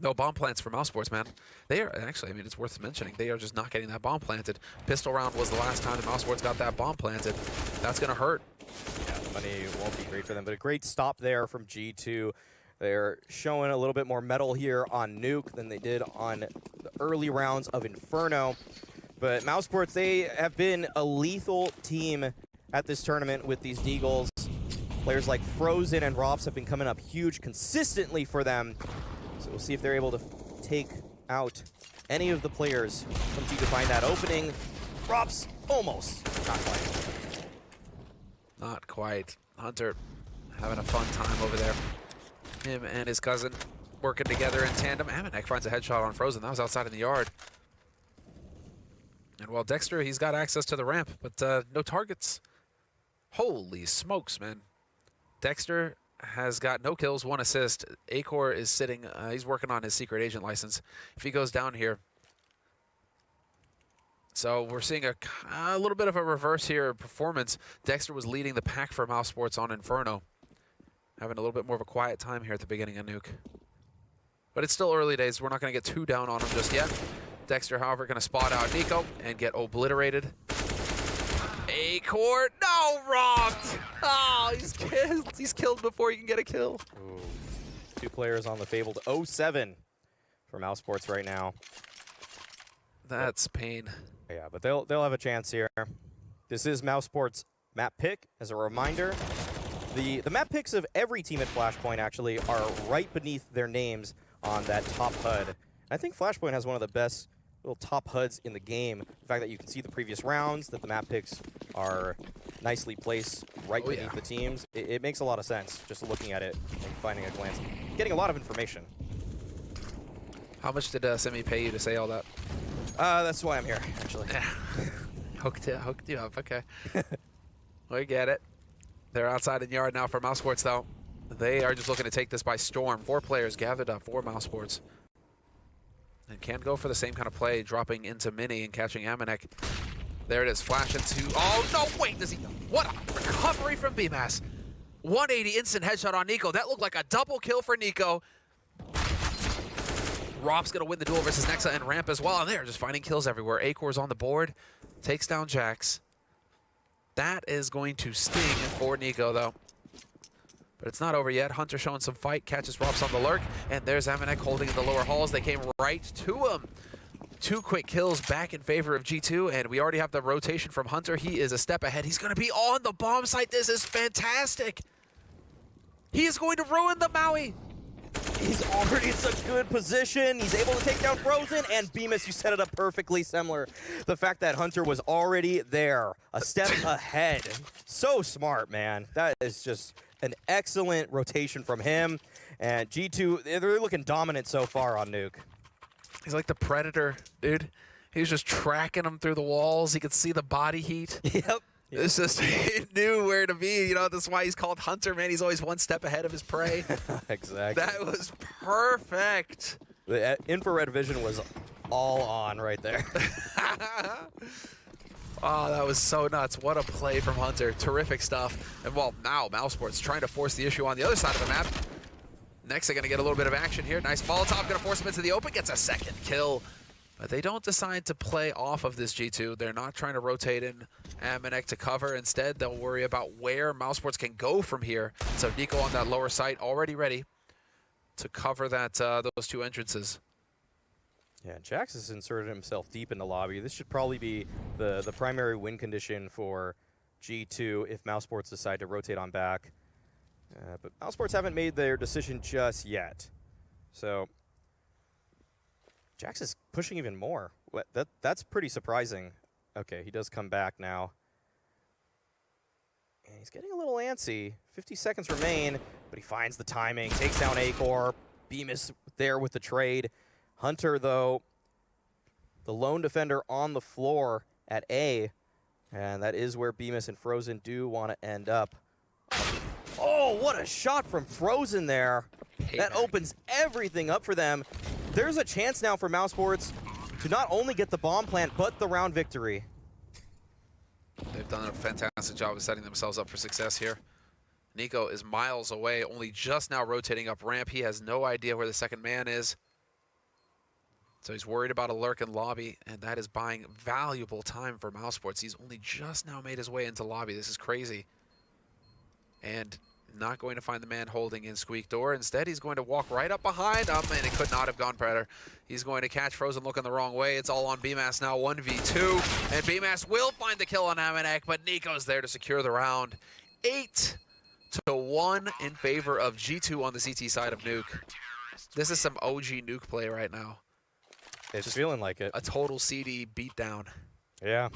Speaker 4: No bomb plants for mousesports, man. They are actually, I mean, it's worth mentioning, they are just not getting that bomb planted. Pistol round was the last time the mousesports got that bomb planted. That's going to hurt.
Speaker 6: Yeah, the money won't be great for them, but a great stop there from G2. They're showing a little bit more metal here on Nuke than they did on the early rounds of Inferno. But mousesports, they have been a lethal team at this tournament with these Deagles. Players like Frozen and Robs have been coming up huge consistently for them. So we'll see if they're able to take out any of the players from G to find that opening. Robs almost. Not quite.
Speaker 4: Not quite. Hunter having a fun time over there. Him and his cousin working together in tandem. Amanek finds a headshot on Frozen. That was outside in the yard. And while Dexter, he's got access to the ramp, but no targets. Holy smokes, man. Dexter has got no kills, 1 assist. Acor is sitting, he's working on his secret agent license. If he goes down here. So we're seeing a little bit of a reverse here performance. Dexter was leading the pack for mousesports on Inferno. Having a little bit more of a quiet time here at the beginning of Nuke. But it's still early days. We're not going to get too down on him just yet. Dexter, however, going to spot out Nico and get obliterated. Acor, no, robbed! Oh, he's killed before he can get a kill.
Speaker 6: Ooh. 2 players on the fabled 0-7 for mousesports right now.
Speaker 4: That's pain.
Speaker 6: Yeah, but they'll have a chance here. This is mousesports map pick. As a reminder, the map picks of every team at Flashpoint actually are right beneath their names on that top HUD. I think Flashpoint has one of the best little top HUDs in the game. The fact that you can see the previous rounds, that the map picks are nicely placed right beneath the teams. It makes a lot of sense just looking at it and finding a glance. Getting a lot of information.
Speaker 4: How much did Simi pay you to say all that?
Speaker 6: That's why I'm here, actually.
Speaker 4: Hooked you up, okay. We get it. They're outside in yard now for mousesports, though. They are just looking to take this by storm. 4 players gathered up for mousesports. And can go for the same kind of play, dropping into Mini and catching Amanek. There it is, flash into... Oh, no, wait, does he... What a recovery from BMAS. 180 instant headshot on Nico. That looked like a double kill for Nico. Rob's going to win the duel versus Nexa and Ramp as well. And they're just finding kills everywhere. Acor's on the board. Takes down Jax. That is going to sting for Nico, though. But it's not over yet. Hunter showing some fight. Catches Robs on the lurk. And there's Amanek holding in the lower halls. They came right to him. 2 quick kills back in favor of G2. And we already have the rotation from Hunter. He is a step ahead. He's going to be on the bomb site. This is fantastic. He is going to ruin the Maui.
Speaker 6: He's already in such good position. He's able to take down Frozen, and Bemis, you set it up perfectly, Semler. The fact that Hunter was already there, a step ahead. So smart, man. That is just an excellent rotation from him. And G2, they're looking dominant so far on Nuke.
Speaker 4: He's like the Predator, dude. He was just tracking him through the walls. He could see the body heat.
Speaker 6: Yep.
Speaker 4: It's just, he knew where to be. You know, that's why he's called Hunter, man. He's always one step ahead of his prey.
Speaker 6: Exactly.
Speaker 4: That was perfect.
Speaker 6: The infrared vision was all on right there.
Speaker 4: Oh, that was so nuts. What a play from Hunter. Terrific stuff. And well, now mousesports trying to force the issue on the other side of the map. Next, they're going to get a little bit of action here. Nice Molotov, going to force him into the open. Gets a second kill. But they don't decide to play off of this G2. They're not trying to rotate in Amanek to cover. Instead, they'll worry about where mousesports can go from here. So Nico on that lower site, already ready to cover that those 2 entrances.
Speaker 6: Yeah, Jax has inserted himself deep in the lobby. This should probably be the primary win condition for G2 if mousesports decide to rotate on back. But mousesports haven't made their decision just yet. So Jax is pushing even more. That's pretty surprising. Okay, he does come back now. And he's getting a little antsy. 50 seconds remain, but he finds the timing, takes down Acor. Bemis there with the trade. Hunter, though, the lone defender on the floor at A. And that is where Bemis and Frozen do want to end up. Oh, what a shot from Frozen there. That opens everything up for them. There's a chance now for mousesports to not only get the bomb plant, but the round victory.
Speaker 4: They've done a fantastic job of setting themselves up for success here. Nico is miles away, only just now rotating up ramp. He has no idea where the second man is. So he's worried about a lurk in lobby, and that is buying valuable time for mousesports. He's only just now made his way into lobby. This is crazy. And not going to find the man holding in Squeak Door. Instead, he's going to walk right up behind him, and it could not have gone better. He's going to catch Frozen looking the wrong way. It's all on BMAS now, 1v2. And BMAS will find the kill on Amanek, but Nico's there to secure the round. 8-1 in favor of G2 on the CT side of Nuke. This is some OG Nuke play right now.
Speaker 6: It's just feeling like it.
Speaker 4: A total CD beatdown.
Speaker 6: Yeah.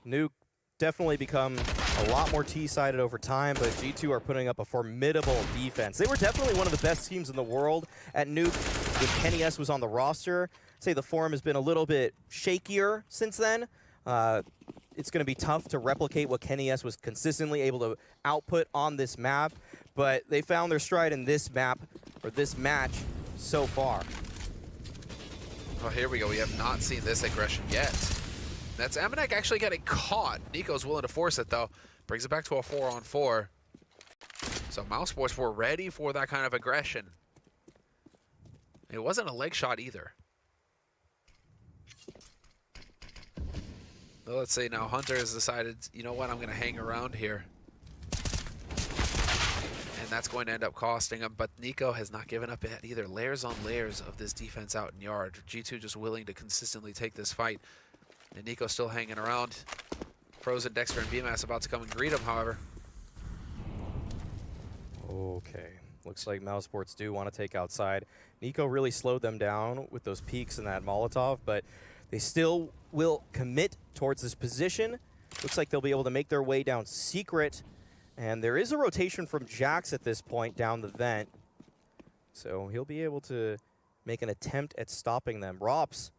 Speaker 6: Nuke definitely become a lot more T-sided over time, but G2 are putting up a formidable defense. They were definitely one of the best teams in the world at Nuke when Kenny S was on the roster. I'd say the form has been a little bit shakier since then. It's going to be tough to replicate what Kenny S was consistently able to output on this map, but they found their stride in this map, or this match, so far.
Speaker 4: Oh, here we go. We have not seen this aggression yet. That's Amanek actually getting caught. Nico's willing to force it, though. Brings it back to a 4-on-4. So mousesports were ready for that kind of aggression. It wasn't a leg shot either. Well, let's see now. Hunter has decided, you know what, I'm going to hang around here. And that's going to end up costing him. But Nico has not given up yet either. Layers on layers of this defense out in yard. G2 just willing to consistently take this fight. And Nico's still hanging around. Frozen, Dexter, and BMAS about to come and greet him, however.
Speaker 6: Okay. Looks like mousesports do want to take outside. Nico really slowed them down with those peaks and that Molotov, but they still will commit towards this position. Looks like they'll be able to make their way down secret. And there is a rotation from Jax at this point down the vent. So he'll be able to make an attempt at stopping them. Rops,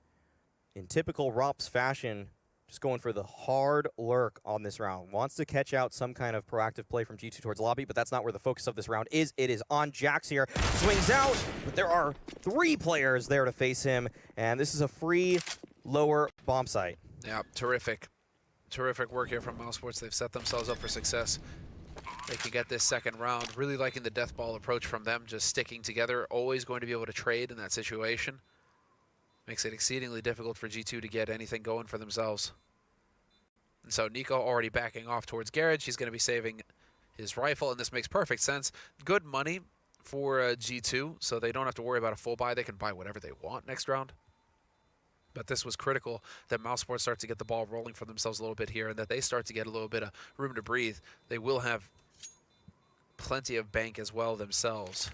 Speaker 6: in typical Rops fashion, just going for the hard lurk on this round. Wants to catch out some kind of proactive play from G2 towards lobby, but that's not where the focus of this round is. It is on Jax here. Swings out, but there are 3 players there to face him, and this is a free lower bomb site.
Speaker 4: Yeah, terrific. Terrific work here from mousesports. They've set themselves up for success. they can get this second round. Really liking the death ball approach from them, just sticking together, always going to be able to trade in that situation. Makes it exceedingly difficult for G2 to get anything going for themselves. And so Nico already backing off towards Garage. He's going to be saving his rifle, and this makes perfect sense. Good money for G2, so they don't have to worry about a full buy. They can buy whatever they want next round. But this was critical that mousesports start to get the ball rolling for themselves a little bit here, and that they start to get a little bit of room to breathe. They will have plenty of bank as well themselves.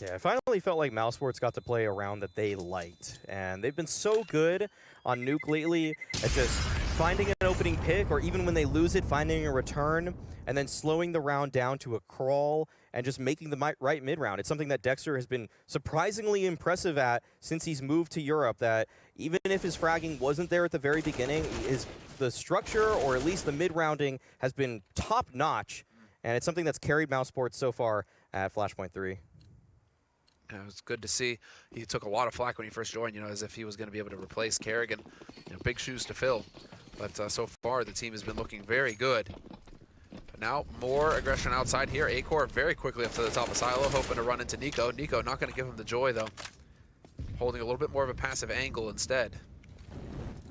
Speaker 6: Yeah, I finally felt like mousesports got to play a round that they liked. And they've been so good on Nuke lately at just finding an opening pick, or even when they lose it, finding a return, and then slowing the round down to a crawl and just making the right mid-round. It's something that Dexter has been surprisingly impressive at since he's moved to Europe, that even if his fragging wasn't there at the very beginning, the structure, or at least the mid-rounding, has been top-notch, and it's something that's carried mousesports so far at Flashpoint 3.
Speaker 4: It was good to see. He took a lot of flack when he first joined, as if he was going to be able to replace Kerrigan. Big shoes to fill. But so far, the team has been looking very good. But now, more aggression outside here. Acor very quickly up to the top of Silo, hoping to run into Nico. Nico not going to give him the joy, though. Holding a little bit more of a passive angle instead.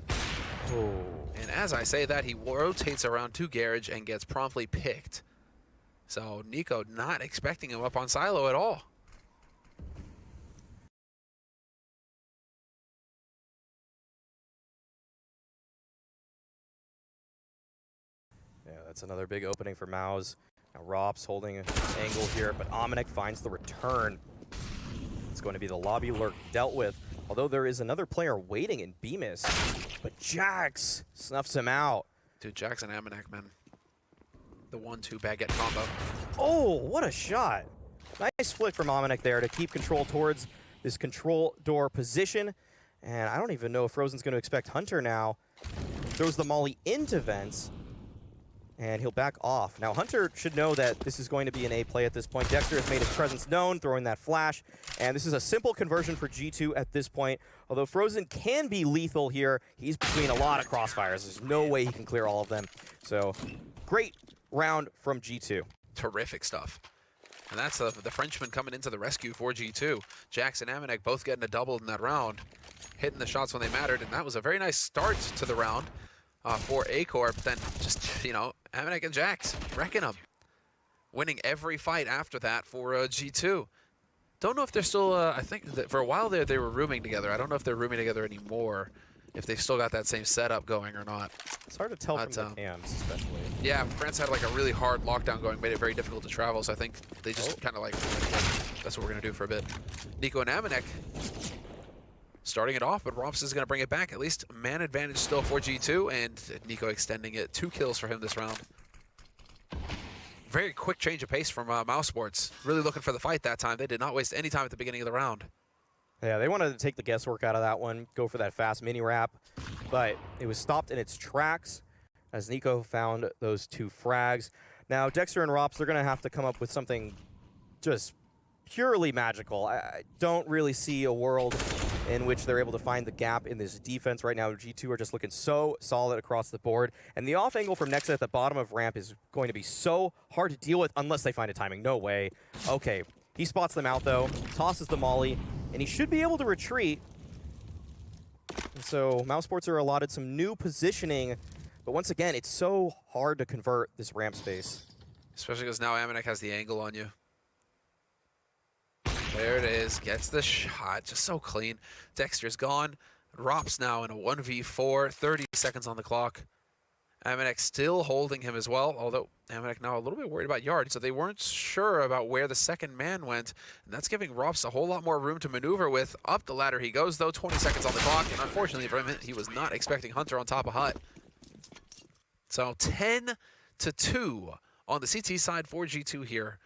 Speaker 6: Oh.
Speaker 4: And as I say that, he rotates around to Garage and gets promptly picked. So Nico not expecting him up on Silo at all.
Speaker 6: Yeah, that's another big opening for Mouse. Now Rops holding an angle here, but Ominek finds the return. It's going to be the lobby lurk dealt with, although there is another player waiting in Bemis. But Jax snuffs him out.
Speaker 4: Dude, Jax and Ominek, man. The 1-2 baguette combo.
Speaker 6: Oh, what a shot. Nice flick from Ominek there to keep control towards this control door position. And I don't even know if Frozen's going to expect Hunter now. Throws the molly into Vents. And he'll back off. Now, Hunter should know that this is going to be an A play at this point. Dexter has made his presence known, throwing that flash. And this is a simple conversion for G2 at this point. Although Frozen can be lethal here, he's between a lot of crossfires. There's no way he can clear all of them. So, great round from G2.
Speaker 4: Terrific stuff. And that's the Frenchman coming into the rescue for G2. Jax and Ominek both getting a double in that round. Hitting the shots when they mattered. And that was a very nice start to the round. For Acor, but then just, Ominek and Jax wrecking them. Winning every fight after that for G2. Don't know if they're still, I think that for a while there they were rooming together. I don't know if they're rooming together anymore, if they've still got that same setup going or not.
Speaker 6: It's hard to tell from the cams, especially.
Speaker 4: Yeah, France had like a really hard lockdown going, made it very difficult to travel, so I think they just kind of like, that's what we're going to do for a bit. Nico and Ominek starting it off, but Romps is going to bring it back. At least man advantage still for G2, and Nico extending it. 2 kills for him this round. Very quick change of pace from mousesports. Really looking for the fight that time. They did not waste any time at the beginning of the round.
Speaker 6: Yeah, they wanted to take the guesswork out of that one, go for that fast mini wrap, but it was stopped in its tracks as Nico found those 2 frags. Now, Dexter and Rops, they're going to have to come up with something just purely magical. I don't really see a world in which they're able to find the gap in this defense right now. G2 are just looking so solid across the board. And the off angle from Nexa at the bottom of ramp is going to be so hard to deal with unless they find a timing. No way. Okay, he spots them out though, tosses the molly, and he should be able to retreat. And so mousesports are allotted some new positioning, but once again, it's so hard to convert this ramp space.
Speaker 4: Especially because now Ominek has the angle on you. There it is, gets the shot, just so clean. Dexter's gone. Rops now in a 1v4, 30 seconds on the clock. Ominek still holding him as well, although Ominek now a little bit worried about Yard, so they weren't sure about where the second man went, and that's giving Rops a whole lot more room to maneuver with. Up the ladder he goes, though, 20 seconds on the clock, and unfortunately for him, he was not expecting Hunter on top of Hut. So 10-2 on the CT side for G2 here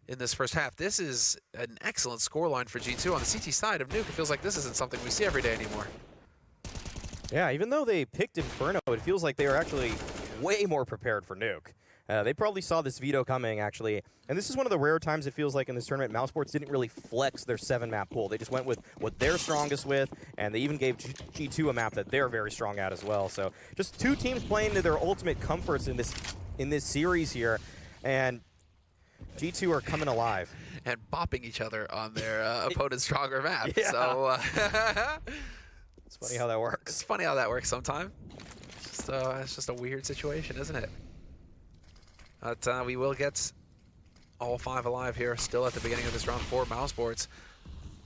Speaker 4: in this first half. This is an excellent scoreline for G2. On the CT side of Nuke, it feels like this isn't something we see every day anymore.
Speaker 6: Yeah, even though they picked Inferno, it feels like they are actually way more prepared for Nuke. They probably saw this veto coming, actually. And this is one of the rare times it feels like in this tournament, mousesports didn't really flex their 7-map pool. They just went with what they're strongest with, and they even gave G2 a map that they're very strong at as well. So just 2 teams playing to their ultimate comforts in this series here. And G2 are coming alive.
Speaker 4: And bopping each other on their opponent's stronger map.
Speaker 6: Yeah.
Speaker 4: So
Speaker 6: It's funny how that works.
Speaker 4: it's funny how that works sometimes. It's just a weird situation, isn't it? But we will get all 5 alive here, still at the beginning of this round 4. mousesports.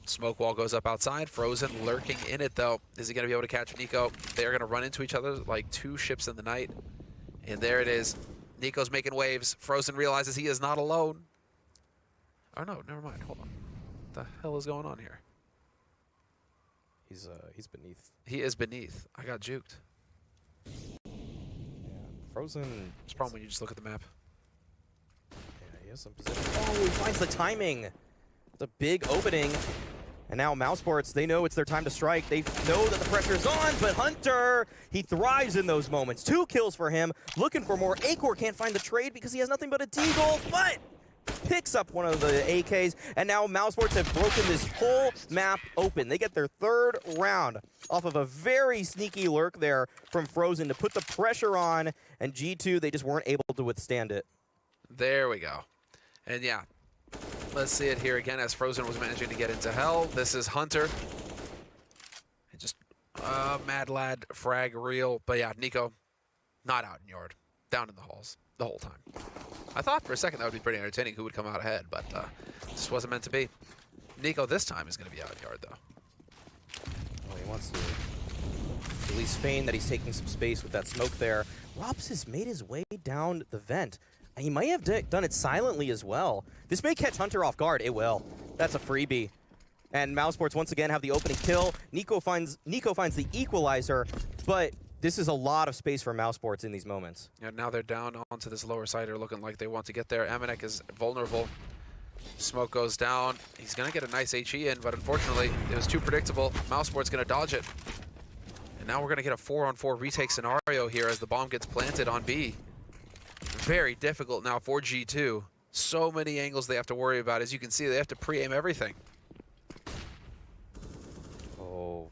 Speaker 4: Smoke wall goes up outside. Frozen lurking in it, though. Is he going to be able to catch Nico? They're going to run into each other like 2 ships in the night. And there it is. Nico's making waves. Frozen realizes he is not alone. Oh, no, never mind. Hold on. What the hell is going on here?
Speaker 6: He's beneath.
Speaker 4: He is beneath. I got juked.
Speaker 6: Yeah, Frozen.
Speaker 4: It's a problem when you just look at the map.
Speaker 6: Yeah, he has some position. Oh, he finds the timing. It's a big opening. And now mousesports, they know it's their time to strike. They know that the pressure's on, but Hunter, he thrives in those moments. 2 kills for him. Looking for more. Acor can't find the trade because he has nothing but a Deagle, but picks up one of the AKs, and now mousesports have broken this whole map open. They get their 3rd round off of a very sneaky lurk there from Frozen to put the pressure on, and G2, they just weren't able to withstand it.
Speaker 4: There we go. And yeah, let's see it here again as Frozen was managing to get into hell. This is Hunter. And just Mad Lad frag reel. But yeah, Nico not out in yard, down in the halls the whole time. I thought for a second that would be pretty entertaining who would come out ahead, but just wasn't meant to be. Nico this time is going to be out in yard, though.
Speaker 6: Well, he wants to at least feign that he's taking some space with that smoke there. Robs has made his way down the vent. And he might have done it silently as well. This may catch Hunter off guard. It will. That's a freebie. And mousesports once again have the opening kill. Nico finds the equalizer, but this is a lot of space for mousesports in these moments.
Speaker 4: Yeah, now they're down onto this lower side. They're looking like they want to get there. Amanek is vulnerable. Smoke goes down. He's going to get a nice HE in, but unfortunately, it was too predictable. mousesports going to dodge it. And now we're going to get a 4-on-4 retake scenario here as the bomb gets planted on B. Very difficult now for G2. So many angles they have to worry about. As you can see, they have to pre-aim everything.
Speaker 6: Oh,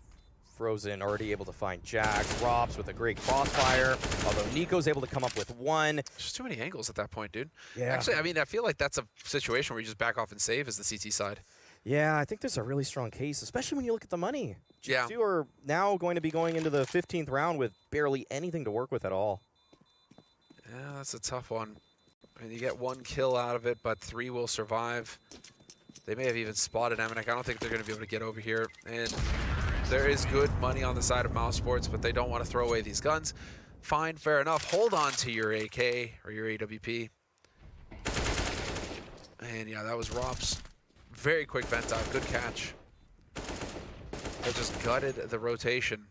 Speaker 6: Frozen already able to find Jax. Robs with a great crossfire, although Nico's able to come up with 1.
Speaker 4: Just too many angles at that point, dude.
Speaker 6: Yeah.
Speaker 4: Actually, I mean, I feel like that's a situation where you just back off and save as the CT side.
Speaker 6: Yeah, I think there's a really strong case, especially when you look at the money.
Speaker 4: Yeah.
Speaker 6: G2 are now going to be going into the 15th round with barely anything to work with at all.
Speaker 4: Yeah, that's a tough one. And you get 1 kill out of it, but 3 will survive. They may have even spotted Amanek. I don't think they're going to be able to get over here. And there is good money on the side of mousesports, but they don't want to throw away these guns. Fine, fair enough. Hold on to your AK or your AWP. And yeah, that was Rob's. Very quick vent out. Good catch. They just gutted the rotation.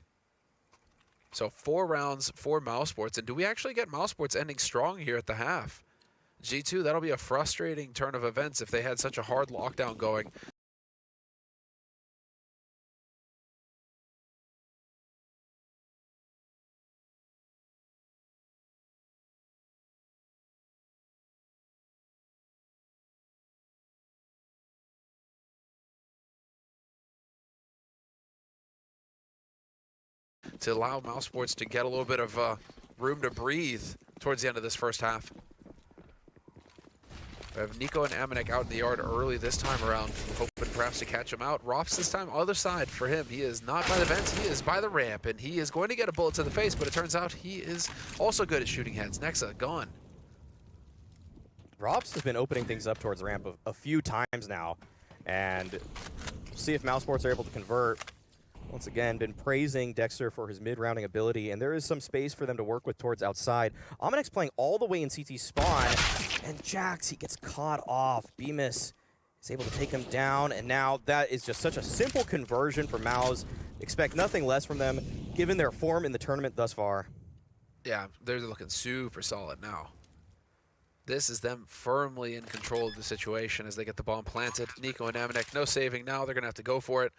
Speaker 4: So 4 rounds for mousesports. And do we actually get mousesports ending strong here at the half? G2, that'll be a frustrating turn of events if they had such a hard lockdown going. To allow mousesports to get a little bit of room to breathe towards the end of this first half. We have Nico and Amanek out in the yard early this time around, hoping perhaps to catch him out. Rops this time, other side for him. He is not by the vents, he is by the ramp, and he is going to get a bullet to the face, but it turns out he is also good at shooting heads. Nexa, gone.
Speaker 6: Robs has been opening things up towards ramp a few times now, and we'll see if mousesports are able to convert. Once again, been praising Dexter for his mid-rounding ability, and there is some space for them to work with towards outside. Amanek's playing all the way in CT spawn, and Jax, he gets caught off. Bemis is able to take him down, and now that is just such a simple conversion for Mouse. Expect nothing less from them, given their form in the tournament thus far.
Speaker 4: Yeah, they're looking super solid now. This is them firmly in control of the situation as they get the bomb planted. Nico and Amanek, no saving now. They're going to have to go for it.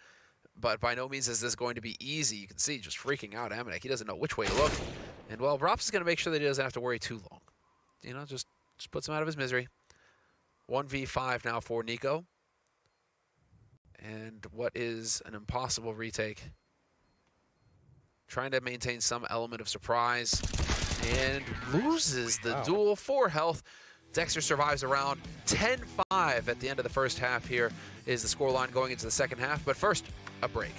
Speaker 4: But by no means is this going to be easy. You can see just freaking out Amanek. He doesn't know which way to look. And, well, Rops is going to make sure that he doesn't have to worry too long. You know, just puts him out of his misery. 1v5 now for Nico. And what is an impossible retake. Trying to maintain some element of surprise. And loses the duel for health. Dexter survives around 10-5 at the end of the first half. Here is the scoreline going into the second half. But first, a break.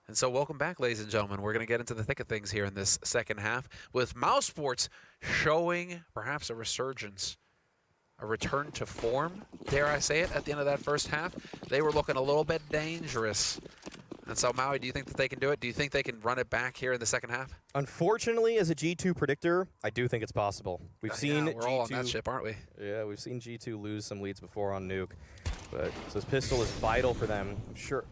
Speaker 4: And so welcome back, ladies and gentlemen. We're going to get into the thick of things here in this second half with mousesports showing perhaps a resurgence, a return to form, dare I say it, at the end of that first half. They were looking a little bit dangerous. And so, Maui, do you think that they can do it? Do you think they can run it back here in the second half?
Speaker 6: Unfortunately, as a G2 predictor, I do think it's possible. We've seen
Speaker 4: we're
Speaker 6: G2,
Speaker 4: all on that ship, aren't we?
Speaker 6: Yeah, we've seen G2 lose some leads before on Nuke. But so this pistol is vital for them, I'm sure.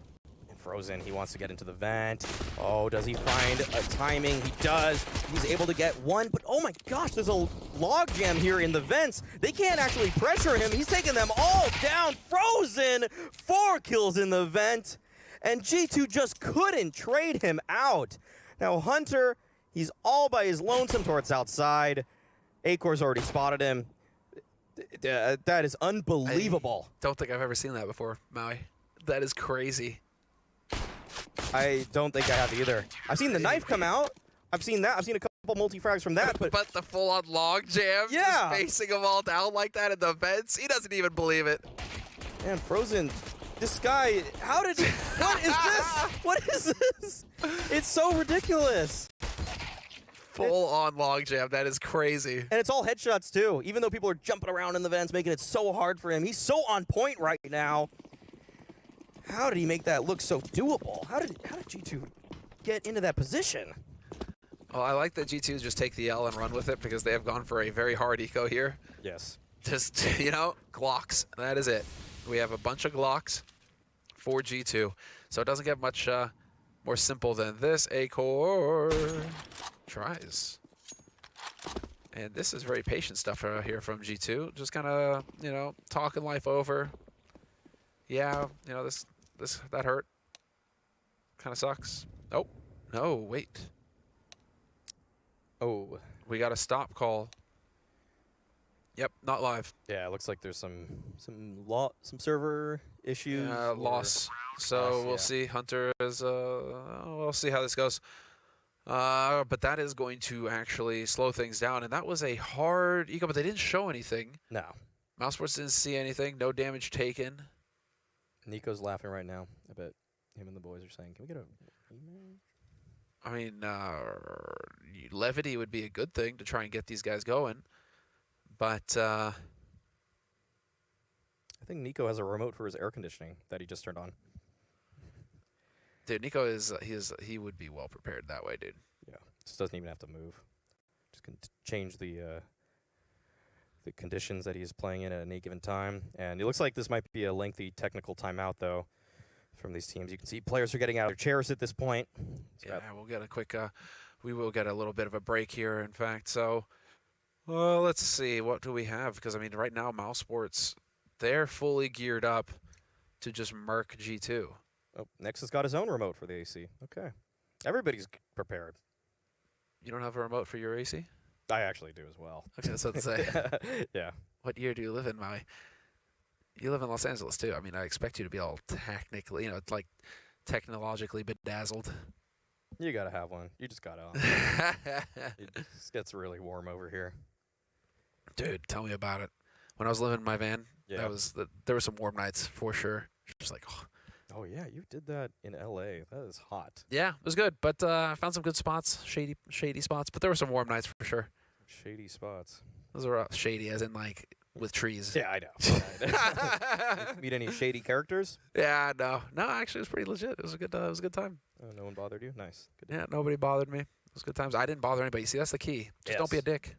Speaker 6: Frozen, he wants to get into the vent. Oh, does he find a timing? He does. He's able to get one, but oh my gosh, there's a log jam here in the vents. They can't actually pressure him. He's taking them all down. Frozen, 4 kills in the vent, and G2 just couldn't trade him out. Now Hunter, he's all by his lonesome towards outside. Acor's already spotted him. That is unbelievable.
Speaker 4: I don't think I've ever seen that before, Maui. That is crazy.
Speaker 6: I don't think I have either. I've seen the knife come out. I've seen that. I've seen a couple multi-frags from that. But
Speaker 4: the full-on log jam,
Speaker 6: yeah,
Speaker 4: just facing them all down like that in the vents, he doesn't even believe it.
Speaker 6: Man, Frozen, this guy, how did he, what is this? What is this? It's so ridiculous.
Speaker 4: Full-on log jam, that is crazy.
Speaker 6: And it's all headshots too, even though people are jumping around in the vents, making it so hard for him. He's so on point right now. How did he make that look so doable? How did G2 get into that position?
Speaker 4: Well, I like that G2 just take the L and run with it because they have gone for a very hard eco here.
Speaker 6: Yes.
Speaker 4: Just, you know, Glocks. That is it. We have a bunch of Glocks for G2. So it doesn't get much more simple than this. Acor tries. And this is very patient stuff here from G2. Just kind of, you know, talking life over. Yeah, you know, that hurt. Kind of sucks. Oh, no, wait.
Speaker 6: Oh.
Speaker 4: We got a stop call. Yep, not live.
Speaker 6: Yeah, it looks like there's some server issues.
Speaker 4: Loss. So we'll see. Hunter is, we'll see how this goes. But that is going to actually slow things down. And that was a hard eco, but they didn't show anything.
Speaker 6: No.
Speaker 4: mousesports didn't see anything. No damage taken.
Speaker 6: Nico's laughing right now. I bet him and the boys are saying, can we get a email?
Speaker 4: I mean, levity would be a good thing to try and get these guys going, but
Speaker 6: I think Nico has a remote for his air conditioning that he just turned on.
Speaker 4: dude, Nico he would be well prepared that way, dude.
Speaker 6: Yeah, just doesn't even have to move. Just can change the conditions that he's playing in at any given time. And it looks like this might be a lengthy technical timeout, though, from these teams. You can see players are getting out of their chairs at this point.
Speaker 4: Yeah, we'll get a quick. We will get a little bit of a break here, in fact. So, let's see. What do we have? Because, I mean, right now, mousesports, they're fully geared up to just murk G2.
Speaker 6: Oh, Nexus got his own remote for the AC. Okay. Everybody's prepared.
Speaker 4: You don't have a remote for your AC?
Speaker 6: I actually do as well.
Speaker 4: Okay, that's what to say.
Speaker 6: Yeah.
Speaker 4: What year do you live in, Maui? You live in Los Angeles, too. I mean, I expect you to be all technically, like technologically bedazzled.
Speaker 6: You got to have one. You just got to. It just gets really warm over here.
Speaker 4: Dude, tell me about it. When I was living in my van,
Speaker 6: Yeah.
Speaker 4: there were some warm nights for sure. Just like,
Speaker 6: Oh, yeah, you did that in L.A. That is hot.
Speaker 4: yeah, it was good. But I found some good spots, shady spots. But there were some warm nights for sure.
Speaker 6: Shady spots.
Speaker 4: Those are shady, as in like with trees.
Speaker 6: Yeah, I know. Meet any shady characters?
Speaker 4: Yeah, no, actually, it was pretty legit. It was a good time.
Speaker 6: Oh, no one bothered you? Nice. Good.
Speaker 4: Yeah, nobody bothered me. It was good times. I didn't bother anybody. See, that's the key. Just don't be a
Speaker 6: Yes.
Speaker 4: dick.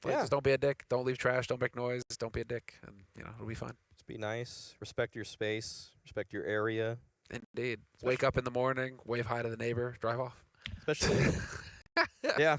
Speaker 4: Like,
Speaker 6: Yeah.
Speaker 4: just don't be a dick. Don't leave trash. Don't make noise. Don't be a dick, and it'll be fine.
Speaker 6: Just be nice. Respect your space. Respect your area.
Speaker 4: Indeed. Wake up in the morning, wave hi to the neighbor, drive off.
Speaker 6: Especially. Yeah.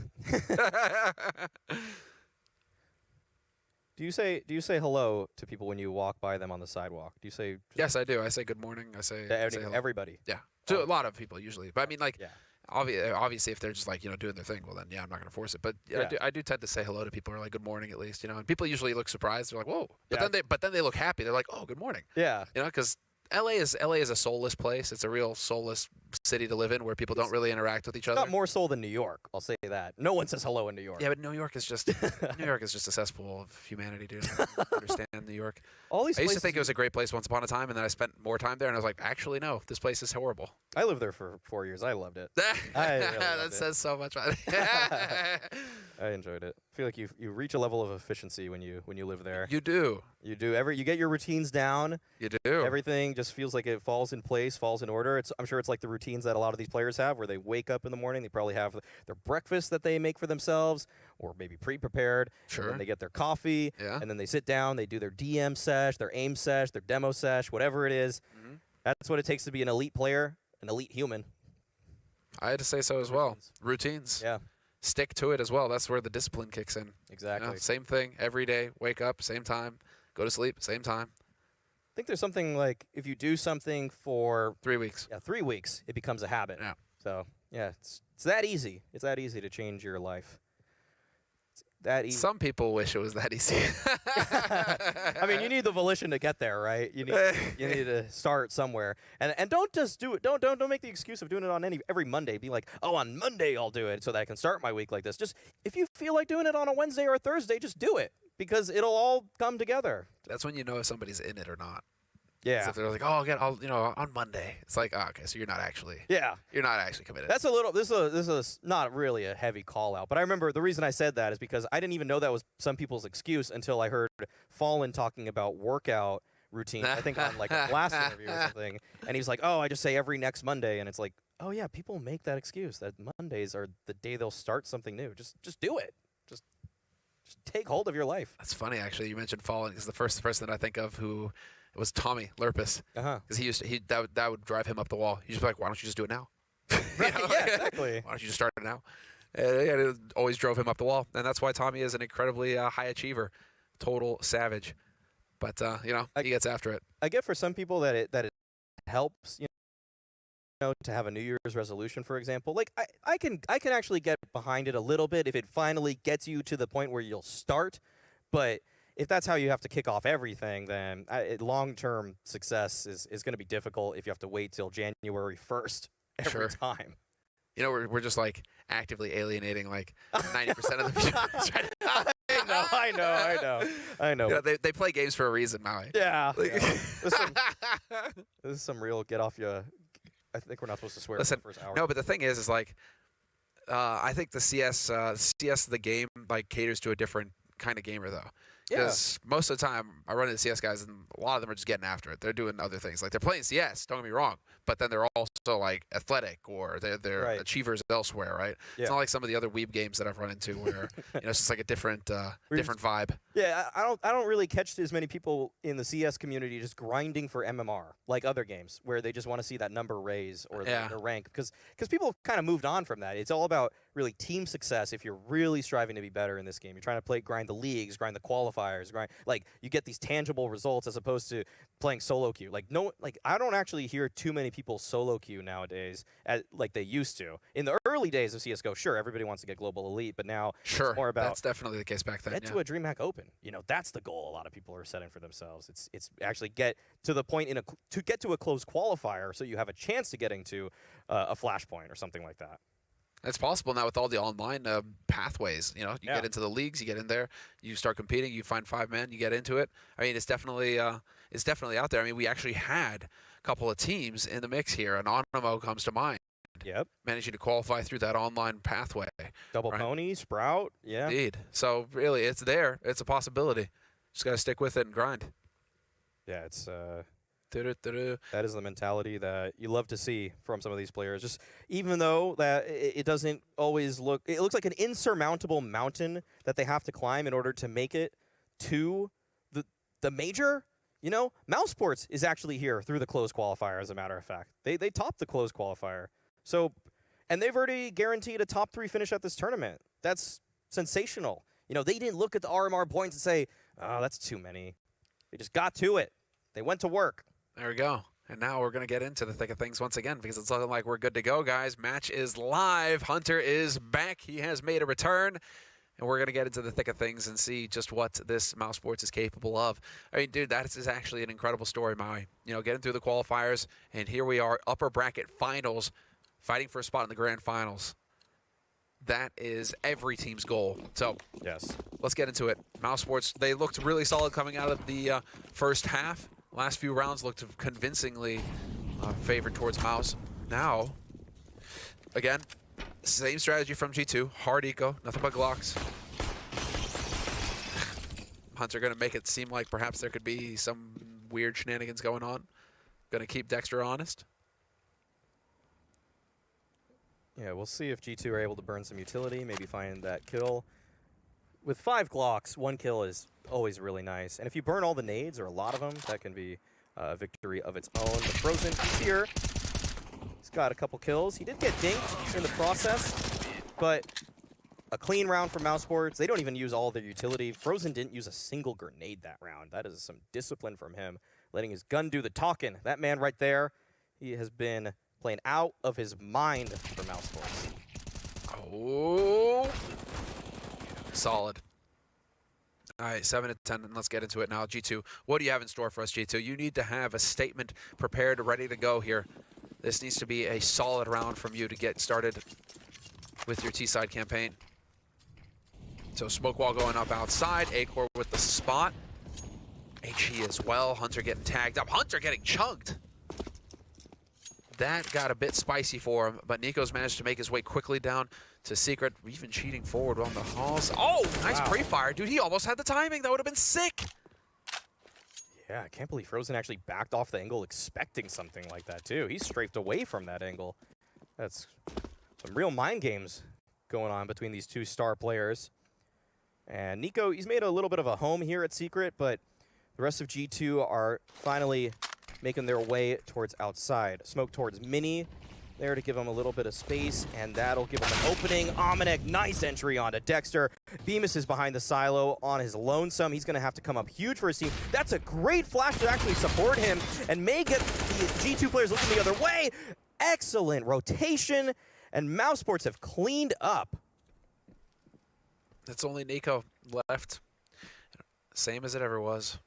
Speaker 6: Do you say hello to people when you walk by them on the sidewalk? Do you say
Speaker 4: Yes, I do. I say good morning. I say,
Speaker 6: to
Speaker 4: say hello.
Speaker 6: everybody?
Speaker 4: Yeah. To a lot of people usually. But I mean, like,
Speaker 6: Yeah.
Speaker 4: obviously, if they're just like doing their thing, well then yeah, I'm not gonna force it. But yeah,
Speaker 6: Yeah.
Speaker 4: I do tend to say hello to people, or like good morning at least, And people usually look surprised. They're like, whoa. But
Speaker 6: Yeah.
Speaker 4: then they look happy. They're like, oh, good morning.
Speaker 6: Yeah.
Speaker 4: Because LA is a soulless place. It's a real soulless city to live in where people don't really interact with each other.
Speaker 6: Got more soul than New York. I'll say that. No one says hello in New York.
Speaker 4: Yeah, but New York is just a cesspool of humanity, dude. I don't understand New York.
Speaker 6: All these
Speaker 4: I used
Speaker 6: places.
Speaker 4: to think it was a great place once upon a time, and then I spent more time there, and I was like, actually, no, this place is horrible.
Speaker 6: I lived there for 4 years. I loved it. I really
Speaker 4: that
Speaker 6: loved it.
Speaker 4: says so much.
Speaker 6: I enjoyed it. I feel like you reach a level of efficiency when you live there.
Speaker 4: You do.
Speaker 6: You do. You get your routines down.
Speaker 4: You do.
Speaker 6: Everything just feels like it falls in place, falls in order. I'm sure it's like the routines that a lot of these players have, where they wake up in the morning. They probably have their breakfast that they make for themselves, or maybe pre-prepared.
Speaker 4: Sure.
Speaker 6: And then they get their coffee.
Speaker 4: Yeah.
Speaker 6: And then they sit down. They do their DM sesh, their aim sesh, their demo sesh, whatever it is.
Speaker 4: Mhm.
Speaker 6: That's what it takes to be an elite player, an elite human.
Speaker 4: I had to say so as well. Routines.
Speaker 6: Yeah.
Speaker 4: Stick to it as well. That's where the discipline kicks in.
Speaker 6: Exactly.
Speaker 4: Same thing every day. Wake up, same time. Go to sleep, same time.
Speaker 6: I think there's something like if you do something for
Speaker 4: 3 weeks.
Speaker 6: 3 weeks, it becomes a habit.
Speaker 4: Yeah.
Speaker 6: So yeah, it's that easy. It's that easy to change your life. It's that easy.
Speaker 4: Some people wish it was that easy.
Speaker 6: I mean, you need the volition to get there, right? You need to start somewhere, and don't just do it. Don't make the excuse of doing it on every Monday. Be like, oh, on Monday I'll do it so that I can start my week like this. Just if you feel like doing it on a Wednesday or a Thursday, just do it because it'll all come together.
Speaker 4: That's when you know if somebody's in it or not.
Speaker 6: Yeah.
Speaker 4: So if they're like, oh, I'll on Monday. It's like, oh, okay, so you're not actually committed.
Speaker 6: That's a little. This is not really a heavy call out, but I remember the reason I said that is because I didn't even know that was some people's excuse until I heard Fallen talking about workout routine. I think on like a last interview or something, and he's like, "Oh, I just say every next Monday," and it's like, "Oh yeah, people make that excuse that Mondays are the day they'll start something new. Just do it. Just take hold of your life."
Speaker 4: That's funny, actually. You mentioned Fallen because the first person that I think of who. It was Tommy Lurpus, because that would drive him up the wall. He'd just be like, "Why don't you just do it now?"
Speaker 6: Right, yeah, exactly.
Speaker 4: Why don't you just start it now? And it always drove him up the wall, and that's why Tommy is an incredibly high achiever, total savage. But he gets after it.
Speaker 6: I get for some people that it helps, to have a New Year's resolution, for example. Like I can actually get behind it a little bit if it finally gets you to the point where you'll start, but. If that's how you have to kick off everything, then long-term success is going to be difficult if you have to wait till January 1st every time.
Speaker 4: We're just like actively alienating like 90% of the viewers right now.
Speaker 6: I know.
Speaker 4: They play games for a reason, Maui.
Speaker 6: Yeah. This is some real get off you. I think we're not supposed to swear for the first hour.
Speaker 4: No, but the thing is like I think the CS the game like caters to a different kind of gamer though. Because most of the time I run into CS guys and a lot of them are just getting after it. They're doing other things. Like they're playing CS, don't get me wrong, but then they're also like athletic or they're achievers elsewhere, right? It's not like some of the other weeb games that I've run into where it's just like a different vibe.
Speaker 6: Yeah, I don't really catch as many people in the CS community just grinding for MMR like other games where they just want to see that number raise or their rank because people kind of moved on from that. It's all about really team success. If you're really striving to be better in this game, you're trying to grind the leagues, grind the qualifiers, like you get these tangible results as opposed to playing solo queue. Like I don't actually hear too many people solo queue nowadays like they used to. In the early days of CS:GO, sure, everybody wants to get global elite, but now it's more about
Speaker 4: that's definitely the case back then.
Speaker 6: Get to a DreamHack Open. That's the goal a lot of people are setting for themselves. It's actually get to the point to get to a closed qualifier so you have a chance to getting to a Flashpoint or something like that.
Speaker 4: It's possible now with all the online pathways. You get into the leagues, you get in there, you start competing, you find 5 men, you get into it. I mean, it's definitely out there. I mean, we actually had a couple of teams in the mix here. Anonymous comes to mind.
Speaker 6: Yep.
Speaker 4: Managing to qualify through that online pathway.
Speaker 6: Double Pony, Sprout, yeah.
Speaker 4: Indeed. So really, it's there. It's a possibility. Just got to stick with it and grind.
Speaker 6: Yeah, it's that is the mentality that you love to see from some of these players. Just even though that it doesn't always it looks like an insurmountable mountain that they have to climb in order to make it to the major. mousesports is actually here through the closed qualifier, as a matter of fact. They topped the closed qualifier. So, and they've already guaranteed a top 3 finish at this tournament. That's sensational. They didn't look at the RMR points and say, oh, that's too many. They just got to it. They went to work.
Speaker 4: There we go. And now we're going to get into the thick of things once again because it's looking like we're good to go, guys. Match is live. Hunter is back. He has made a return. And we're going to get into the thick of things and see just what this mousesports is capable of. I mean, dude, that is actually an incredible story, Maui. Getting through the qualifiers, and here we are, upper bracket finals, fighting for a spot in the grand finals. That is every team's goal. So,
Speaker 6: yes,
Speaker 4: let's get into it. mousesports, they looked really solid coming out of the first half. Last few rounds looked convincingly favored towards Mouse. Now, again, same strategy from G2. Hard eco, nothing but Glocks. Hunter going to make it seem like perhaps there could be some weird shenanigans going on. Going to keep Dexter honest.
Speaker 6: Yeah, we'll see if G2 are able to burn some utility, maybe find that kill. With 5 Glocks, 1 kill is always really nice. And if you burn all the nades, or a lot of them, that can be a victory of its own. But Frozen is here. He's got a couple kills. He did get dinked in the process, but a clean round from mousesports. They don't even use all their utility. Frozen didn't use a single grenade that round. That is some discipline from him, letting his gun do the talking. That man right there, he has been playing out of his mind for mousesports.
Speaker 4: Oh, solid. All right, 7 to 10, and let's get into it now. G2, what do you have in store for us, G2? You need to have a statement prepared, ready to go here. This needs to be a solid round from you to get started with your T-side campaign. So smoke wall going up outside, A-core with the spot. HE as well, Hunter getting tagged up. Hunter getting chunked. That got a bit spicy for him, but Nico's managed to make his way quickly down to Secret, even cheating forward on the halls. Oh, nice pre-fire. Dude, he almost had the timing. That would have been sick.
Speaker 6: Yeah, I can't believe Frozen actually backed off the angle expecting something like that, too. He strafed away from that angle. That's some real mind games going on between these 2 star players. And Nico, he's made a little bit of a home here at Secret, but the rest of G2 are finally making their way towards outside. Smoke towards Mini there to give him a little bit of space, and that'll give him an opening. Ominek, nice entry onto Dexter. Bemis is behind the silo on his lonesome. He's going to have to come up huge for his team. That's a great flash to actually support him and may get the G2 players looking the other way. Excellent rotation, and mousesports have cleaned up.
Speaker 4: It's only Nico left. Same as it ever was.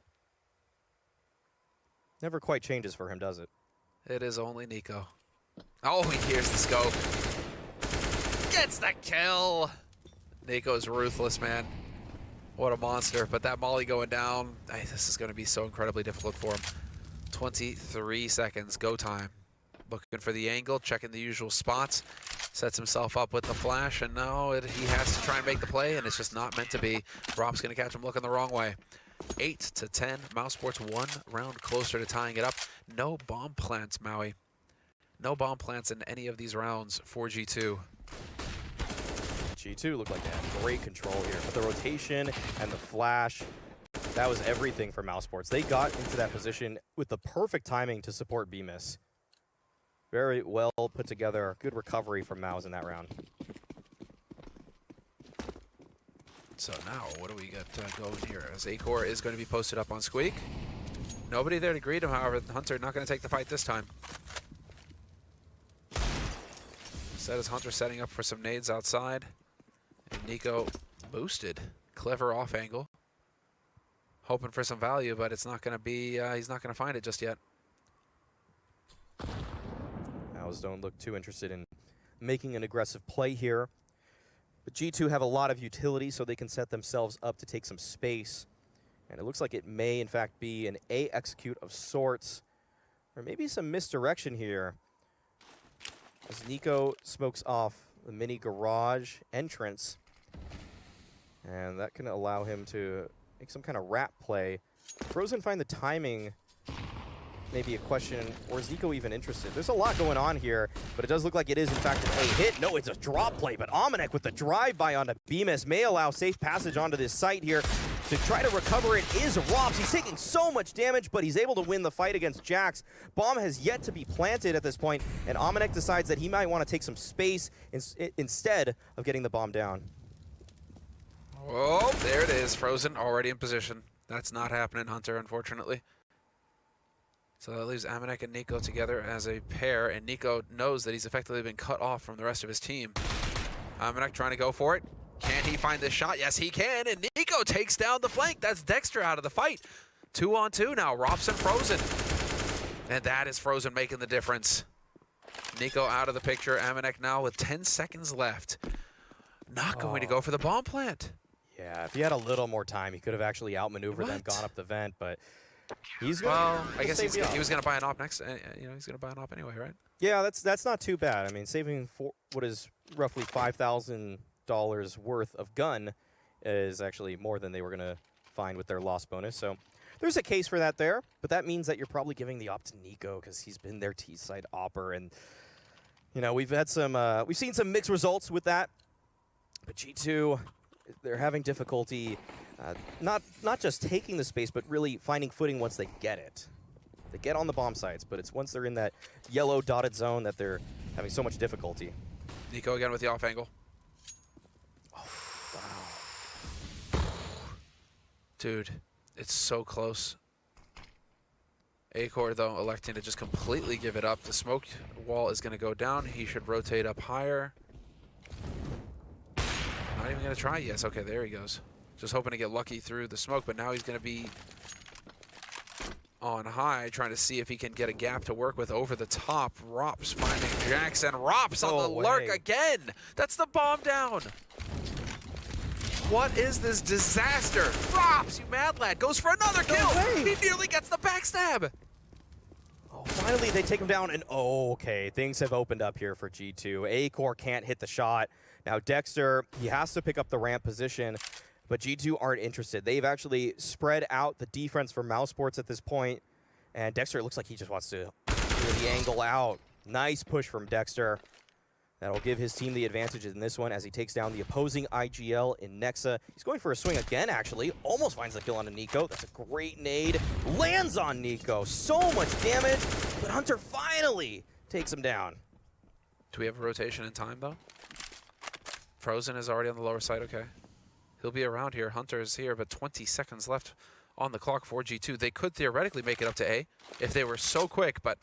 Speaker 6: Never quite changes for him, does it?
Speaker 4: It is only Nico. Oh, he hears the scope. Gets the kill. Nico's ruthless, man. What a monster. But that molly going down, this is going to be so incredibly difficult for him. 23 seconds, go time. Looking for the angle, checking the usual spots. Sets himself up with the flash, and now he has to try and make the play, and it's just not meant to be. Rob's going to catch him looking the wrong way. 8-10. mousesports 1 round closer to tying it up. No bomb plants, Maui. No bomb plants in any of these rounds for G2.
Speaker 6: G2 looked like they had great control here, but the rotation and the flash, that was everything for mousesports. They got into that position with the perfect timing to support B-Miss. Very well put together. Good recovery from Mouse in that round.
Speaker 4: So now, what do we get going here? As Acor is going to be posted up on Squeak. Nobody there to greet him, however. Hunter not going to take the fight this time. Instead is Hunter setting up for some nades outside. And Nico boosted. Clever off angle. Hoping for some value, but it's not going to be, he's not going to find it just yet.
Speaker 6: Mouse don't look too interested in making an aggressive play here. But G2 have a lot of utility, so they can set themselves up to take some space. And it looks like it may, in fact, be an A execute of sorts. Or maybe some misdirection here. As Nico smokes off the mini garage entrance. And that can allow him to make some kind of wrap play. Frozen find the timing. Maybe a question, or is Nico even interested? There's a lot going on here, but it does look like it is, in fact, an A hit. No, it's a drop play, but Amanek with the drive-by onto B-Miss may allow safe passage onto this site here. To try to recover it is Robs. He's taking so much damage, but he's able to win the fight against Jax. Bomb has yet to be planted at this point, and Amanek decides that he might want to take some space instead of getting the bomb down.
Speaker 4: Oh, there it is. Frozen already in position. That's not happening, Hunter, unfortunately. So that leaves Amanek and Nico together as a pair, and Nico knows that he's effectively been cut off from the rest of his team. Amanek trying to go for it. Can he find this shot? Yes, he can, and Nico takes down the flank. That's Dexter out of the fight. 2-on-2 now, Robson Frozen. And that is Frozen making the difference. Nico out of the picture. Amanek now with 10 seconds left. Not going to go for the bomb plant.
Speaker 6: Yeah, if he had a little more time, he could have actually outmaneuvered them, gone up the vent, but he's going
Speaker 4: I guess he was going to buy an op next. You know, he's going to buy an op anyway, right?
Speaker 6: Yeah, that's not too bad. I mean, saving what is roughly $5,000 worth of gun is actually more than they were going to find with their loss bonus. So there's a case for that there, but that means that you're probably giving the op to Nico because he's been their T-side opper, and you know we've seen some mixed results with that. But G2, they're having difficulty not just taking the space, but really finding footing once they get it. They get on the bomb sites, but it's once they're in that yellow dotted zone that they're having so much difficulty.
Speaker 4: Nico again with the off angle.
Speaker 6: Oh, wow.
Speaker 4: Dude, it's so close. Acor, though, electing to just completely give it up. The smoke wall is going to go down. He should rotate up higher. Not even going to try. Yes, okay, there he goes. Just hoping to get lucky through the smoke, but now he's going to be on high, trying to see if he can get a gap to work with over the top. Rops finding Jackson. Rops on the lurk again. That's the bomb down. What is this disaster? Rops, you mad lad, goes for another kill. He nearly gets the backstab.
Speaker 6: Oh, finally they take him down, and okay, things have opened up here for G2. Acor can't hit the shot. Now Dexter, he has to pick up the ramp position, but G2 aren't interested. They've actually spread out the defense for mousesports at this point, and Dexter, it looks like he just wants to clear the angle out. Nice push from Dexter. That'll give his team the advantage in this one as he takes down the opposing IGL in Nexa. He's going for a swing again, actually. Almost finds the kill on Nico. That's a great nade. Lands on Nico. So much damage, but Hunter finally takes him down.
Speaker 4: Do we have a rotation in time, though? Frozen is already on the lower side, okay. He'll be around here. Hunter is here, but 20 seconds left on the clock for G2. They could theoretically make it up to A if they were so quick, but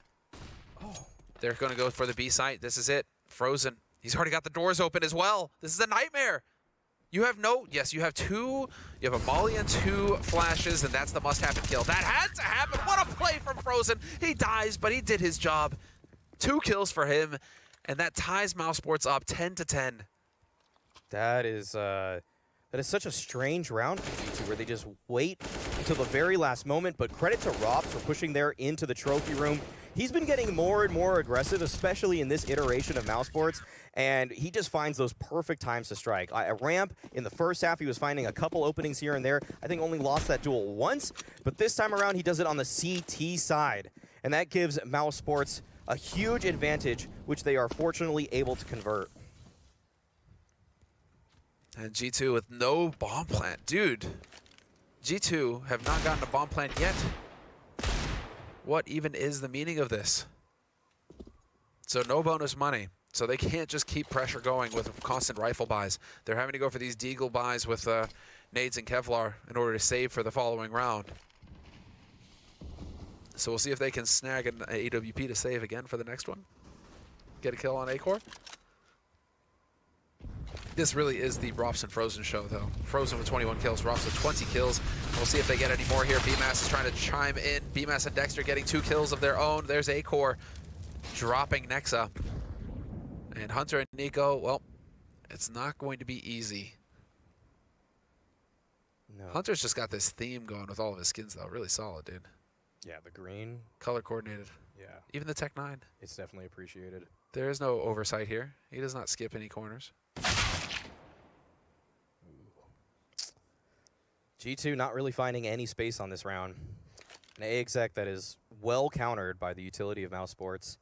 Speaker 4: they're going to go for the B site. This is it. Frozen. He's already got the doors open as well. This is a nightmare. You have yes, you have two. You have a molly and 2 flashes, and that's the must-happen kill. That had to happen. What a play from Frozen. He dies, but he did his job. 2 kills for him, and that ties mousesports up 10-10.
Speaker 6: That is That is such a strange round for G2 where they just wait until the very last moment, but credit to Rob for pushing there into the trophy room. He's been getting more and more aggressive, especially in this iteration of mousesports, and he just finds those perfect times to strike. At ramp, in the first half, he was finding a couple openings here and there. I think only lost that duel once, but this time around, he does it on the CT side, and that gives mousesports a huge advantage, which they are fortunately able to convert.
Speaker 4: And G2 with no bomb plant. Dude, G2 have not gotten a bomb plant yet. What even is the meaning of this? So no bonus money. So they can't just keep pressure going with constant rifle buys. They're having to go for these deagle buys with nades and Kevlar in order to save for the following round. So we'll see if they can snag an AWP to save again for the next one. Get a kill on A-Core. This really is the Rops and Frozen show, though. Frozen with 21 kills, Rops with 20 kills. We'll see if they get any more here. BMAS is trying to chime in. BMAS and Dexter getting 2 kills of their own. There's A-Core dropping Nexa. And Hunter and Nico, well, it's not going to be easy.
Speaker 6: No.
Speaker 4: Hunter's just got this theme going with all of his skins, though. Really solid, dude.
Speaker 6: Yeah, the green.
Speaker 4: Color coordinated.
Speaker 6: Yeah.
Speaker 4: Even the Tech 9.
Speaker 6: It's definitely appreciated.
Speaker 4: There is no oversight here. He does not skip any corners.
Speaker 6: G2 not really finding any space on this round. An A exec that is well countered by the utility of mousesports.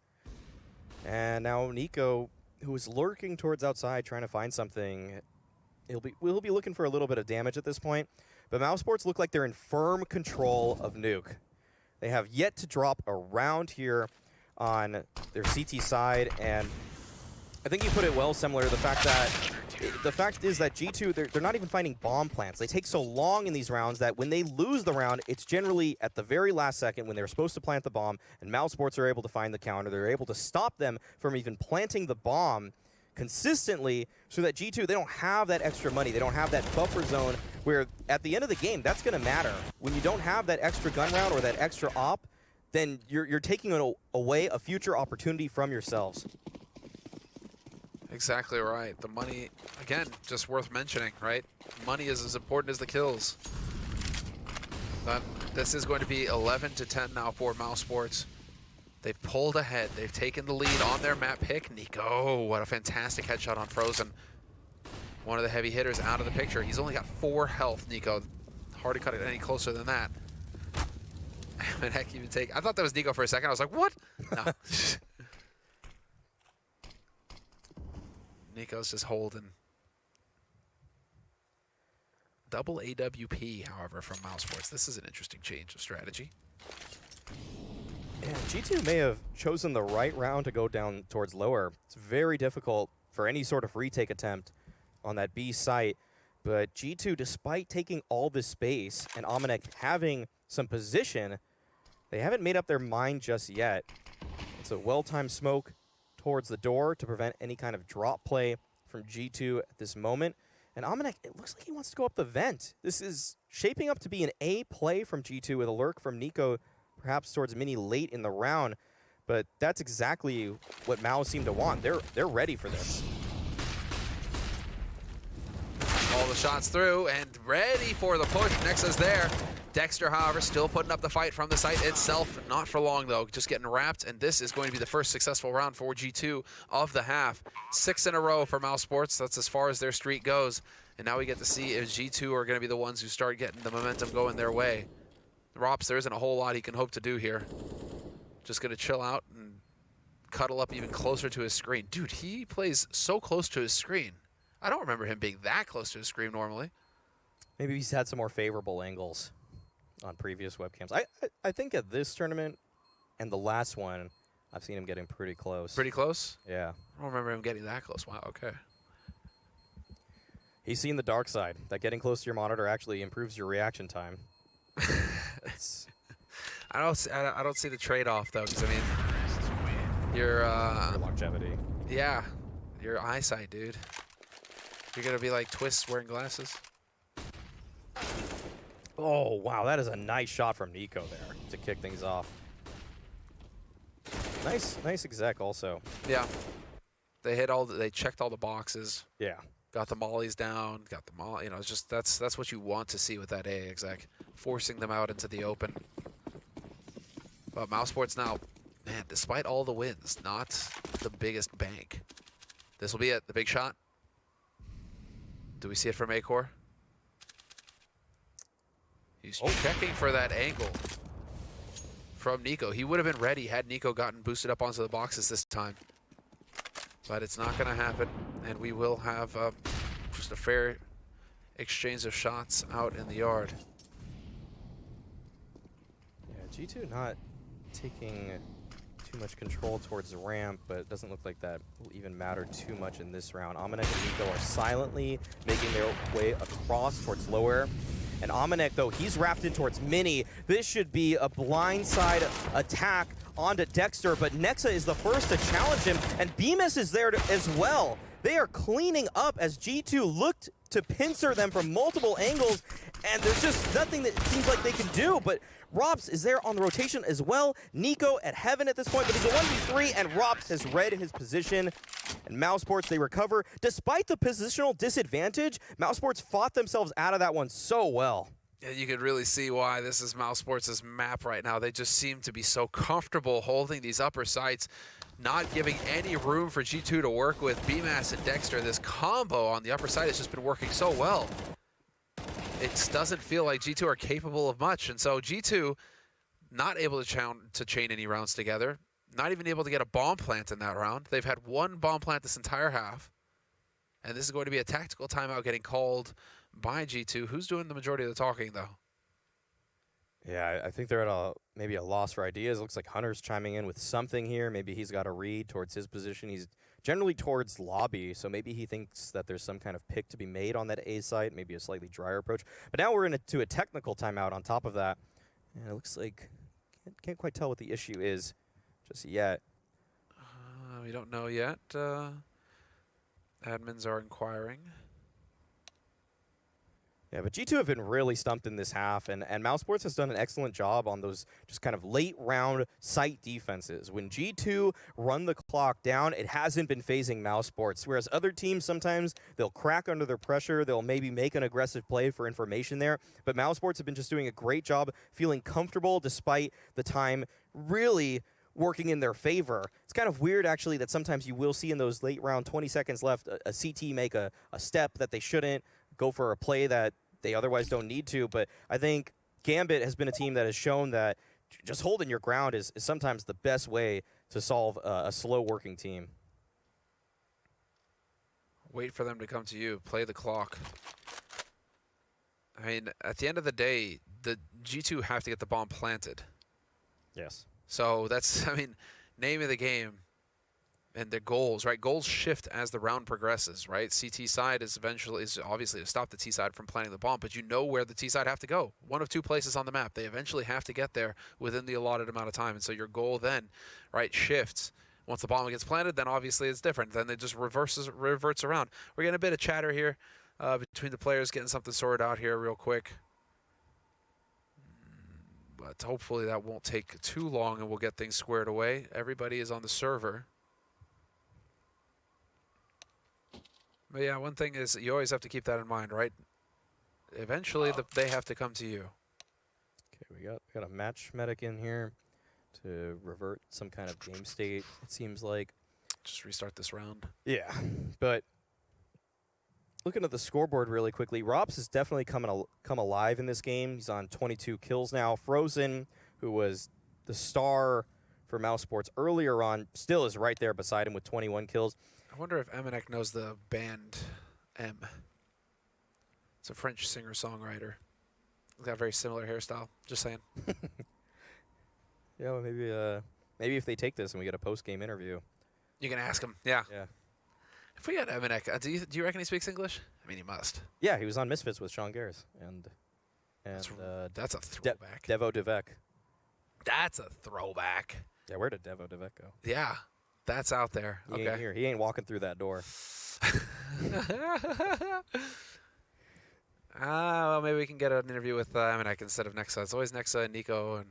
Speaker 6: And now Nico, who is lurking towards outside trying to find something, we'll be looking for a little bit of damage at this point. But mousesports look like they're in firm control of Nuke. They have yet to drop around here on their CT side, and I think you put it well, similar to the fact is that G2, they're not even finding bomb plants. They take so long in these rounds that when they lose the round, it's generally at the very last second when they're supposed to plant the bomb, and mousesports are able to find the counter. They're able to stop them from even planting the bomb consistently, so that G2, they don't have that extra money. They don't have that buffer zone where at the end of the game, that's going to matter. When you don't have that extra gun round or that extra op, then you're taking away a future opportunity from yourselves.
Speaker 4: Exactly right. The money, again, just worth mentioning, right? Money is as important as the kills. But this is going to be 11-10 now for mousesports. They've pulled ahead. They've taken the lead on their map pick. Nico, what a fantastic headshot on Frozen. One of the heavy hitters out of the picture. He's only got 4 health, Nico. Hard to cut it any closer than that. And heck, even take. I thought that was Nico for a second. I was like, what? No. Nico's just holding. Double AWP, however, from mousesports. This is an interesting change of strategy.
Speaker 6: Yeah, G2 may have chosen the right round to go down towards lower. It's very difficult for any sort of retake attempt on that B site. But G2, despite taking all this space and Amanek having some position, they haven't made up their mind just yet. It's a well-timed smoke towards the door to prevent any kind of drop play from G2 at this moment. And Amanek, it looks like he wants to go up the vent. This is shaping up to be an A play from G2 with a lurk from Nico, perhaps towards Mini late in the round. But that's exactly what Mao seemed to want. They're ready for this.
Speaker 4: All the shots through and ready for the push. Nexa's there. Dexter, however, still putting up the fight from the site itself. Not for long, though. Just getting wrapped, and this is going to be the first successful round for G2 of the half. 6 in a row for mousesports. That's as far as their streak goes. And now we get to see if G2 are going to be the ones who start getting the momentum going their way. Rops, there isn't a whole lot he can hope to do here. Just going to chill out and cuddle up even closer to his screen. Dude, he plays so close to his screen. I don't remember him being that close to his screen normally.
Speaker 6: Maybe he's had some more favorable angles on previous webcams. I think at this tournament and the last one, I've seen him getting pretty close.
Speaker 4: Pretty close?
Speaker 6: Yeah.
Speaker 4: I don't remember him getting that close. Wow, okay.
Speaker 6: He's seen the dark side. That getting close to your monitor actually improves your reaction time.
Speaker 4: I don't see the trade-off, though, because, I mean, your
Speaker 6: longevity.
Speaker 4: Yeah, your eyesight, dude. You're going to be like Twist wearing glasses.
Speaker 6: Oh, wow, that is a nice shot from Nico there to kick things off. Nice exec also.
Speaker 4: Yeah. They checked all the boxes.
Speaker 6: Yeah.
Speaker 4: Got the mollies down. Got the molly. You know, it's just that's what you want to see with that A exec, forcing them out into the open. But mousesports now, man, despite all the wins, not the biggest bank. This will be it. The big shot. Do we see it from A-Core? He's checking for that angle from Nico. He would have been ready had Nico gotten boosted up onto the boxes this time. But it's not going to happen, and we will have just a fair exchange of shots out in the yard.
Speaker 6: Yeah, G2 not taking too much control towards the ramp, but it doesn't look like that will even matter too much in this round. Amanek and Nico are silently making their way across towards lower. And Amanek, though, he's wrapped in towards Mini. This should be a blindside attack onto Dexter, but Nexa is the first to challenge him, and Bemis is there as well. They are cleaning up as G2 looked to pincer them from multiple angles, and there's just nothing that it seems like they can do, but Robs is there on the rotation as well. Nico at heaven at this point, but he's a 1v3, and Robs has read his position. And mousesports, they recover. Despite the positional disadvantage, mousesports fought themselves out of that one so well.
Speaker 4: Yeah, you could really see why this is mousesports' map right now. They just seem to be so comfortable holding these upper sites, not giving any room for G2 to work with. BMAS and Dexter, this combo on the upper side has just been working so well. It doesn't feel like G2 are capable of much, and so G2 not able to chain any rounds together, not even able to get a bomb plant in that round. They've had one bomb plant this entire half, and this is going to be a tactical timeout getting called by G2. Who's doing the majority of the talking, though?
Speaker 6: Yeah, I think they're at maybe a loss for ideas. Looks like Hunter's chiming in with something here. Maybe he's got a read towards his position. He's generally towards lobby, so maybe he thinks that there's some kind of pick to be made on that A site, maybe a slightly drier approach. But now we're into a technical timeout on top of that. And it looks like, can't quite tell what the issue is just yet.
Speaker 4: We don't know yet. Admins are inquiring.
Speaker 6: Yeah, but G2 have been really stumped in this half, and mousesports has done an excellent job on those just kind of late round site defenses. When G2 run the clock down, it hasn't been phasing mousesports, whereas other teams sometimes they'll crack under their pressure, they'll maybe make an aggressive play for information there, but mousesports have been just doing a great job feeling comfortable despite the time really working in their favor. It's kind of weird, actually, that sometimes you will see in those late round 20 seconds left a CT make a step that they shouldn't, go for a play that they otherwise don't need to. But I think Gambit has been a team that has shown that just holding your ground is sometimes the best way to solve a slow working team.
Speaker 4: Wait for them to come to you. Play the clock. I mean, at the end of the day, the G2 have to get the bomb planted.
Speaker 6: Yes.
Speaker 4: So that's, I mean, name of the game. And their goals, right? Goals shift as the round progresses, right? CT side is obviously to stop the T side from planting the bomb, but you know where the T side have to go. One of two places on the map. They eventually have to get there within the allotted amount of time. And so your goal then, right, shifts. Once the bomb gets planted, then obviously it's different. Then it just reverts around. We're getting a bit of chatter here between the players, getting something sorted out here real quick. But hopefully that won't take too long and we'll get things squared away. Everybody is on the server. But yeah, one thing is you always have to keep that in mind, right? Eventually, they have to come to you.
Speaker 6: Okay, we got a match medic in here to revert some kind of game state, it seems like.
Speaker 4: Just restart this round.
Speaker 6: Yeah, but looking at the scoreboard really quickly, Robs has definitely come alive in this game. He's on 22 kills now. Frozen, who was the star for mousesports earlier on, still is right there beside him with 21 kills.
Speaker 4: I wonder if Amanek knows the band M. It's a French singer-songwriter. He's got a very similar hairstyle. Just saying.
Speaker 6: Yeah, well, maybe if they take this and we get a post-game interview.
Speaker 4: You can ask him. Yeah.
Speaker 6: Yeah.
Speaker 4: If we got Amanek, do you reckon he speaks English? I mean, he must.
Speaker 6: Yeah, he was on Misfits with Sean Garris and
Speaker 4: that's a throwback.
Speaker 6: Devo Devek.
Speaker 4: That's a throwback.
Speaker 6: Yeah, where did Devo Devek go?
Speaker 4: Yeah, that's out there.
Speaker 6: He ain't here. He ain't walking through that door.
Speaker 4: Well, maybe we can get an interview with Amanek instead of Nexa. It's always Nexa and Nico,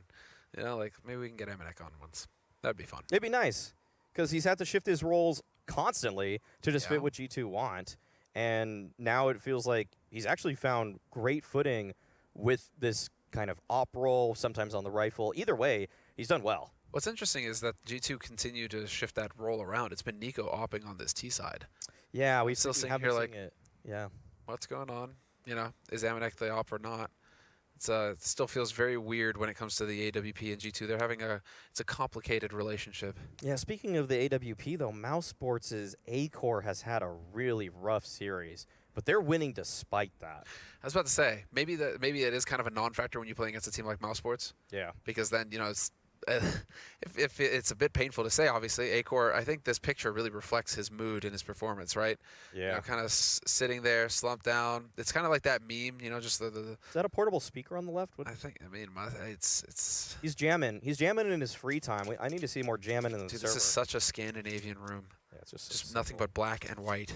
Speaker 4: and like maybe we can get Amanek on once. That'd be fun.
Speaker 6: It'd be nice because he's had to shift his roles constantly to just fit what G2 want. and now it feels like he's actually found great footing with this kind of op roll, sometimes on the rifle. Either way, he's done well.
Speaker 4: What's interesting is that G2 continue to shift that roll around. It's been Nico opping on this T side.
Speaker 6: Yeah,
Speaker 4: we've still sitting here like,
Speaker 6: it. Yeah,
Speaker 4: what's going on? You know, is Amanek the op or not? It still feels very weird when it comes to the AWP and G2. They're having it's a complicated relationship.
Speaker 6: Yeah, speaking of the AWP, though, mousesports' A-Core has had a really rough series, but they're winning despite that.
Speaker 4: I was about to say, maybe it is kind of a non-factor when you play against a team like mousesports.
Speaker 6: Yeah.
Speaker 4: Because then, you know, it's, if it's a bit painful to say, obviously, A-Core, I think this picture really reflects his mood and his performance, right?
Speaker 6: Yeah.
Speaker 4: You know, kind of sitting there, slumped down. It's kind of like that meme, you know, just the
Speaker 6: Is that a portable speaker on the left?
Speaker 4: I mean, it's...
Speaker 6: He's jamming. He's jamming in his free time. I need to see more jamming in the
Speaker 4: Dude,
Speaker 6: server.
Speaker 4: this is such a Scandinavian room.
Speaker 6: Yeah, it's
Speaker 4: just nothing but black and white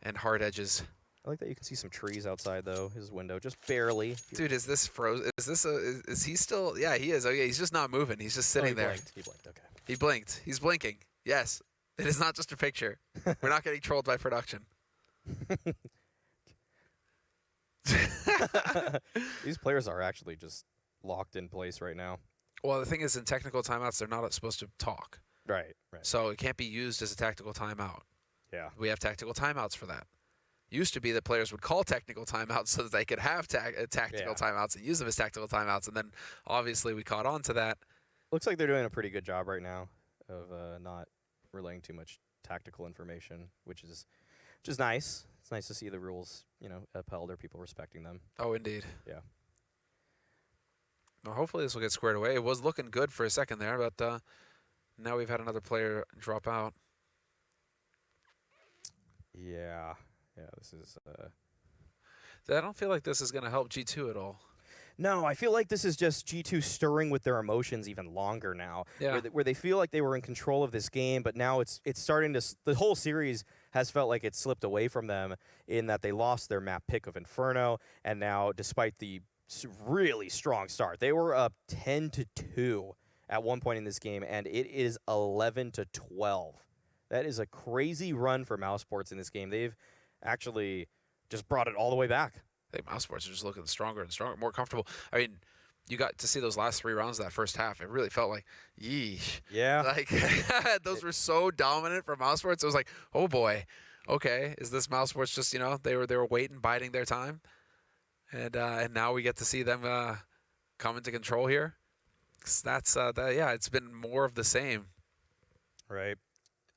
Speaker 4: and hard edges.
Speaker 6: I like that you can see some trees outside, though, his window, just barely.
Speaker 4: Dude, is this frozen? Is he still? Yeah, he is. Oh, yeah, he's just not moving. He's just sitting there.
Speaker 6: He blinked, okay.
Speaker 4: He blinked. He's blinking. Yes. It is not just a picture. We're not getting trolled by production.
Speaker 6: These players are actually just locked in place right now.
Speaker 4: Well, the thing is, in technical timeouts, they're not supposed to talk.
Speaker 6: Right.
Speaker 4: So it can't be used as a tactical timeout.
Speaker 6: Yeah.
Speaker 4: We have tactical timeouts for that. Used to be that players would call technical timeouts so that they could have tactical timeouts and use them as tactical timeouts, and then obviously we caught on to that.
Speaker 6: Looks like they're doing a pretty good job right now of not relaying too much tactical information, which is nice. It's nice to see the rules, you know, upheld or people respecting them.
Speaker 4: Oh, indeed.
Speaker 6: Yeah.
Speaker 4: Well, hopefully this will get squared away. It was looking good for a second there, but now we've had another player drop out.
Speaker 6: Yeah. Yeah, this is...
Speaker 4: I don't feel like this is going to help G2 at all.
Speaker 6: No, I feel like this is just G2 stirring with their emotions even longer now.
Speaker 4: Yeah.
Speaker 6: Where they feel like they were in control of this game, but now it's starting to... The whole series has felt like it slipped away from them in that they lost their map pick of Inferno, and now, despite the really strong start, they were up 10-2 at one point in this game, and it is 11-12. That is a crazy run for mousesports in this game. They've actually just brought it all the way back.
Speaker 4: I think mousesports are just looking stronger and stronger, more comfortable. I mean, you got to see those last 3 rounds of that first half. It really felt like, yeesh.
Speaker 6: Yeah.
Speaker 4: Like, those were so dominant for mousesports. It was like, oh boy, okay, is this mousesports just, you know, they were waiting, biding their time? And now we get to see them come into control here. That's, yeah, it's been more of the same.
Speaker 6: Right.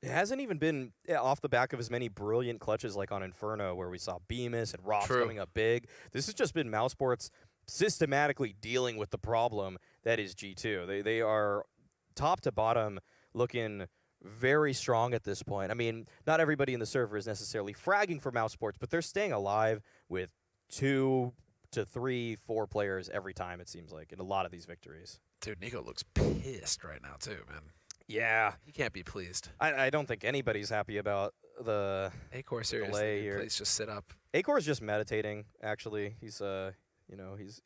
Speaker 6: It hasn't even been off the back of as many brilliant clutches like on Inferno, where we saw Bemis and Ross coming up big. This has just been mousesports systematically dealing with the problem that is G2. They are top to bottom looking very strong at this point. I mean, not everybody in the server is necessarily fragging for mousesports, but they're staying alive with 2 to 3, 4 players every time, it seems like, in a lot of these victories.
Speaker 4: Dude, Nico looks pissed right now too, man.
Speaker 6: Yeah.
Speaker 4: He can't be pleased.
Speaker 6: I don't think anybody's happy about the
Speaker 4: A-Core seriously.
Speaker 6: delay here.
Speaker 4: Please just sit up.
Speaker 6: A-Core is just meditating, actually. He's, you know, he's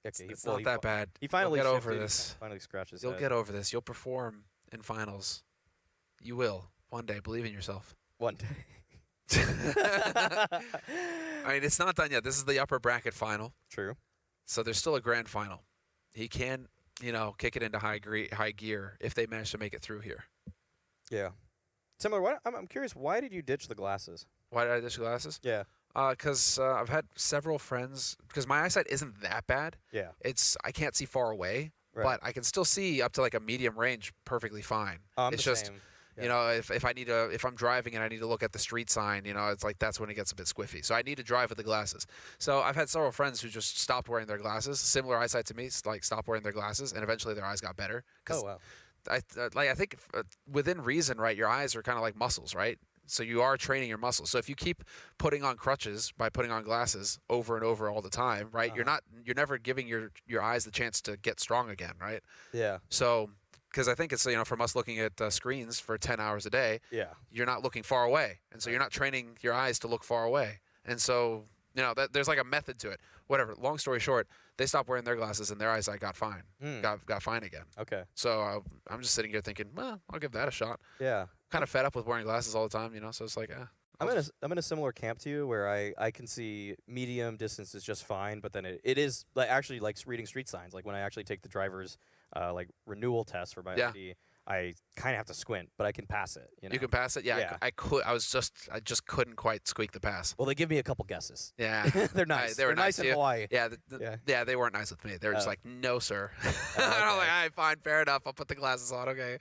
Speaker 6: okay.
Speaker 4: It's not that bad.
Speaker 6: He finally
Speaker 4: You'll get over
Speaker 6: shifted,
Speaker 4: this.
Speaker 6: Finally scratched his
Speaker 4: You'll
Speaker 6: head.
Speaker 4: get over this. You'll perform in finals. You will. One day. Believe in yourself.
Speaker 6: One day.
Speaker 4: I mean, it's not done yet. This is the upper bracket final.
Speaker 6: True.
Speaker 4: So there's still a grand final. He can, you know, kick it into high gear if they manage to make it through here.
Speaker 6: Yeah. Similar. I'm curious. Why did you ditch the glasses?
Speaker 4: Why did I ditch the glasses?
Speaker 6: Yeah.
Speaker 4: Because I've had several friends. Because my eyesight isn't that bad.
Speaker 6: Yeah.
Speaker 4: I can't see far away,
Speaker 6: Right.
Speaker 4: but I can still see up to like a medium range perfectly fine.
Speaker 6: I'm
Speaker 4: It's
Speaker 6: the
Speaker 4: just.
Speaker 6: same.
Speaker 4: You know, if I'm driving and I need to look at the street sign, you know, it's like that's when it gets a bit squiffy. So I need to drive with the glasses. So I've had several friends who just stopped wearing their glasses, similar eyesight to me, like stopped wearing their glasses, and eventually their eyes got better.
Speaker 6: Oh wow.
Speaker 4: I think within reason, right? Your eyes are kind of like muscles, right? So you are training your muscles. So if you keep putting on crutches by putting on glasses over and over all the time, right? You're never giving your eyes the chance to get strong again, right?
Speaker 6: Yeah.
Speaker 4: So. Because I think it's, you know, from us looking at screens for 10 hours a day,
Speaker 6: Yeah.
Speaker 4: you're not looking far away. And so you're not training your eyes to look far away. And so, you know, there's like a method to it. Whatever. Long story short, they stopped wearing their glasses and their eyesight got fine. Got fine again.
Speaker 6: Okay.
Speaker 4: So I'm just sitting here thinking, well, I'll give that a shot.
Speaker 6: Yeah.
Speaker 4: Kind of fed up with wearing glasses all the time, you know, so it's like,
Speaker 6: I'm in a similar camp to you where I can see medium distance is just fine, but then it is like actually like reading street signs. Like when I actually take the driver's like renewal test for my ID, I kind of have to squint, but I can pass it. You know?
Speaker 4: You can pass it. Yeah, I could. I just couldn't quite squeak the pass.
Speaker 6: Well, they give me a couple guesses.
Speaker 4: Yeah,
Speaker 6: they're nice.
Speaker 4: They were
Speaker 6: nice in Hawaii.
Speaker 4: Yeah, yeah, they weren't nice with me. They were just like, no, sir.
Speaker 6: Okay.
Speaker 4: I'm like, all right, fine, fair enough. I'll put the glasses on. Okay.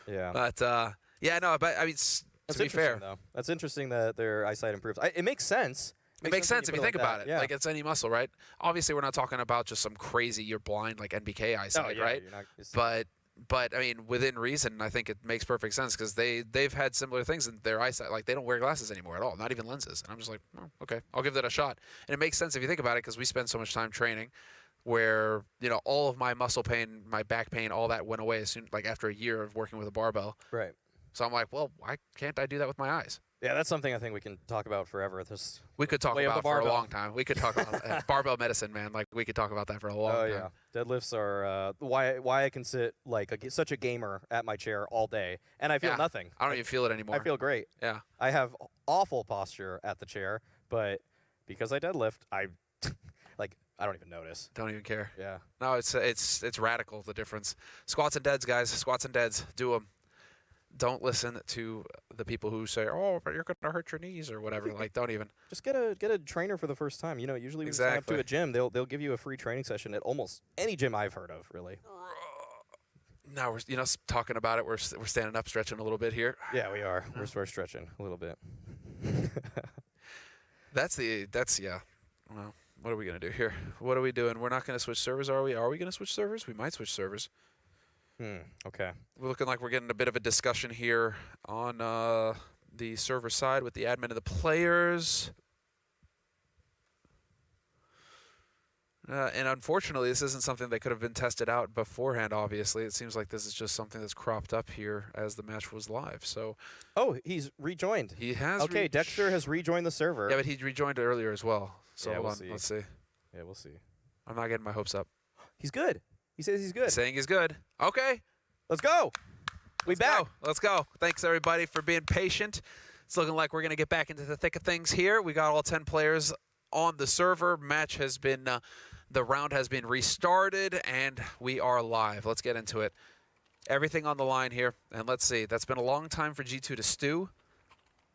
Speaker 6: Yeah.
Speaker 4: But yeah, no, but I mean, to be fair,
Speaker 6: though. That's interesting that their eyesight improves. It makes sense.
Speaker 4: It makes sense if you think
Speaker 6: like
Speaker 4: about it.
Speaker 6: Yeah.
Speaker 4: Like it's any muscle, right? Obviously, we're not talking about just some crazy you're blind like NBK eyesight, right? But I mean, within reason, I think it makes perfect sense because they've had similar things in their eyesight. Like they don't wear glasses anymore at all, not even lenses. And I'm just like, oh, okay, I'll give that a shot. And it makes sense if you think about it because we spend so much time training, where all of my muscle pain, my back pain, all that went away as soon like after a year of working with a barbell.
Speaker 6: Right.
Speaker 4: So I'm like, well, why can't I do that with my eyes?
Speaker 6: Yeah, that's something I think we can talk about forever.
Speaker 4: We could talk
Speaker 6: way of
Speaker 4: about
Speaker 6: the
Speaker 4: for a
Speaker 6: barbell.
Speaker 4: long time. We could talk about barbell medicine, man. Like we could talk about that for a long time.
Speaker 6: Oh yeah, deadlifts are why I can sit like such a gamer at my chair all day and I feel nothing.
Speaker 4: I don't even feel it anymore.
Speaker 6: I feel great.
Speaker 4: Yeah.
Speaker 6: I have awful posture at the chair, but because I deadlift, I like I don't even notice.
Speaker 4: Don't even care.
Speaker 6: Yeah.
Speaker 4: No, it's radical, the difference. Squats and deads, guys. Squats and deads. Do them. Don't listen to the people who say, "Oh, but you're gonna hurt your knees" or whatever. Like, don't even.
Speaker 6: Just get a trainer for the first time. Usually when you sign up to a gym, they'll give you a free training session at almost any gym I've heard of, really.
Speaker 4: Now we're talking about it. We're standing up, stretching a little bit here.
Speaker 6: Yeah, we are. We're stretching a little bit.
Speaker 4: That's yeah. Well, what are we gonna do here? What are we doing? We're not gonna switch servers, are we? Are we gonna switch servers? We might switch servers.
Speaker 6: Okay.
Speaker 4: We're looking like we're getting a bit of a discussion here on the server side with the admin and the players. And unfortunately, this isn't something that could have been tested out beforehand, obviously. It seems like this is just something that's cropped up here as the match was live. So,
Speaker 6: oh, he's rejoined.
Speaker 4: He has.
Speaker 6: Okay, Dexter has rejoined the server.
Speaker 4: Yeah, but he rejoined earlier as well. So
Speaker 6: yeah,
Speaker 4: hold
Speaker 6: we'll
Speaker 4: on.
Speaker 6: see.
Speaker 4: Let's see.
Speaker 6: Yeah, we'll see.
Speaker 4: I'm not getting my hopes up.
Speaker 6: He's good. He says he's good.
Speaker 4: Saying he's good. Okay.
Speaker 6: Let's go.
Speaker 4: Let's go. Thanks, everybody, for being patient. It's looking like we're going to get back into the thick of things here. We got all 10 players on the server. Match has been, the round has been restarted, and we are live. Let's get into it. Everything on the line here, and let's see. That's been a long time for G2 to stew.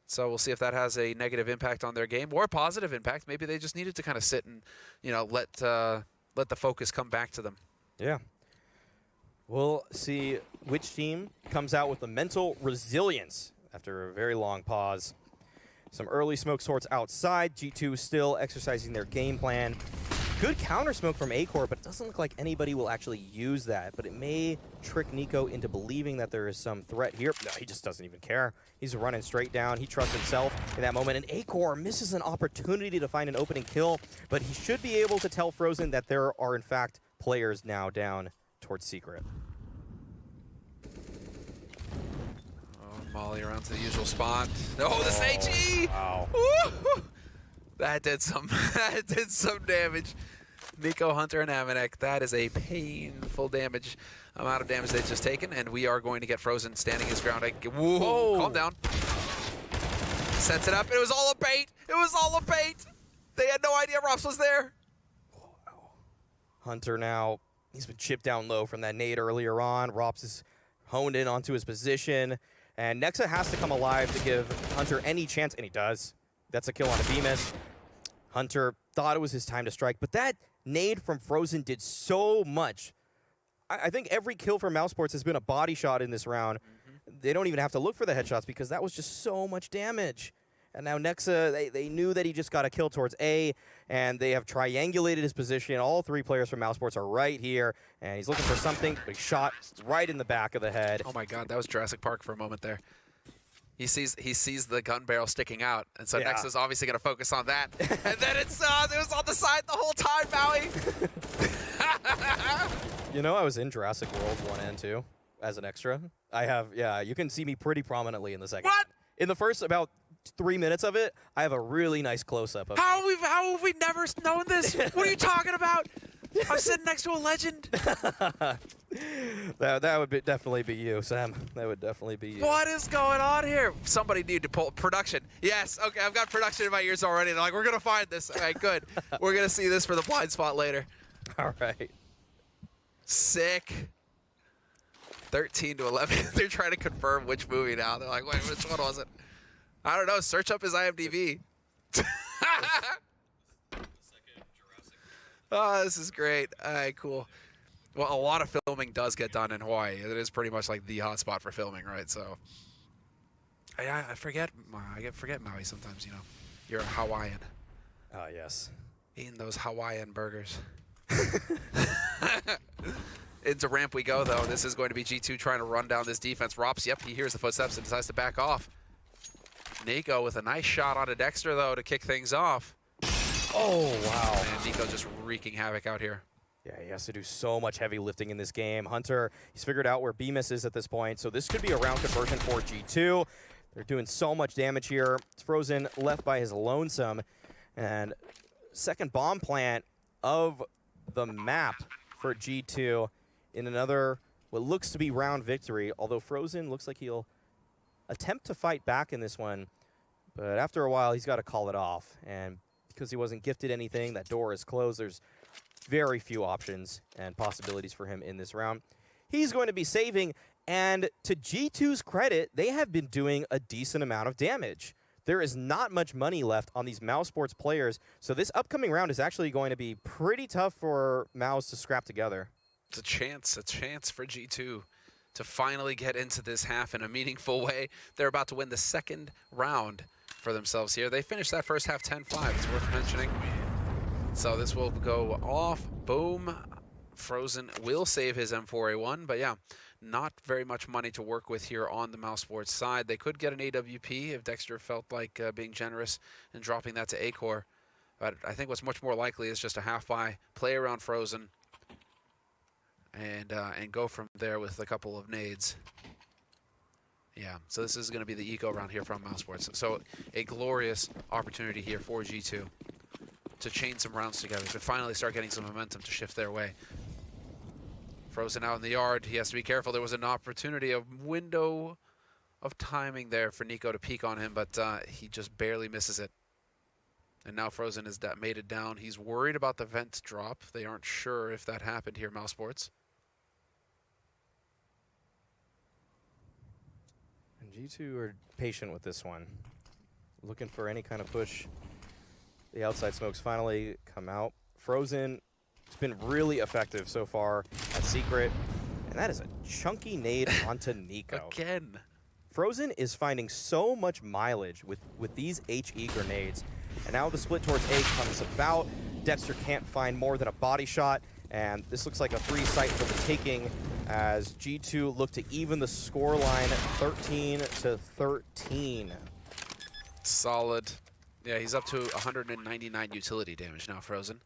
Speaker 4: So we'll see if that has a negative impact on their game or a positive impact. Maybe they just needed to kind of sit and, let the focus come back to them.
Speaker 6: Yeah. We'll see which team comes out with the mental resilience after a very long pause. Some early smoke sorts outside. G2 still exercising their game plan. Good counter smoke from Acor, but it doesn't look like anybody will actually use that. But it may trick Nico into believing that there is some threat here. No, he just doesn't even care. He's running straight down. He trusts himself in that moment. And Acor misses an opportunity to find an opening kill, but he should be able to tell Frozen that there are, in fact, players now down towards Secret.
Speaker 4: Molly around to the usual spot. Oh, this HE!
Speaker 6: Wow.
Speaker 4: Woo! That did some damage. Nico, Hunter, and Amanek. That is a painful amount of damage they've just taken, and we are going to get Frozen standing his ground. Whoa! Calm down. Sets it up. It was all a bait. It was all a bait. They had no idea Rops was there.
Speaker 6: Wow. Hunter now, he's been chipped down low from that nade earlier on. Rops is honed in onto his position. And Nexa has to come alive to give Hunter any chance, and he does. That's a kill on a Bemis. Hunter thought it was his time to strike, but that nade from Frozen did so much. I think every kill for mousesports has been a body shot in this round. They don't even have to look for the headshots because that was just so much damage. And now Nexa, they knew that he just got a kill towards A, and they have triangulated his position. All three players from mousesports are right here, and he's looking for something, but he shot right in the back of the head.
Speaker 4: Oh my God, that was Jurassic Park for a moment there. He sees the gun barrel sticking out, and so Nexa's obviously going to focus on that. And then it was on the side the whole time, Maui.
Speaker 6: I was in Jurassic World 1 and 2 as an extra. You can see me pretty prominently in the second.
Speaker 4: What?
Speaker 6: In the first about 3 minutes of it, I have a really nice close-up of
Speaker 4: How have we never known this? What are you talking about? I'm sitting next to a legend.
Speaker 6: That would definitely be you, Sam. That would definitely be you.
Speaker 4: What is going on here? Somebody need to pull production. Yes, okay, I've got production in my ears already. They're like, we're going to find this. All right, good. We're going to see this for the blind spot later.
Speaker 6: All right.
Speaker 4: Sick. 13 to 11. They're trying to confirm which movie now. They're like, wait, which one was it? I don't know. Search up his IMDb. Oh, this is great. All right, cool. Well, a lot of filming does get done in Hawaii. It is pretty much like the hotspot for filming, right? So, I forget Maui sometimes. You know, you're a Hawaiian.
Speaker 6: Oh yes.
Speaker 4: Eating those Hawaiian burgers. Into ramp we go, though. This is going to be G2 trying to run down this defense. Rops, yep, he hears the footsteps and decides to back off. Nico with a nice shot onto Dexter, though, to kick things off.
Speaker 6: Oh, wow.
Speaker 4: And Nico just wreaking havoc out here.
Speaker 6: Yeah, he has to do so much heavy lifting in this game. Hunter, he's figured out where Bemis is at this point, so this could be a round conversion for G2. They're doing so much damage here. It's Frozen left by his lonesome. And second bomb plant of the map for G2 in another, what looks to be round victory, although Frozen looks like he'll attempt to fight back in this one. But after a while, he's got to call it off. And because he wasn't gifted anything, that door is closed. There's very few options and possibilities for him in this round. He's going to be saving, and to G2's credit, they have been doing a decent amount of damage. There is not much money left on these mousesports players, so this upcoming round is actually going to be pretty tough for Mouse to scrap together.
Speaker 4: It's a chance for G2 to finally get into this half in a meaningful way. They're about to win the second round for themselves here. They finished that first half 10-5, it's worth mentioning. So this will go off. Boom. Frozen will save his M4A1, but yeah, not very much money to work with here on the mousesports side. They could get an AWP if Dexter felt like being generous and dropping that to A-Core. But I think what's much more likely is just a half-buy, play around Frozen, and go from there with a couple of nades. Yeah, so this is going to be the eco round here from mousesports. So a glorious opportunity here for G2 to chain some rounds together, to finally start getting some momentum to shift their way. Frozen out in the yard. He has to be careful. There was an opportunity, a window of timing there for Nico to peek on him, but he just barely misses it. And now Frozen has made it down. He's worried about the vent drop. They aren't sure if that happened here, mousesports.
Speaker 6: And G2 are patient with this one, looking for any kind of push. The outside smokes finally come out. Frozen has been really effective so far at Secret, and that is a chunky nade onto Nico.
Speaker 4: Again.
Speaker 6: Frozen is finding so much mileage with these HE grenades, and now the split towards A comes about. Dexter can't find more than a body shot, and this looks like a free sight for the taking as G2 look to even the scoreline 13-13.
Speaker 4: Solid. Yeah, he's up to 199 utility damage now, Frozen.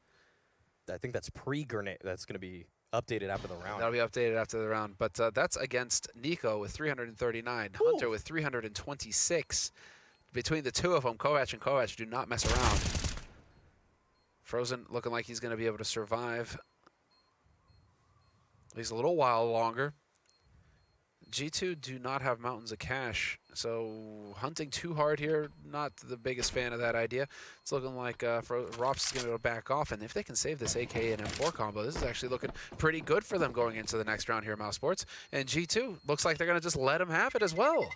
Speaker 6: I think that's pre-grenade. That's going to be updated after the round.
Speaker 4: That'll be updated after the round. But that's against Nico with 339, Ooh. Hunter with 326. Between the two of them, Kovac and Kovac do not mess around. Frozen looking like he's going to be able to survive at least a little while longer. G2 do not have mountains of cash, so hunting too hard here, not the biggest fan of that idea. It's looking like Rops is going to go back off, and if they can save this AK and M4 combo, this is actually looking pretty good for them going into the next round here, mousesports. And G2 looks like they're going to just let them have it as well.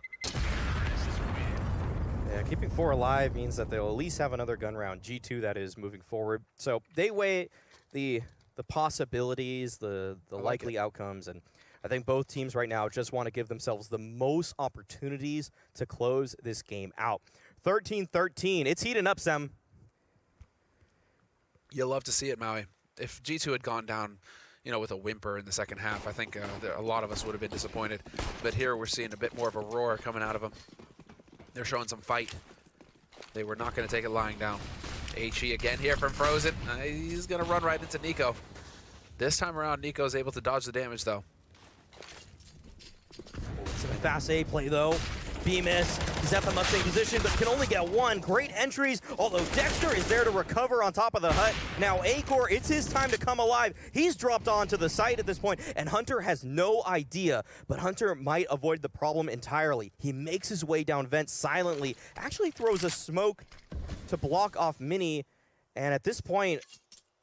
Speaker 6: Yeah, keeping 4 alive means that they'll at least have another gun round. G2, that is, moving forward. So they weigh the possibilities, the likely outcomes, and I think both teams right now just want to give themselves the most opportunities to close this game out. 13-13. It's heating up, Sam.
Speaker 4: You'll love to see it, Maui. If G2 had gone down, you know, with a whimper in the second half, I think a lot of us would have been disappointed. But here we're seeing a bit more of a roar coming out of them. They're showing some fight. They were not going to take it lying down. HE again here from Frozen. He's going to run right into Nico. This time around, Nico's able to dodge the damage, though.
Speaker 6: It's a fast A play, though. Bemis, he's at the Mustang position, but can only get one. Great entries, although Dexter is there to recover on top of the hut. Now Acor, it's his time to come alive. He's dropped onto the site at this point, and Hunter has no idea, but Hunter might avoid the problem entirely. He makes his way down vent silently, actually throws a smoke to block off Mini, and at this point,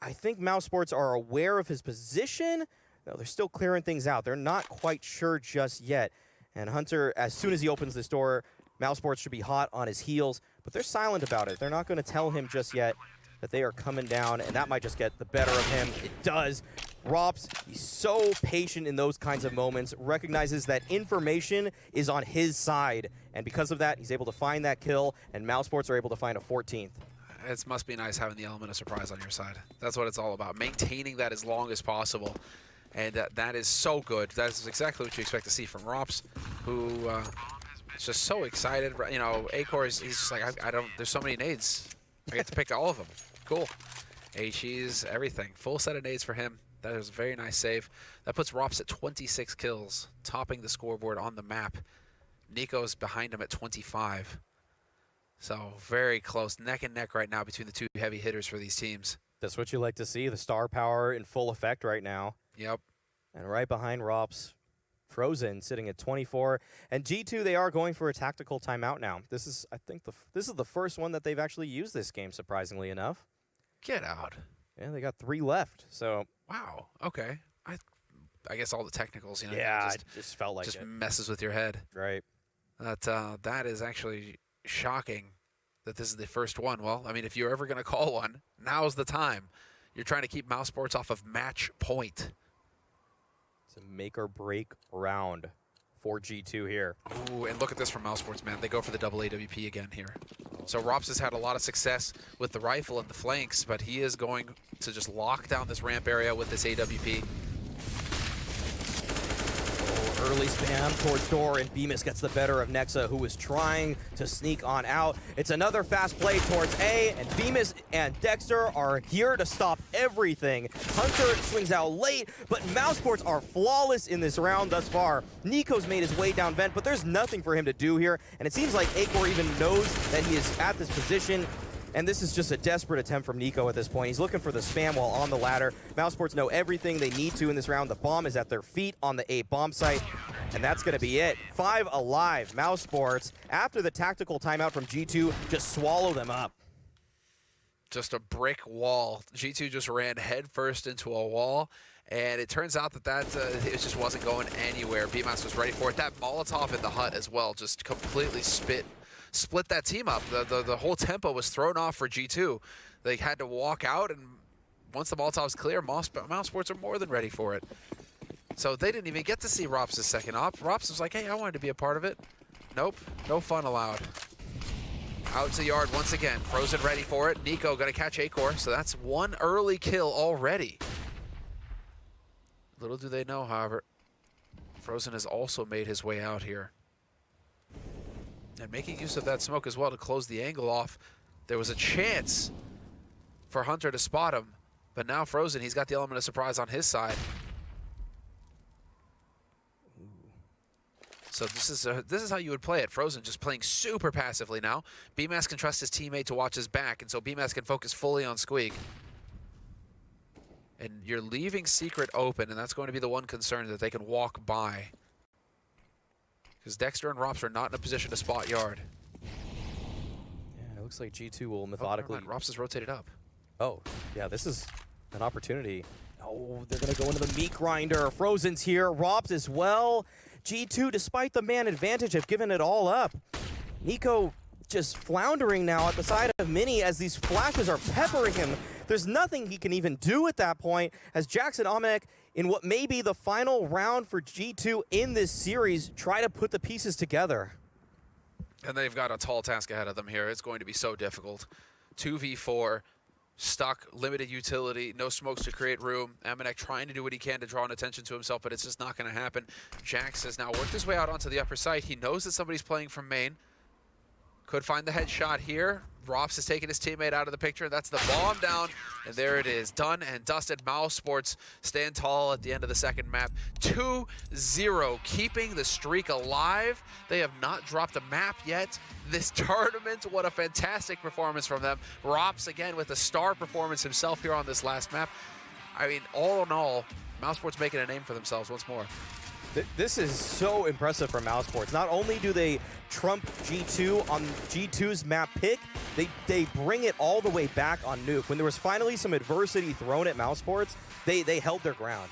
Speaker 6: I think mousesports are aware of his position. No, they're still clearing things out. They're not quite sure just yet. And Hunter, as soon as he opens this door, mousesports should be hot on his heels, but they're silent about it. They're not going to tell him just yet that they are coming down, and that might just get the better of him. It does. Rops, he's so patient in those kinds of moments, recognizes that information is on his side, and because of that, he's able to find that kill, and mousesports are able to find a 14th.
Speaker 4: It must be nice having the element of surprise on your side. That's what it's all about, maintaining that as long as possible. And that is so good. That is exactly what you expect to see from Rops, who is just so excited. You know, Acor, he's just like, I don't, there's so many nades. I get to pick all of them. Cool. HE's everything. Full set of nades for him. That is a very nice save. That puts Rops at 26 kills, topping the scoreboard on the map. Nico's behind him at 25. So very close, neck and neck right now between the two heavy hitters for these teams.
Speaker 6: That's what you like to see, the star power in full effect right now.
Speaker 4: Yep.
Speaker 6: And right behind Rops, Frozen sitting at 24. And G2, they are going for a tactical timeout now. This is, I think, this is the first one that they've actually used this game, surprisingly enough.
Speaker 4: Get out.
Speaker 6: Yeah, they got 3 left, so.
Speaker 4: Wow, okay. I guess all the technicals, you know.
Speaker 6: Yeah, it just felt like
Speaker 4: just
Speaker 6: it.
Speaker 4: messes with your head.
Speaker 6: Right.
Speaker 4: That is actually shocking that this is the first one. Well, I mean, if you're ever going to call one, now's the time. You're trying to keep mousesports off of match point.
Speaker 6: It's a make or break round for G2 here.
Speaker 4: Ooh, and look at this from mousesports, man. They go for the double AWP again here. So Rops has had a lot of success with the rifle and the flanks, but he is going to just lock down this ramp area with this AWP.
Speaker 6: Early spam towards door, and Bemis gets the better of Nexa, who is trying to sneak on out. It's another fast play towards A, and Bemis and Dexter are here to stop everything. Hunter swings out late, but mousesports are flawless in this round thus far. Nico's made his way down vent, but there's nothing for him to do here, and it seems like Acor even knows that he is at this position. And this is just a desperate attempt from Nico at this point. He's looking for the spam while on the ladder. mousesports know everything they need to in this round. The bomb is at their feet on the A bomb site, and that's going to be it. 5 alive. mousesports, after the tactical timeout from G2, just swallow them up.
Speaker 4: Just a brick wall. G2 just ran headfirst into a wall, and it turns out that it just wasn't going anywhere. BMAS was ready for it. That Molotov in the hut as well just completely split that team up. The whole tempo was thrown off for G2. They had to walk out, and once the Molotov's clear, mousesports are more than ready for it. So they didn't even get to see Rops' second op. Rops was like, hey, I wanted to be a part of it. Nope, no fun allowed. Out to yard once again. Frozen ready for it. Nico gonna catch Acor, so that's 1 early kill already. Little do they know, however, Frozen has also made his way out here. And making use of that smoke as well to close the angle off. There was a chance for Hunter to spot him, but now Frozen, he's got the element of surprise on his side. So this is how you would play it. Frozen just playing super passively now. BMAS can trust his teammate to watch his back, and so BMAS can focus fully on Squeak. And you're leaving Secret open, and that's going to be the one concern that they can walk by. Because Dexter and Rops are not in a position to spot yard.
Speaker 6: Yeah, it looks like G2 will methodically...
Speaker 4: Oh, Rops is rotated up.
Speaker 6: Oh, yeah, this is an opportunity. Oh, they're going to go into the meat grinder. Frozen's here. Rops as well. G2, despite the man advantage, have given it all up. Nico just floundering now at the side of Mini as these flashes are peppering him. There's nothing he can even do at that point as Jackson Omenek, in what may be the final round for G2 in this series, try to put the pieces together.
Speaker 4: And they've got a tall task ahead of them here. It's going to be so difficult. 2v4, stuck, limited utility, no smokes to create room. Omenek trying to do what he can to draw an attention to himself, but it's just not going to happen. Jax has now worked his way out onto the upper site. He knows that somebody's playing from main. Could find the headshot here. Rops is taking his teammate out of the picture. That's the bomb down, and there it is. Done and dusted. mousesports stand tall at the end of the second map. 2-0, keeping the streak alive. They have not dropped a map yet this tournament. What a fantastic performance from them. Rops again with a star performance himself here on this last map. I mean, all in all, mousesports making a name for themselves once more.
Speaker 6: This is so impressive for mousesports. Not only do they trump G2 on G2's map pick, they bring it all the way back on Nuke. When there was finally some adversity thrown at mousesports, they held their ground.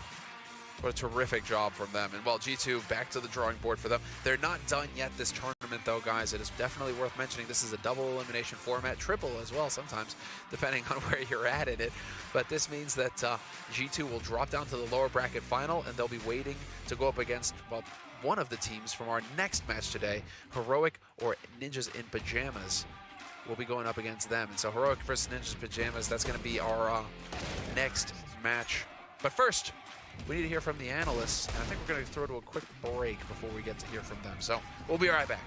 Speaker 4: What a terrific job from them. And well, G2 back to the drawing board for them. They're not done yet this tournament though, guys. It is definitely worth mentioning this is a double elimination format, triple as well sometimes, depending on where you're at in it. But this means that G2 will drop down to the lower bracket final, and they'll be waiting to go up against, well, one of the teams from our next match today, Heroic or Ninjas in Pajamas. We'll be going up against them. And so Heroic versus Ninjas Pajamas, that's going to be our next match. But first, we need to hear from the analysts, and I think we're going to throw to a quick break before we get to hear from them. So we'll be right back.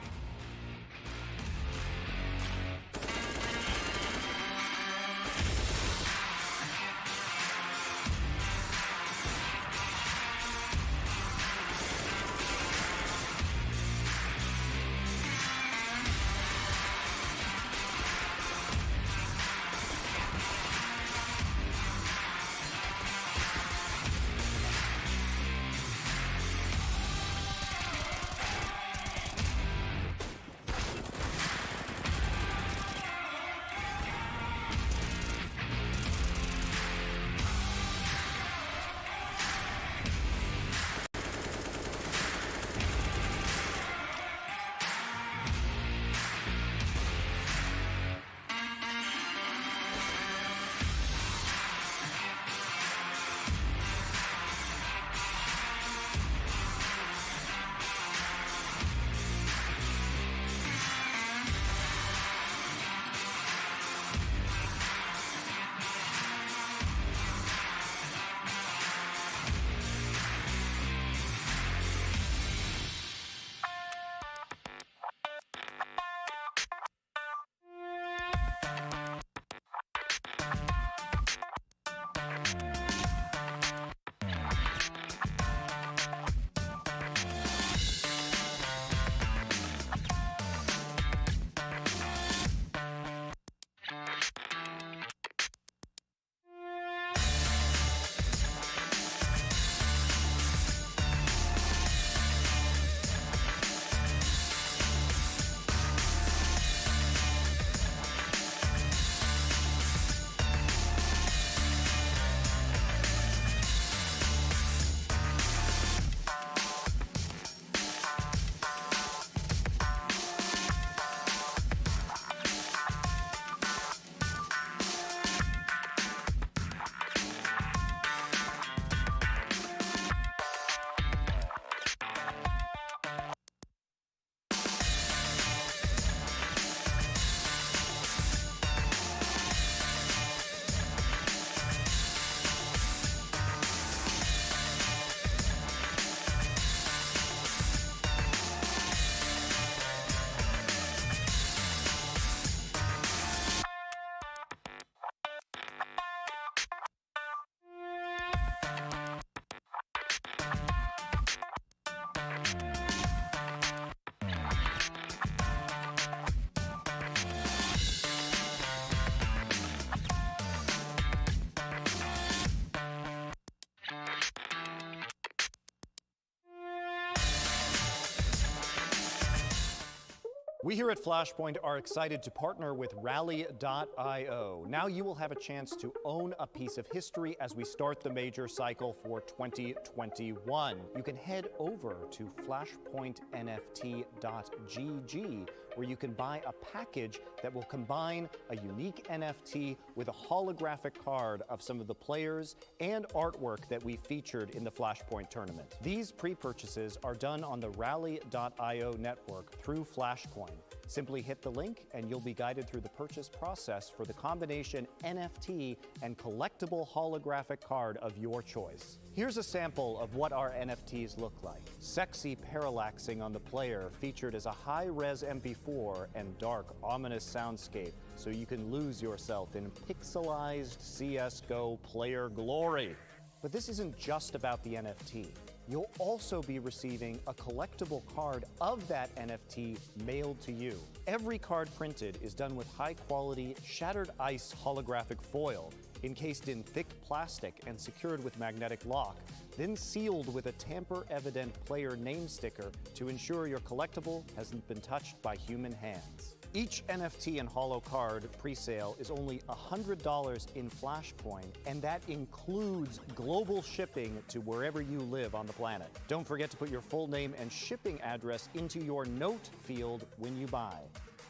Speaker 10: We here at Flashpoint are excited to partner with Rally.io. Now you will have a chance to own a piece of history as we start the major cycle for 2021. You can head over to flashpointnft.gg, where you can buy a package that will combine a unique NFT with a holographic card of some of the players and artwork that we featured in the Flashpoint tournament. These pre-purchases are done on the Rally.io network through Flashpoint. Simply hit the link and you'll be guided through the purchase process for the combination NFT and collectible holographic card of your choice. Here's a sample of what our NFTs look like. Sexy parallaxing on the player, featured as a high-res MP4 and dark, ominous soundscape, so you can lose yourself in pixelized CSGO player glory. But this isn't just about the NFT. You'll also be receiving a collectible card of that NFT mailed to you. Every card printed is done with high-quality shattered ice holographic foil, encased in thick plastic and secured with magnetic lock, then sealed with a tamper-evident player name sticker to ensure your collectible hasn't been touched by human hands. Each NFT and holo card pre-sale is only $100 in Flashpoint, and that includes global shipping to wherever you live on the planet. Don't forget to put your full name and shipping address into your note field when you buy.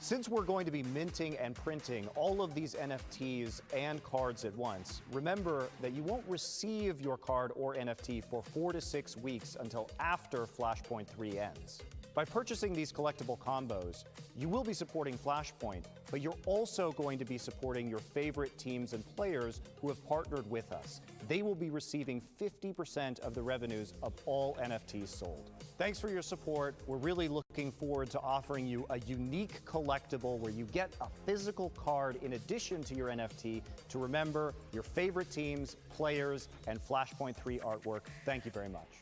Speaker 10: Since we're going to be minting and printing all of these NFTs and cards at once, remember that you won't receive your card or NFT for 4 to 6 weeks until after Flashpoint 3 ends. By purchasing these collectible combos, you will be supporting Flashpoint, but you're also going to be supporting your favorite teams and players who have partnered with us. They will be receiving 50% of the revenues of all NFTs sold. Thanks for your support. We're really looking forward to offering you a unique collectible where you get a physical card in addition to your NFT to remember your favorite teams, players, and Flashpoint 3 artwork. Thank you very much.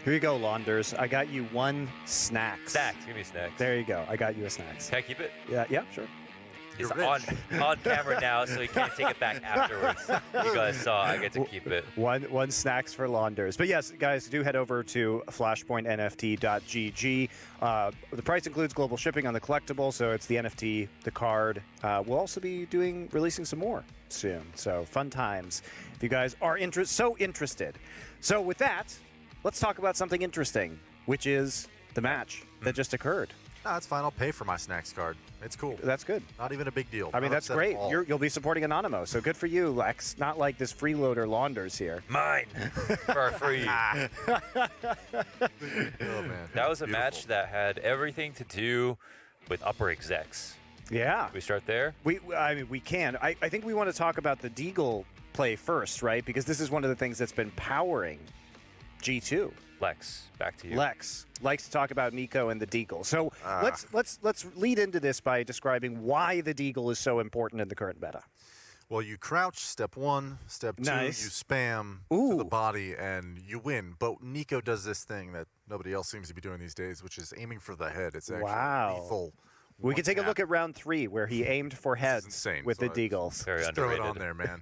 Speaker 3: Here you go, Launders. I got you one snacks.
Speaker 1: Snacks. Give me snacks.
Speaker 3: There you go. I got you a snacks.
Speaker 1: Can I keep it?
Speaker 3: Yeah, sure.
Speaker 1: It's on camera now, so you can't take it back afterwards. You guys saw I get to keep it.
Speaker 3: One snacks for Launders. But yes, guys, do head over to flashpointnft.gg. The price includes global shipping on the collectible, so it's the NFT, the card. We'll also be releasing some more soon. So fun times if you guys are interested. So with that, let's talk about something interesting, which is the match that just occurred.
Speaker 2: No, that's fine. I'll pay for my snacks card. It's cool.
Speaker 3: That's good.
Speaker 2: Not even a big deal.
Speaker 3: I mean, that's great. You'll be supporting Anonymous, so good for you, Lex. Not like this freeloader Launders here.
Speaker 1: Mine for free.
Speaker 2: Oh, man.
Speaker 1: That was a match that had everything to do with upper execs.
Speaker 3: Yeah.
Speaker 1: We start there?
Speaker 3: We can. I think we want to talk about the Deagle play first, right? Because this is one of the things that's been powering G2.
Speaker 1: Lex, back to you.
Speaker 3: Lex likes to talk about Nico and the Deagle. So let's lead into this by describing why the Deagle is so important in the current meta.
Speaker 2: Well, you crouch, step 1. Step 2,
Speaker 3: Nice.
Speaker 2: you spam to the body, and you win. But Nico does this thing that nobody else seems to be doing these days, which is aiming for the head. It's actually lethal.
Speaker 3: We can take a look at round 3, where he aimed for heads with the Deagles.
Speaker 1: Very
Speaker 2: Just
Speaker 1: underrated.
Speaker 2: throw it on there, man.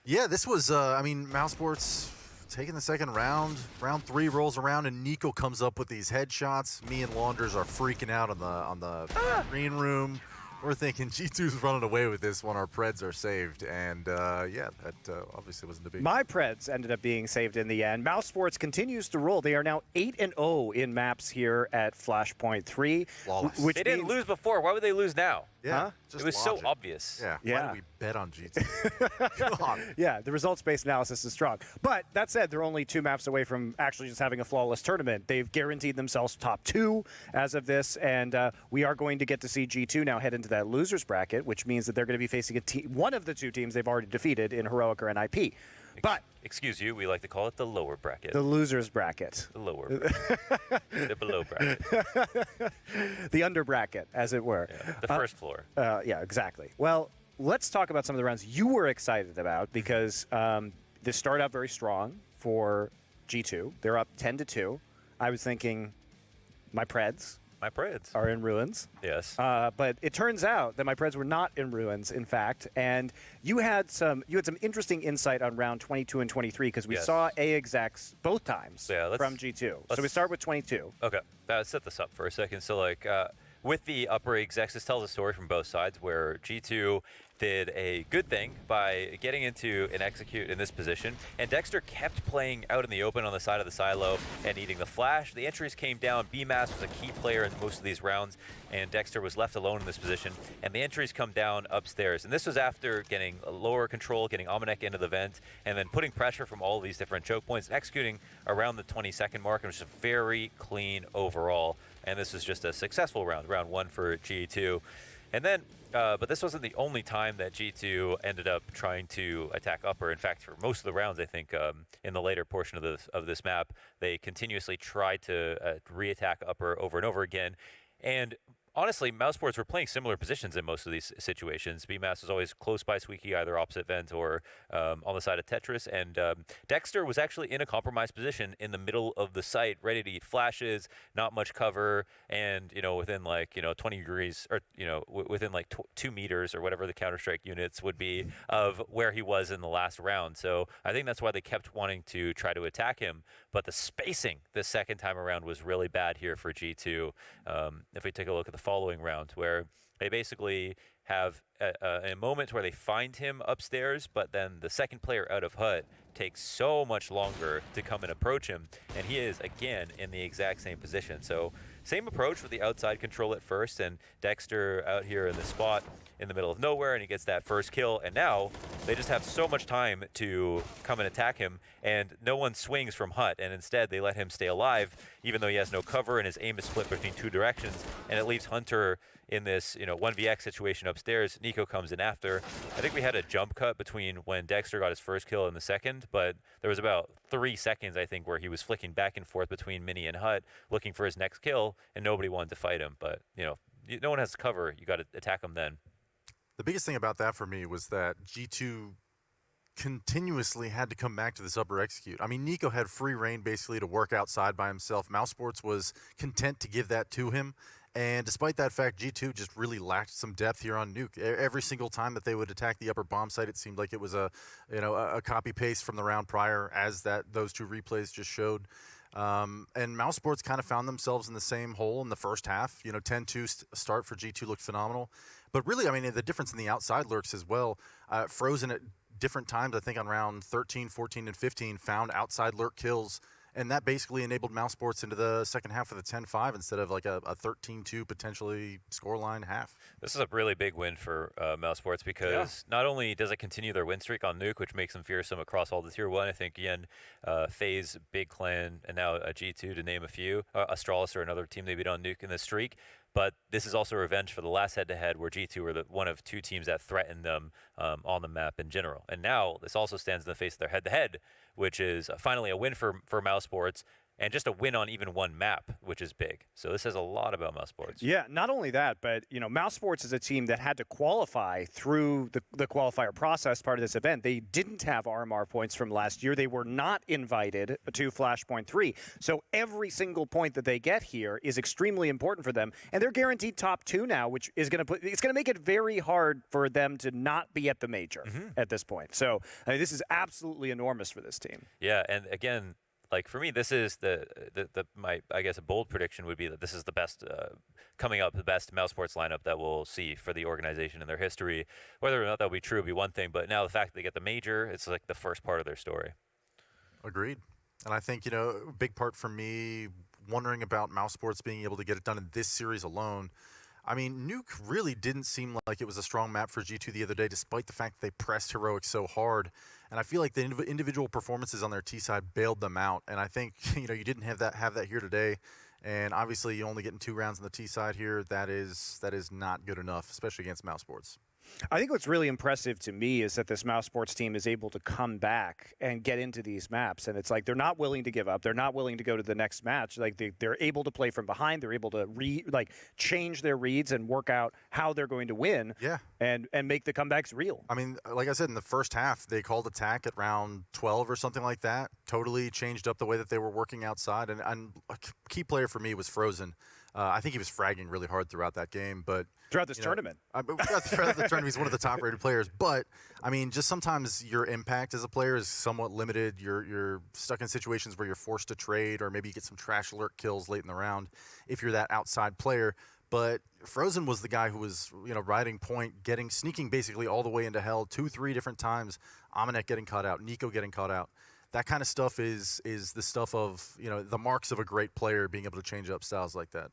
Speaker 2: Yeah, this was, mousesports taking the second round. Round 3 rolls around, and Nico comes up with these headshots. Me and Launders are freaking out on the green room. We're thinking G2's running away with this one. Our Preds are saved. And, that obviously wasn't the big...
Speaker 3: My Preds ended up being saved in the end. Mousesports continues to roll. They are now 8-0 in maps here at Flashpoint 3.
Speaker 2: Flawless.
Speaker 3: Which
Speaker 1: They didn't lose before. Why would they lose now?
Speaker 2: Yeah,
Speaker 3: Huh?
Speaker 1: It was so obvious.
Speaker 2: Yeah.
Speaker 3: Yeah.
Speaker 2: Why did we bet on G2? Come on.
Speaker 3: Yeah, the results-based analysis is strong. But that said, they're only 2 maps away from actually just having a flawless tournament. They've guaranteed themselves top 2 as of this, and we are going to get to see G2 now head into that losers bracket, which means that they're going to be facing one of the 2 teams they've already defeated in Heroic or NIP. But
Speaker 1: excuse you, we like to call it the lower bracket.
Speaker 3: the losers bracket.
Speaker 1: The lower bracket. The below bracket.
Speaker 3: The under bracket, as it were.
Speaker 1: Yeah, the first floor.
Speaker 3: Yeah, exactly. Well, let's talk about some of the rounds you were excited about because this started out very strong for G2. They're up 10-2. I was thinking my Preds
Speaker 1: My Preds
Speaker 3: are in ruins.
Speaker 1: Yes.
Speaker 3: But it turns out that my Preds were not in ruins, in fact. And you had some interesting insight on round 22 and 23 because we saw A execs both times from G2. So we start with 22.
Speaker 1: Okay. Let's set this up for a second. So, with the upper execs, this tells a story from both sides where G2 did a good thing by getting into an execute in this position, and Dexter kept playing out in the open on the side of the silo and eating the flash. The entries came down. BMAS was a key player in most of these rounds, and Dexter was left alone in this position, and the entries come down upstairs. And this was after getting a lower control, getting Almanac into the vent, and then putting pressure from all these different choke points and executing around the 20-second mark, and it was just very clean overall. And this was just a successful round 1 for G2. And then, but this wasn't the only time that G2 ended up trying to attack upper. In fact, for most of the rounds, I think in the later portion of this map, they continuously tried to re-attack upper over and over again. And honestly, mousesports were playing similar positions in most of these situations. BMAS was always close by Squeaky, either opposite vent or on the side of Tetris. And Dexter was actually in a compromised position in the middle of the site, ready to eat flashes, not much cover, and within 20 degrees, or within like 2 meters or whatever the Counter-Strike units would be of where he was in the last round. So I think that's why they kept wanting to try to attack him. But the spacing the second time around was really bad here for G2. If we take a look at the following round, where they basically have a moment where they find him upstairs, but then the second player out of hut takes so much longer to come and approach him, and he is again in the exact same position. So same approach with the outside control at first, and Dexter out here in the spot in the middle of nowhere, and he gets that first kill, and now they just have so much time to come and attack him, and no one swings from hut, and instead they let him stay alive, even though he has no cover, and his aim is split between 2 directions, and it leaves Hunter in this 1vx situation upstairs. Nico comes in after. I think we had a jump cut between when Dexter got his first kill and the second, but there was about 3 seconds, I think, where he was flicking back and forth between Mini and hut, looking for his next kill, and nobody wanted to fight him. But no one has cover. You got to attack him then.
Speaker 2: The biggest thing about that for me was that G2 continuously had to come back to this upper execute. I mean, Nico had free reign basically to work outside by himself. mousesports was content to give that to him. And despite that fact, G2 just really lacked some depth here on Nuke. Every single time that they would attack the upper bomb site, it seemed like it was a copy paste from the round prior, as those 2 replays just showed. And mousesports kind of found themselves in the same hole in the first half. 10-2 start for G2 looked phenomenal. But really, I mean, the difference in the outside lurks as well. Frozen at different times, I think on round 13, 14, and 15, found outside lurk kills. And that basically enabled mousesports into the second half of the 10-5 instead of like a 13-2 potentially scoreline half.
Speaker 1: This is a really big win for mousesports because not only does it continue their win streak on Nuke, which makes them fearsome across all the Tier 1, I think, again, FaZe, Big Clan, and now G2 to name a few, Astralis or another team they beat on Nuke in this streak. But this is also revenge for the last head-to-head where G2 were one of 2 teams that threatened them on the map in general. And now this also stands in the face of their head-to-head, which is finally a win for mousesports, and just a win on even one map, which is big. So this says a lot about mousesports.
Speaker 3: Yeah, not only that, but mousesports is a team that had to qualify through the qualifier process part of this event. They didn't have RMR points from last year. They were not invited to Flashpoint 3. So every single point that they get here is extremely important for them, and they're guaranteed top 2 now, which is going to make it very hard for them to not be at the major at this point. So I mean, this is absolutely enormous for this team.
Speaker 1: Yeah, and again, like for me, this is my I guess a bold prediction would be that this is the best coming up, the best mousesports lineup that we'll see for the organization in their history. Whether or not that will be true would be one thing, but now the fact that they get the major, it's like the first part of their story.
Speaker 2: Agreed. And I think a big part for me wondering about mousesports being able to get it done in this series alone. I mean, Nuke really didn't seem like it was a strong map for G2 the other day, despite the fact that they pressed Heroic so hard. And I feel like the individual performances on their T side bailed them out. And I think you didn't have that here today. And obviously, you only getting 2 rounds on the T side here. That is not good enough, especially against mousesports.
Speaker 3: I think what's really impressive to me is that this mousesports team is able to come back and get into these maps. And it's like they're not willing to give up. They're not willing to go to the next match. Like they're able to play from behind. They're able to change their reads and work out how they're going to win.
Speaker 2: Yeah.
Speaker 3: And make the comebacks real.
Speaker 2: I mean, like I said, in the first half, they called attack at round 12 or something like that. Totally changed up the way that they were working outside. And a key player for me was Frozen. I think he was fragging really hard throughout that game, but
Speaker 3: throughout this tournament,
Speaker 2: throughout the tournament, he's one of the top-rated players. But I mean, just sometimes your impact as a player is somewhat limited. You're stuck in situations where you're forced to trade, or maybe you get some trash alert kills late in the round if you're that outside player. But Frozen was the guy who was, riding point, sneaking basically all the way into hell 2-3 different times. Amanek getting caught out, Nico getting caught out. That kind of stuff is the stuff of, the marks of a great player being able to change up styles like that.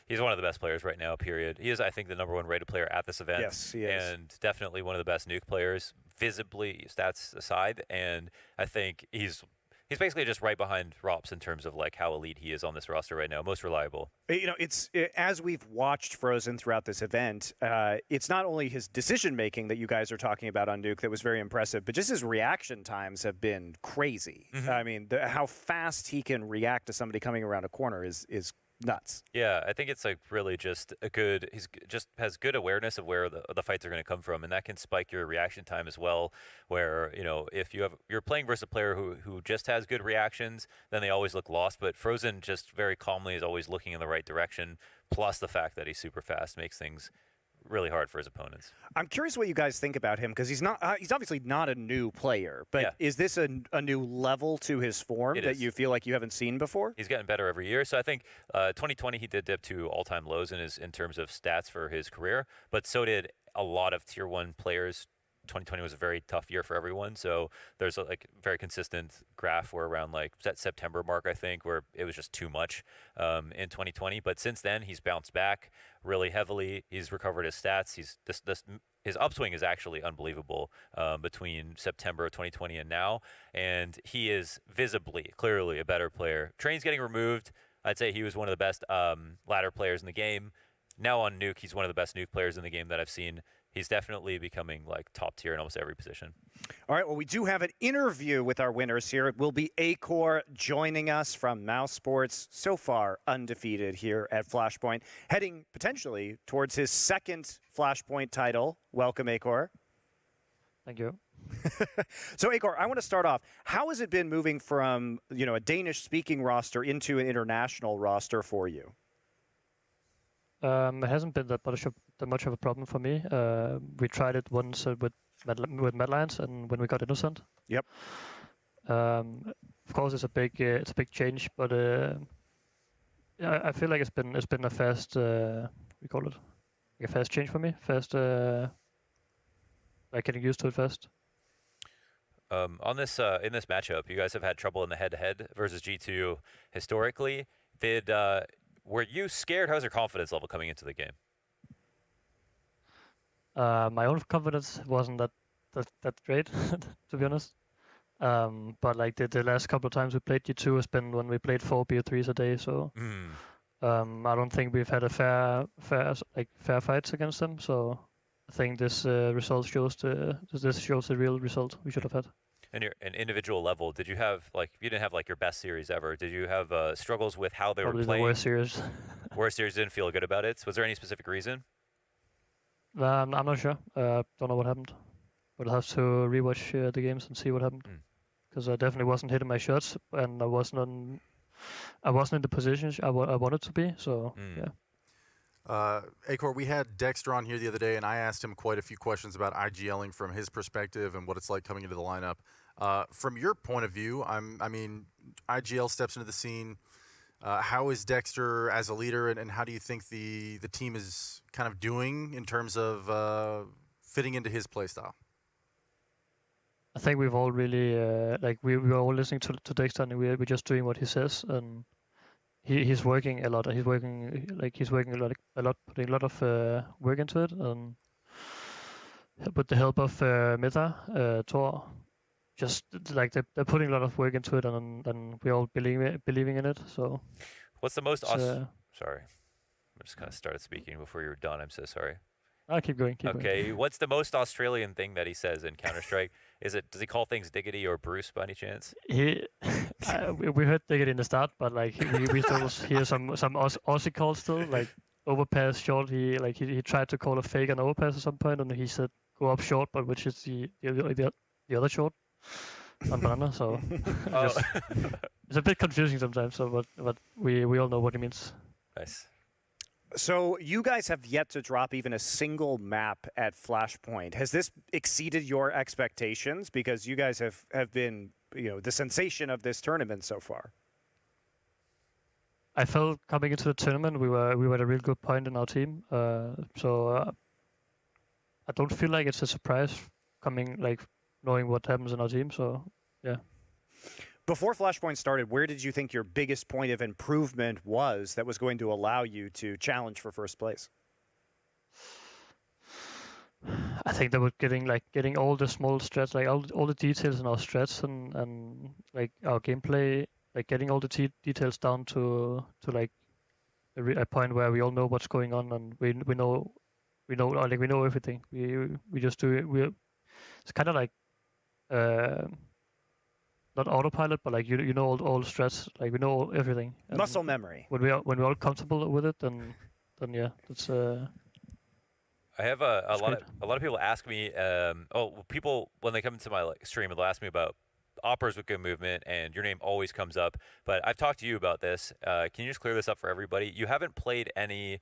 Speaker 1: He's one of the best players right now, period. He is, I think, the #1 rated player at this event.
Speaker 3: Yes, he is.
Speaker 1: And definitely one of the best Nuke players, visibly, stats aside. And I think he's He's basically just right behind Rops in terms of like how elite he is on this roster right now, most reliable.
Speaker 3: As we've watched Frozen throughout this event, it's not only his decision making that you guys are talking about on Nuke that was very impressive, but just his reaction times have been crazy. I mean, how fast he can react to somebody coming around a corner is nuts.
Speaker 1: Yeah, I think it's like really just he's just has good awareness of where the fights are going to come from, and that can spike your reaction time as well, where, if you're playing versus a player who just has good reactions, then they always look lost, but Frozen just very calmly is always looking in the right direction, plus the fact that he's super fast makes things really hard for his opponents.
Speaker 3: I'm curious what you guys think about him, because he's obviously not a new player, but is this a new level to his form that you feel like you haven't seen before?
Speaker 1: He's getting better every year. So I think 2020 he did dip to all-time lows in terms of stats for his career, but so did a lot of tier 1 players. 2020 was a very tough year for everyone, so there's a very consistent graph where around like that September mark, I think, where it was just too much in 2020. But since then, he's bounced back really heavily. He's recovered his stats. His upswing is actually unbelievable between September of 2020 and now, and he is visibly, clearly a better player. Train's getting removed. I'd say he was one of the best ladder players in the game. Now on Nuke, he's one of the best Nuke players in the game that I've seen. He's definitely becoming like top tier in almost every position.
Speaker 3: All right, well, we do have an interview with our winners here. It will be Acor joining us from mousesports, so far undefeated here at Flashpoint, heading potentially towards his second Flashpoint title. Welcome, Acor.
Speaker 11: Thank you.
Speaker 3: So, Acor, I want to start off. How has it been moving from a Danish-speaking roster into an international roster for you?
Speaker 11: It hasn't been that much of a problem for me. We tried it once with Mad Lions, and when we got Innocent.
Speaker 3: Yep.
Speaker 11: Of course, it's a big change, but I feel like it's been a fast we call it like a fast change for me. Fast, like getting used to it fast.
Speaker 1: On this in this matchup, you guys have had trouble in the head-to-head versus G2 historically. Were you scared? How's your confidence level coming into the game?
Speaker 11: My own confidence wasn't that great, to be honest. But like the last couple of times we played G2 has been when we played 4 BO3s a day. So I don't think we've had a fair fights against them. So I think this result shows the real result we should have had.
Speaker 1: And an individual level, did you have you didn't have your best series ever? Did you have struggles with how they
Speaker 11: Probably
Speaker 1: were playing?
Speaker 11: The worst series.
Speaker 1: Worst series, didn't feel good about it. Was there any specific reason?
Speaker 11: I'm not sure. Don't know what happened. We'll have to rewatch the games and see what happened. Because I definitely wasn't hitting my shots, and I wasn't in the positions I wanted to be. So yeah.
Speaker 2: Acor, we had Dexter on here the other day, and I asked him quite a few questions about IGLing from his perspective and what it's like coming into the lineup. From your point of view, IGL steps into the scene. How is Dexter as a leader, and how do you think the team is kind of doing in terms of fitting into his playstyle?
Speaker 11: I think we've all really we were all listening to Dexter, and we're just doing what he says, and he's working a lot. He's working a lot, putting a lot of work into it, and with the help of Meta, Tor, just they're putting a lot of work into it, and we're all believing in it. So,
Speaker 1: what's the most? Sorry, I just kind of started speaking before you were done. I'm so sorry.
Speaker 11: I'll keep going.
Speaker 1: Okay, what's the most Australian thing that he says in Counter-Strike? Does he call things Diggity or Bruce by any chance?
Speaker 11: We heard Diggity in the start, but we still hear some Aussie calls still, like overpass short. He tried to call a fake an overpass at some point, and he said go up short, but which is the other short on banana. So it's a bit confusing sometimes. So but we all know what he means.
Speaker 1: Nice.
Speaker 3: So you guys have yet to drop even a single map at Flashpoint. Has this exceeded your expectations? Because you guys have been, the sensation of this tournament so far.
Speaker 11: I felt coming into the tournament we were at a real good point in our team. So I don't feel like it's a surprise coming knowing what happens in our team. So yeah.
Speaker 3: Before Flashpoint started, where did you think your biggest point of improvement was that was going to allow you to challenge for first place?
Speaker 11: I think that we're getting all the small strats, like all the details in our strats and like our gameplay, like getting all the details down to like a point where we all know what's going on and we know everything. We just do it. It's kind of like not autopilot, but like you know all the strats, like we know everything. And
Speaker 3: Muscle memory.
Speaker 11: When we're all comfortable with it, then yeah, that's.
Speaker 1: I have a lot of people ask me, people when they come into my stream, they'll ask me about operas with good movement, and your name always comes up. But I've talked to you about this. Can you just clear this up for everybody? You haven't played any